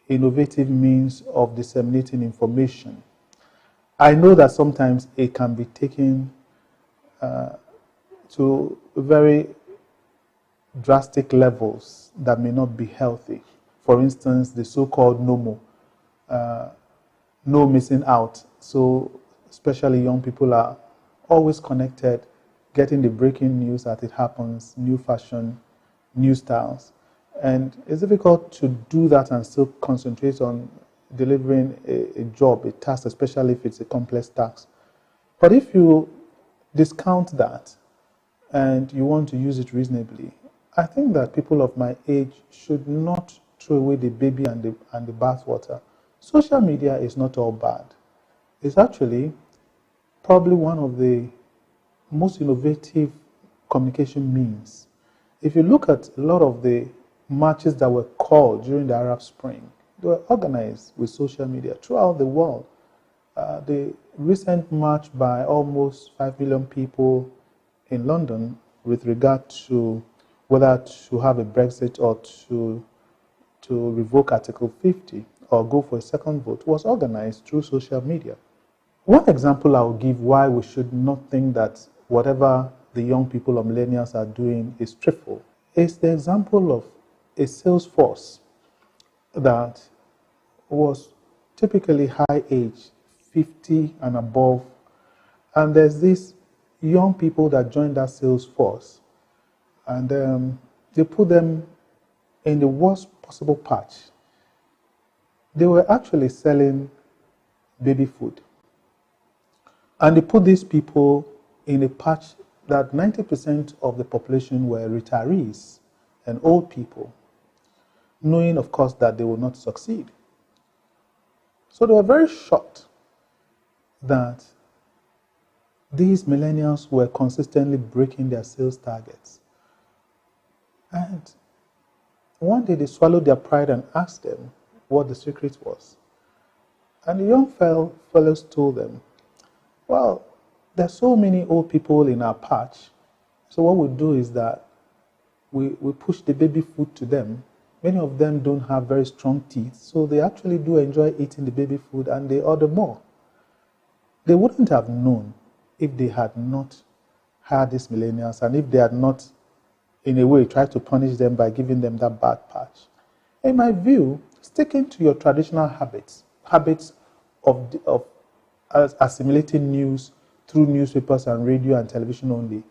[SPEAKER 9] innovative means of disseminating information. I know that sometimes it can be taken to very drastic levels that may not be healthy. For instance, the so-called NOMO, no missing out. So especially young people are always connected, getting the breaking news as it happens, new fashion, new styles. And it's difficult to do that and still concentrate on delivering a job, a task, especially if it's a complex task. But if you discount that and you want to use it reasonably, I think that people of my age should not throw away the baby and the bathwater. Social media is not all bad. It's actually probably one of the most innovative communication means. If you look at a lot of the marches that were called during the Arab Spring, they were organized with social media throughout the world. The recent march by almost 5 million people in London with regard to whether to have a Brexit or to revoke Article 50 or go for a second vote was organized through social media. One example I will give why we should not think that whatever the young people or millennials are doing is trivial is the example of a sales force that was typically high age, 50 and above, and there's these young people that joined that sales force, and they put them in the worst possible patch. They were actually selling baby food, and they put these people in a patch that 90% of the population were retirees and old people, knowing, of course, that they will not succeed. So they were very shocked that these millennials were consistently breaking their sales targets. And one day they swallowed their pride and asked them what the secret was. And the young fellows told them, well, there's so many old people in our patch, so what we do is that we push the baby food to them. Many of them don't have very strong teeth, so they actually do enjoy eating the baby food and they order more. They wouldn't have known if they had not had these millennials and if they had not, in a way, tried to punish them by giving them that bad patch. In my view, sticking to your traditional habits of assimilating news through newspapers and radio and television only,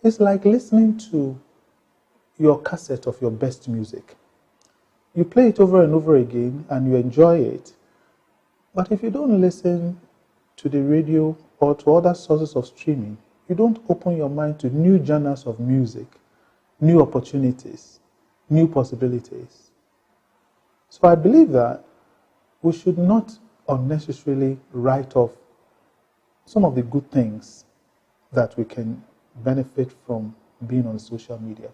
[SPEAKER 9] is like listening to your cassette of your best music. You play it over and over again and you enjoy it, but if you don't listen to the radio or to other sources of streaming, you don't open your mind to new genres of music, new opportunities, new possibilities. So I believe that we should not unnecessarily write off some of the good things that we can benefit from being on social media.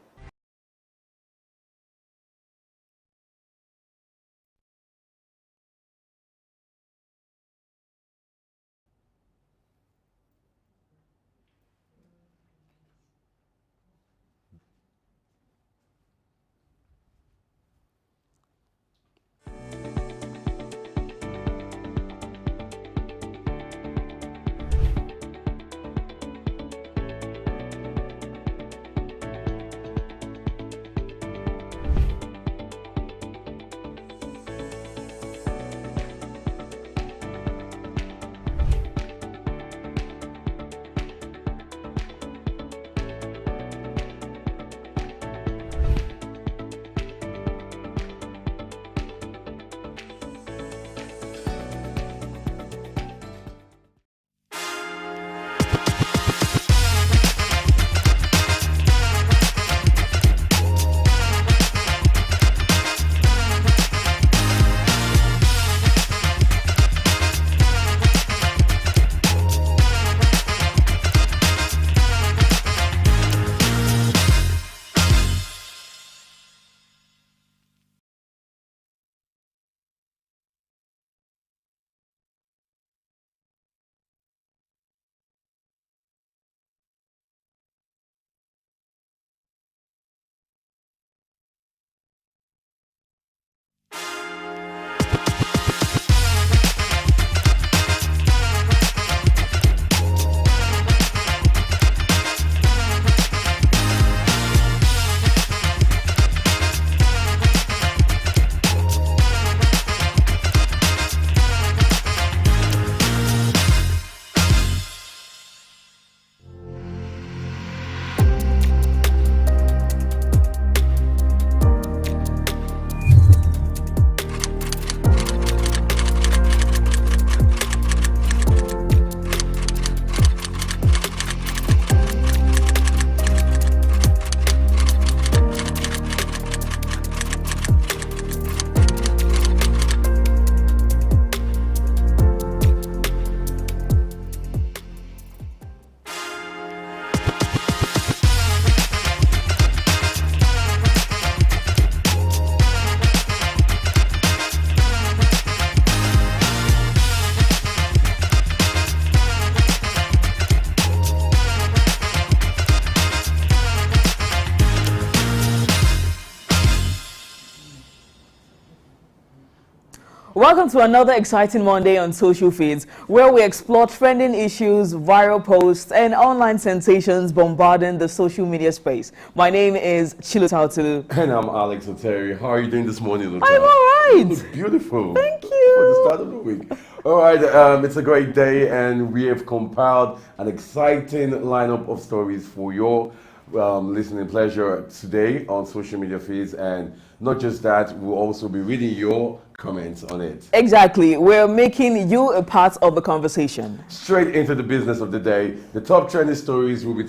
[SPEAKER 10] Welcome to another exciting Monday on Social Feeds, where we explore trending issues, viral posts, and online sensations bombarding the social media space. My name is Chilu Tautulu.
[SPEAKER 11] And I'm Alex Oteri. How are you doing this morning, Luca?
[SPEAKER 10] I'm all right.
[SPEAKER 11] You look beautiful.
[SPEAKER 10] Thank you.
[SPEAKER 11] For the start of the week. All right, it's a great day, and we have compiled an exciting lineup of stories for your listening pleasure today on social media feeds. And not just that, we'll also be reading your comments on it.
[SPEAKER 10] Exactly. We're making you a part of the conversation.
[SPEAKER 11] Straight into the business of the day. The top trending stories we'll be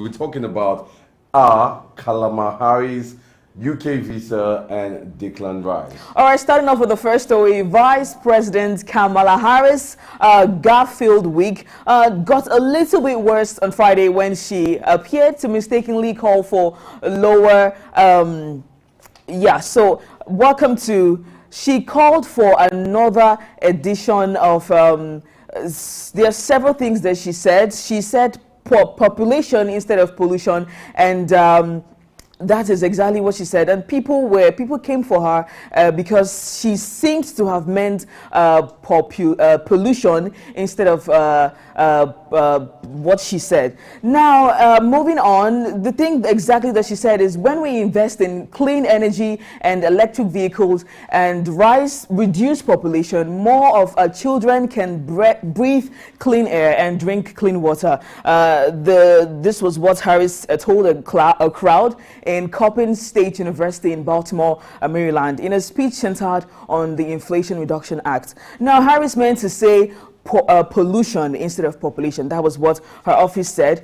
[SPEAKER 11] talking about are Kamala Harris, UK visa, and Declan Rice.
[SPEAKER 10] All right, starting off with the first story, Vice President Kamala Harris, Garfield week, got a little bit worse on Friday when she appeared to mistakenly call for lower, she called for another edition of, there are several things that she said. She said population instead of pollution, and that is exactly what she said, and people came for her because she seems to have meant pollution instead of what she said. Now, moving on, the thing exactly that she said is when we invest in clean energy and electric vehicles and reduce population, more of our children can breathe clean air and drink clean water. This was what Harris told a crowd in Coppin State University in Baltimore, Maryland, in a speech centered on the Inflation Reduction Act. Now, Harris meant to say pollution instead of population. That was what her office said.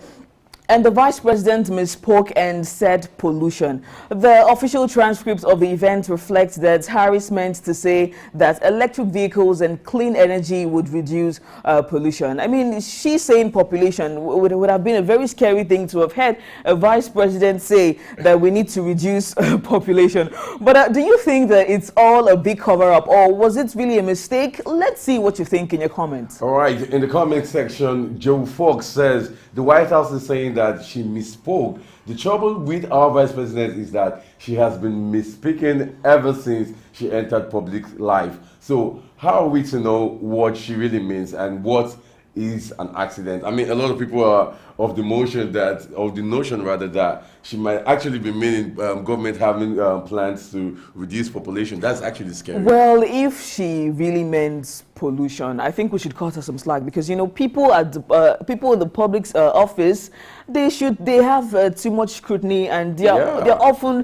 [SPEAKER 10] And the vice president misspoke and said pollution. The official transcript of the event reflects that Harris meant to say that electric vehicles and clean energy would reduce pollution. I mean, she's saying population would have been a very scary thing to have had a vice president say that we need to reduce population. But do you think that it's all a big cover-up, or was it really a mistake? Let's see what you think in your comments.
[SPEAKER 11] All right, in the comment section, Joe Fox says the White House is saying that she misspoke. The trouble with our vice president is that she has been misspeaking ever since she entered public life. So how are we to know what she really means and what is an accident? I mean, a lot of people are of the notion that she might actually be meaning government having plans to reduce population. That's actually scary.
[SPEAKER 10] Well, if she really meant pollution, I think we should cut her some slack, because you know people in the public's office, they have too much scrutiny, and they're often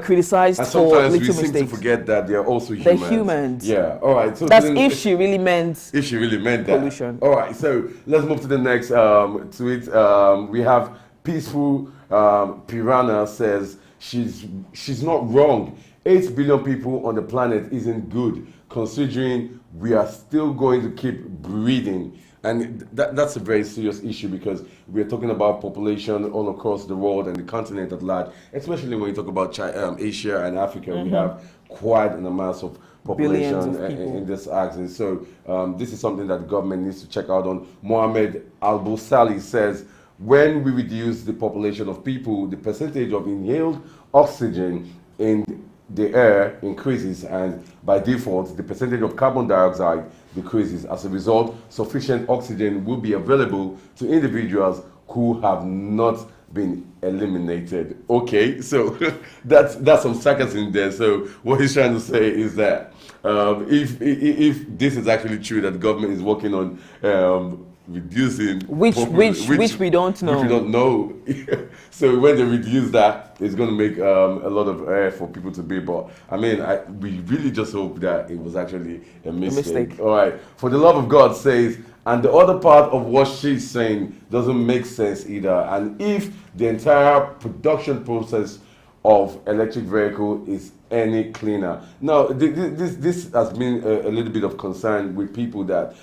[SPEAKER 10] criticized
[SPEAKER 11] and
[SPEAKER 10] for little
[SPEAKER 11] mistakes. Sometimes we seem to forget that they're also humans.
[SPEAKER 10] They're humans.
[SPEAKER 11] Yeah. All right. So
[SPEAKER 10] that's if she really meant.
[SPEAKER 11] If she really meant
[SPEAKER 10] pollution.
[SPEAKER 11] That. All right. So let's move to the next tweet. We have Peaceful Piranha says she's not wrong. 8 billion people on the planet isn't good, considering we are still going to keep breeding. And that's a very serious issue, because we're talking about population all across the world and the continent at large, especially when you talk about Asia and Africa. Mm-hmm. We have quite an amount of population in this axis. So this is something that the government needs to check out on. Mohammed Al-Busali says, when we reduce the population of people, the percentage of inhaled oxygen in the air increases, and by default, the percentage of carbon dioxide decreases. As a result, sufficient oxygen will be available to individuals who have not been eliminated. Okay, so that's some sarcasm there. So what he's trying to say is that if this is actually true, that the government is working on reducing
[SPEAKER 10] which we don't know.
[SPEAKER 11] Which we don't know. So when they reduce that, it's going to make a lot of air for people to be. But I mean, we really just hope that it was actually a mistake. All right. For the love of God says, and the other part of what she's saying doesn't make sense either. And if the entire production process of electric vehicle is any cleaner. Now, this has been a little bit of concern with people that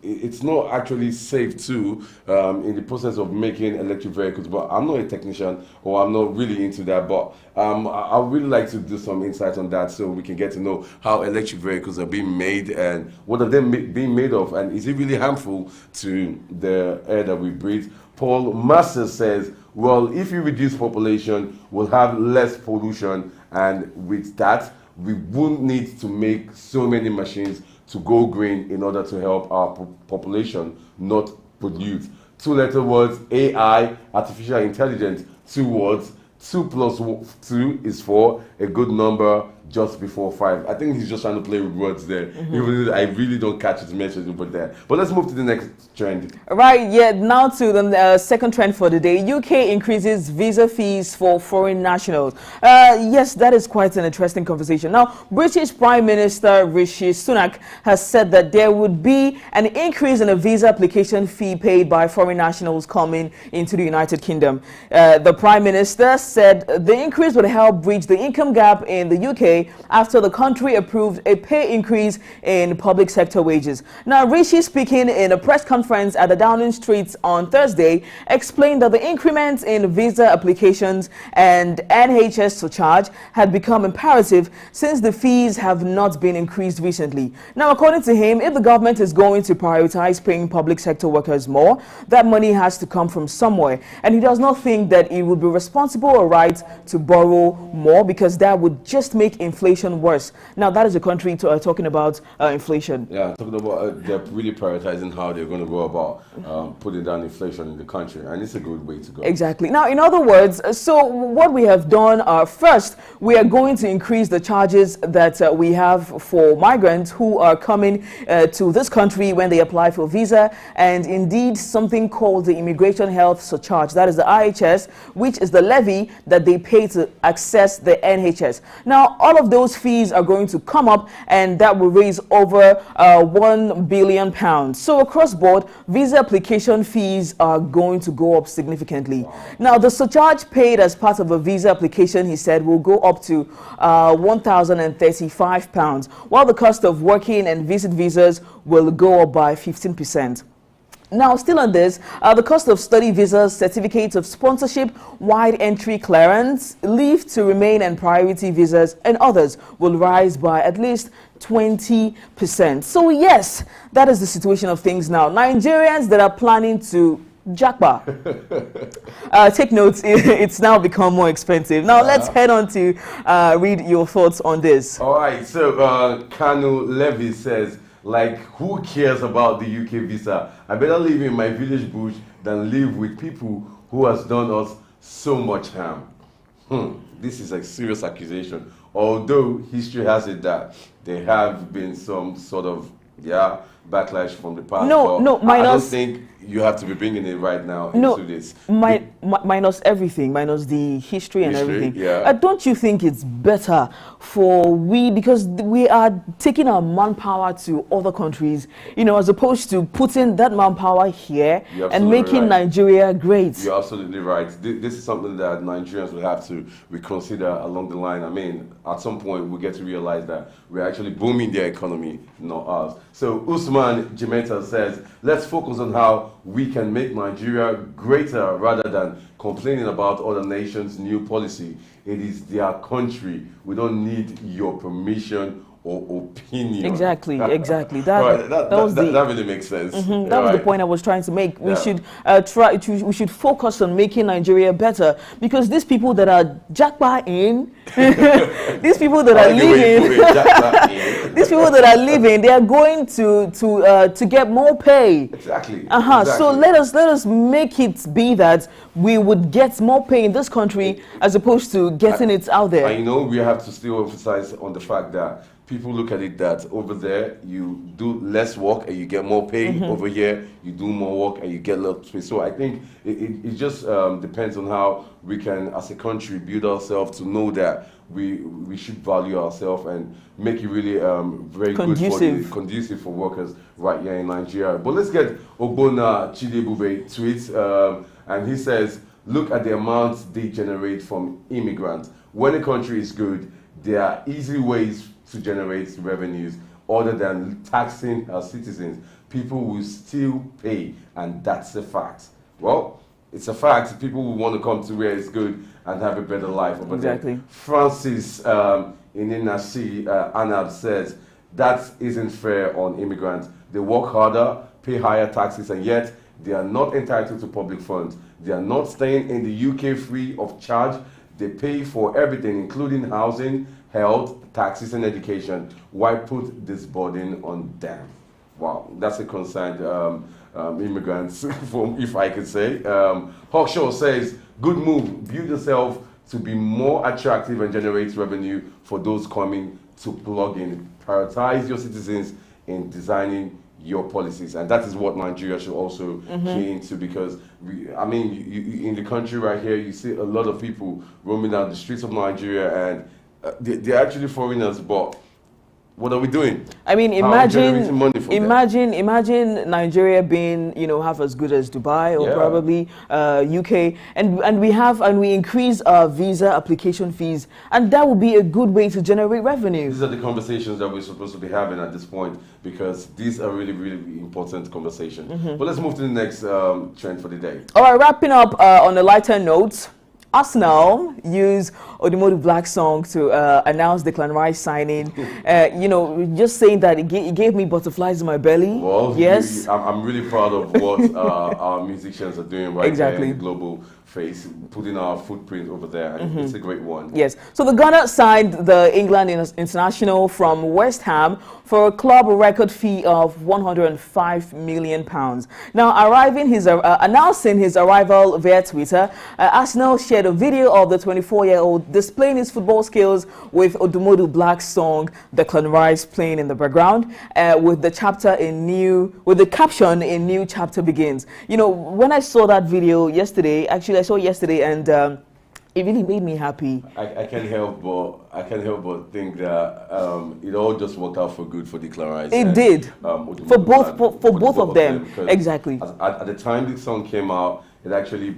[SPEAKER 11] it's not actually safe too in the process of making electric vehicles. But I'm not a technician, or I'm not really into that. But I would really like to do some insights on that, so we can get to know how electric vehicles are being made and what are they being made of, and is it really harmful to the air that we breathe. Paul Masters says, well, if you reduce population, we'll have less pollution, and with that, we wouldn't need to make so many machines to go green in order to help our population not pollute. 2-letter words, AI, artificial intelligence, 2 words, 2 plus 2 is 4, a good number just before 5. I think he's just trying to play with words there. Even though I really don't catch his message but there. But let's move to the next trend.
[SPEAKER 10] Right, yeah, now to the second trend for the day. UK increases visa fees for foreign nationals. Yes, that is quite an interesting conversation. Now, British Prime Minister Rishi Sunak has said that there would be an increase in a visa application fee paid by foreign nationals coming into the United Kingdom. The Prime Minister said the increase would help bridge the income gap in the UK after the country approved a pay increase in public sector wages. Now, Rishi, speaking in a press conference at the Downing Street on Thursday, explained that the increments in visa applications and NHS surcharge had become imperative since the fees have not been increased recently. Now, according to him, if the government is going to prioritize paying public sector workers more, that money has to come from somewhere. And he does not think that it would be responsible or right to borrow more, because that would just make inflation worse. Now, that is a country talking about inflation.
[SPEAKER 11] Yeah, talking about they're really prioritizing how they're going to go about putting down inflation in the country, and it's a good way to go.
[SPEAKER 10] Exactly. Now, in other words, so what we have done, first, we are going to increase the charges that we have for migrants who are coming to this country when they apply for visa, and indeed something called the Immigration Health Surcharge. That is the IHS, which is the levy that they pay to access the NHS. Now, all of those fees are going to come up, and that will raise over £1 billion. So across board, visa application fees are going to go up significantly. Now, the surcharge paid as part of a visa application, he said, will go up to £1,035, while the cost of working and visit visas will go up by 15%. Now, still on this, the cost of study visas, certificates of sponsorship, wide entry clearance, leave to remain and priority visas and others will rise by at least 20%. So yes, that is the situation of things now. Nigerians that are planning to Jackpot. Take notes, it's now become more expensive. Now let's head on to read your thoughts on this.
[SPEAKER 11] All right, so Kanu Levy says, like, who cares about the UK visa? I better live in my village bush than live with people who has done us so much harm. This is a serious accusation. Although history has it that there have been some sort of backlash from the past. I don't think you have to be bringing it right now into this.
[SPEAKER 10] Minus everything, minus the history and everything. Yeah. Don't you think it's better for because we are taking our manpower to other countries, as opposed to putting that manpower here and making Nigeria great?
[SPEAKER 11] You're absolutely right. This is something that Nigerians will have to reconsider along the line. I mean, at some point we get to realize that we're actually booming their economy, not us. So Usman Jimeta says, let's focus on how we can make Nigeria greater rather than complaining about other nations' new policy. It is their country. We don't need your permission or opinion.
[SPEAKER 10] Exactly. That
[SPEAKER 11] really makes sense.
[SPEAKER 10] That was the point I was trying to make. We should we should focus on making Nigeria better, because these people that are jackpot in, these people that are leaving, these people that are leaving, they are going to get more pay.
[SPEAKER 11] Exactly.
[SPEAKER 10] So let us make it be that we would get more pay in this country as opposed to getting it out there.
[SPEAKER 11] We have to still emphasize on the fact that people look at it that over there you do less work and you get more pay. Over here you do more work and you get less pay. So I think it just depends on how we can, as a country, build ourselves to know that we should value ourselves and make it really very conducive for workers right here in Nigeria. But let's get Ogbonna Chidebube tweets, and he says, look at the amounts they generate from immigrants. When a country is good, there are easy ways to generate revenues other than taxing our citizens. People will still pay, and that's a fact. Well, it's a fact. People will want to come to where it's good and have a better life.
[SPEAKER 10] Exactly.
[SPEAKER 11] Francis Ininasi Anab says, that isn't fair on immigrants. They work harder, pay higher taxes, and yet they are not entitled to public funds. They are not staying in the UK free of charge. They pay for everything, including housing, health, taxes, and education. Why put this burden on them? Wow, that's a concerned immigrants, if I could say. Hawkshaw says, good move, build yourself to be more attractive and generate revenue for those coming to plug in. Prioritize your citizens in designing your policies, and that is what Nigeria should also key into, because in the country right here, you see a lot of people roaming down the streets of Nigeria, and they're actually foreigners, but what are we doing?
[SPEAKER 10] I mean,
[SPEAKER 11] imagine
[SPEAKER 10] Nigeria being, half as good as Dubai or probably UK, and we increase our visa application fees, and that would be a good way to generate revenue.
[SPEAKER 11] These are the conversations that we're supposed to be having at this point, because these are really, really important conversations. But let's move to the next trend for the day.
[SPEAKER 10] All right, wrapping up on a lighter note. Arsenal used Odumodu Black's song to announce Declan Rice signing. Just saying that it gave me butterflies in my belly.
[SPEAKER 11] Well,
[SPEAKER 10] yes.
[SPEAKER 11] I'm really proud of what our musicians are doing right there in the global face, putting our footprint over there, and it's a great one.
[SPEAKER 10] Yes. So the Ghana signed the England international from West Ham for a club record fee of £105 million. Now, announcing his arrival via Twitter, Arsenal shared a video of the 24-year-old displaying his football skills with Odumodu Black's song "Declan Rice" playing in the background, with the caption "A new chapter begins." When I saw that video yesterday, I saw it yesterday, and it really made me happy.
[SPEAKER 11] I can't help but think that it all just worked out for good for Declan Rice.
[SPEAKER 10] It did for both of them. Exactly.
[SPEAKER 11] At the time the song came out, it actually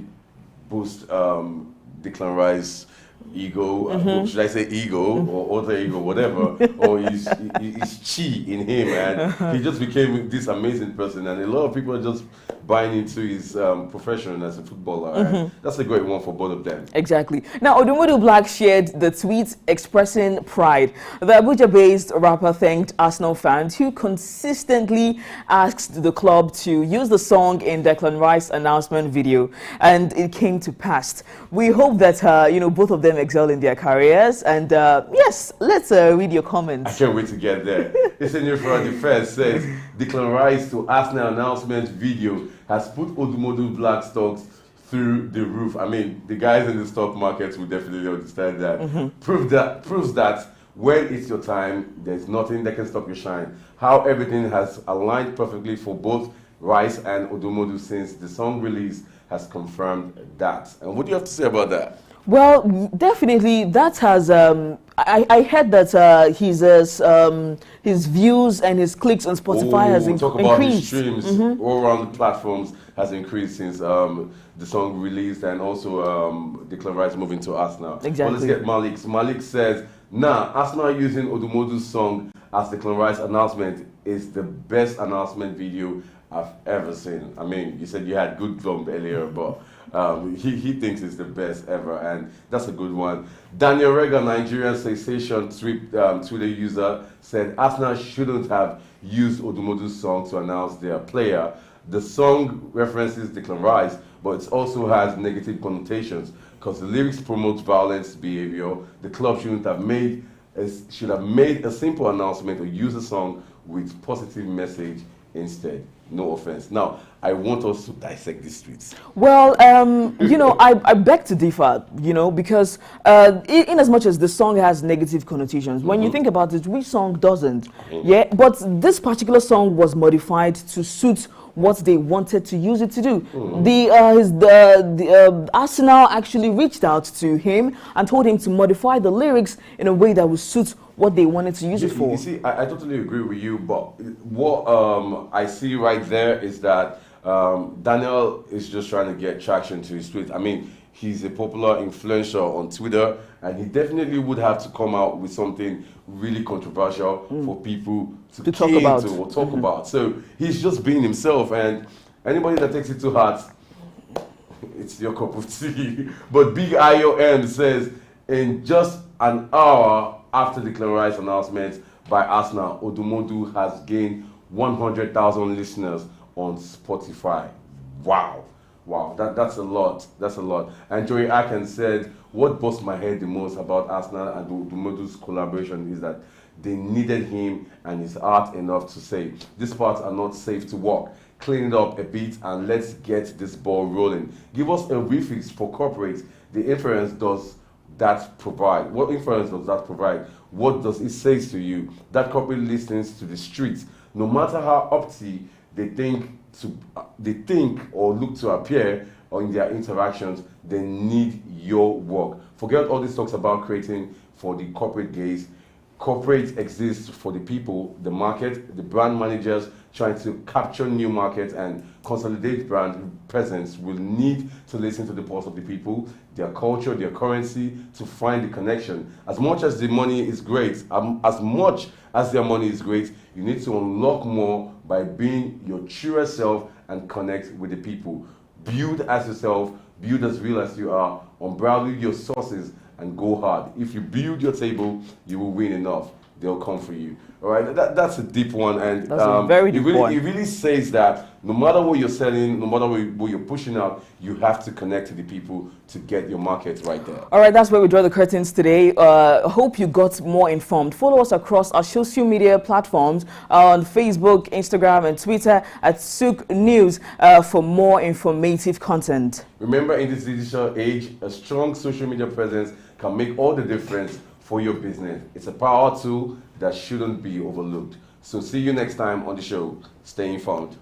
[SPEAKER 11] boosted Declan Rice's ego, should I say ego, or alter ego, whatever, or his chi in him, and he just became this amazing person, and a lot of people are just buying into his profession as a footballer. And that's a great one for both of them.
[SPEAKER 10] Exactly. Now, Odumodu Black shared the tweet expressing pride. The Abuja-based rapper thanked Arsenal fans who consistently asked the club to use the song in Declan Rice's announcement video, and it came to pass. We hope that both of them excel in their careers, and yes, let's read your comments.
[SPEAKER 11] I can't wait to get there. Listening from the first says, Declan Rice to Arsenal announcement video has put Odumodu Black stocks through the roof. I mean, the guys in the stock markets will definitely understand that. Proves that when it's your time, there's nothing that can stop your shine. How everything has aligned perfectly for both Rice and Odumodu since the song release has confirmed that. And what do you have to say about that?
[SPEAKER 10] Well, definitely, that has. I heard that his views and his clicks on Spotify has increased.
[SPEAKER 11] Talk about his streams all around the platforms has increased since the song released, and also Declan Rice moving to Arsenal.
[SPEAKER 10] Exactly.
[SPEAKER 11] Well, let's get Malik. Malik says, Arsenal using Odumodu's song as Declan Rice announcement is the best announcement video I've ever seen. I mean, you said you had good glump earlier, but he thinks it's the best ever, and that's a good one. Daniel Rega, Nigerian sensation Twitter user, said Arsenal shouldn't have used Odumodu's song to announce their player. The song references Declan Rice, but it also has negative connotations because the lyrics promote violence behavior. The club should have made a simple announcement or use a song with positive message instead. No offense. Now, I want us to dissect these tweets.
[SPEAKER 10] Well, I beg to differ, because in as much as the song has negative connotations, when you think about it, which song doesn't? Yeah, but this particular song was modified to suit what they wanted to use it to do. The Arsenal actually reached out to him and told him to modify the lyrics in a way that would suit what they wanted to use it for.
[SPEAKER 11] You see, I totally agree with you, but what I see right there is that Daniel is just trying to get traction to his tweet. I mean, he's a popular influencer on Twitter, and he definitely would have to come out with something really controversial for people to talk about. So he's just being himself, and anybody that takes it to heart, it's your cup of tea. But Big IOM says, in just an hour after the Declan Rice announcement by Arsenal, Odumodu has gained 100,000 listeners on Spotify. Wow. Wow, that's a lot. That's a lot. And Joey Atkins said, what bust my head the most about Arsenal and the Dumodu's collaboration is that they needed him and his art enough to say, these parts are not safe to walk. Clean it up a bit and let's get this ball rolling. Give us a refix for corporate. The inference does that provide? What inference does that provide? What does it say to you? That corporate listens to the streets. No matter how uppity they think or look to appear or in their interactions, they need your work. Forget all these talks about creating for the corporate gaze. Corporate exists for the people, the market, the brand managers trying to capture new markets and consolidate brand presence will need to listen to the pulse of the people, their culture, their currency, to find the connection. As much as the money is great, as much as their money is great, you need to unlock more by being your truest self and connect with the people. Build as yourself, build as real as you are, unbridle your sources, and go hard. If you build your table, you will win enough. They'll come for you. All right, that's a deep one, and
[SPEAKER 10] that's a very deep one.
[SPEAKER 11] It really says that no matter what you're selling, no matter what you're pushing out, you have to connect to the people to get your market right there.
[SPEAKER 10] All right, that's where we draw the curtains today. Hope you got more informed. Follow us across our social media platforms on Facebook, Instagram, and Twitter at Sook News for more informative content.
[SPEAKER 11] Remember, in this digital age, a strong social media presence can make all the difference for your business. It's a power tool that shouldn't be overlooked. So see you next time on the show. Stay informed.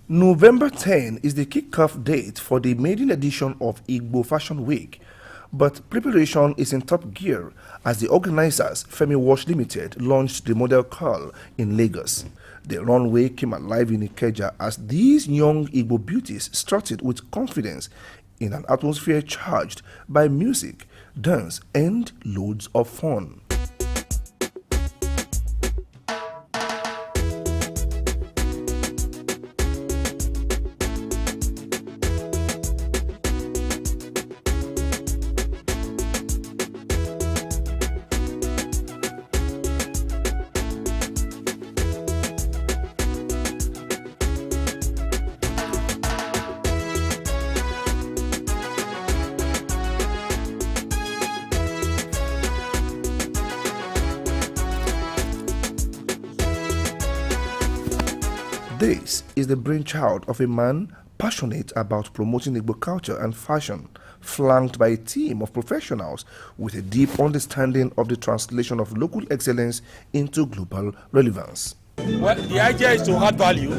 [SPEAKER 2] November 10 is the kickoff date for the maiden edition of Igbo Fashion Week, but preparation is in top gear as the organizers, Femi Wash Limited, launched the model car in Lagos. The runway came alive in Ikeja as these young Igbo beauties strutted with confidence in an atmosphere charged by music, dance, and loads of fun. This is the brainchild of a man passionate about promoting Igbo culture and fashion, flanked by a team of professionals with a deep understanding of the translation of local excellence into global relevance.
[SPEAKER 12] Well, the idea is to add value.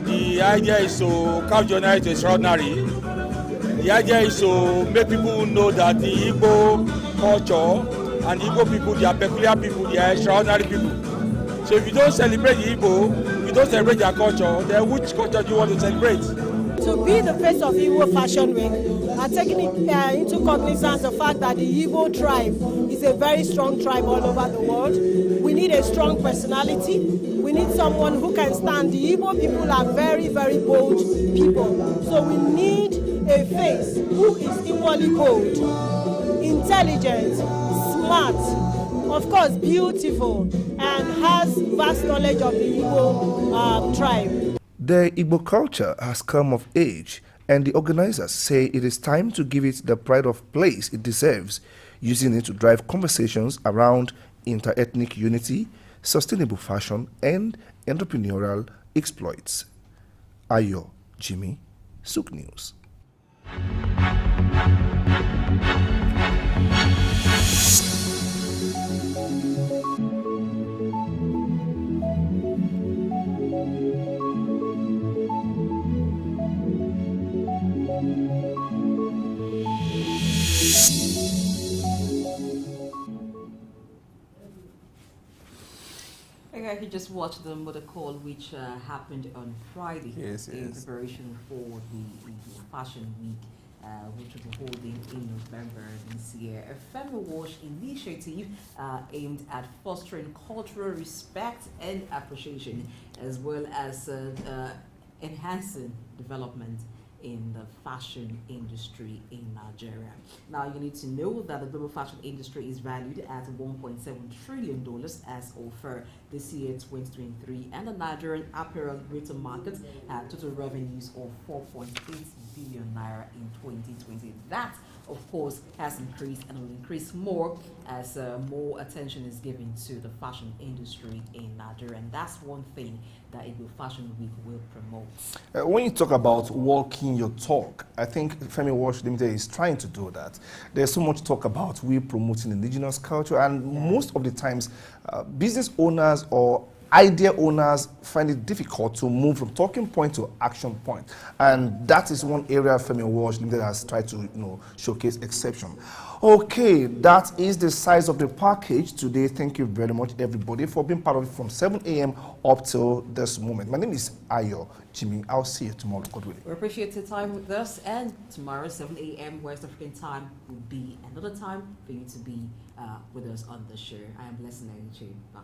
[SPEAKER 12] The idea is to capture it extraordinary. The idea is to make people know that the Igbo culture and the Igbo people, they are peculiar people, they are extraordinary people. So if you don't celebrate the Igbo, if you don't celebrate their culture, then which culture do you want to celebrate?
[SPEAKER 13] to be the face of Igbo Fashion Week, taking into cognizance the fact that the Igbo tribe is a very strong tribe all over the world. We need a strong personality. We need someone who can stand. The Igbo people are very, very bold people. So we need a face who is equally bold, intelligent, smart, of course beautiful, and has vast knowledge of the Igbo tribe.
[SPEAKER 2] The Igbo culture has come of age, and the organizers say it is time to give it the pride of place it deserves, using it to drive conversations around inter-ethnic unity, sustainable fashion, and entrepreneurial exploits. Ayo Jimmy, Souk News.
[SPEAKER 1] I could just watch the motor call which happened on Friday in preparation for the Fashion Week, which will be holding in November this year. A Femi Wash initiative aimed at fostering cultural respect and appreciation, as well as enhancing development in the fashion industry in Nigeria. Now, you need to know that the global fashion industry is valued at $1.7 trillion as of this year, 2023, and the Nigerian apparel retail market had total revenues of 4.8 billion naira in 2020. That, of course, has increased and will increase more as more attention is given to the fashion industry in Nigeria, and that's one thing that Igbo Fashion Week will promote.
[SPEAKER 2] When you talk about walking your talk, I think Femi Wash Limited is trying to do that. There's so much talk about we promoting indigenous culture, and most of the times business owners or idea owners find it difficult to move from talking point to action point, and that is one area Femi Wash Limited has tried to showcase exception. Okay, that is the size of the package today. Thank you very much, everybody, for being part of it from 7 a.m. up till this moment. My name is Ayo Jimmy. I'll see you tomorrow. God willing.
[SPEAKER 1] We appreciate your time with us, and tomorrow 7 a.m. West African time will be another time for you to be with us on the show. I am Blessing Bye.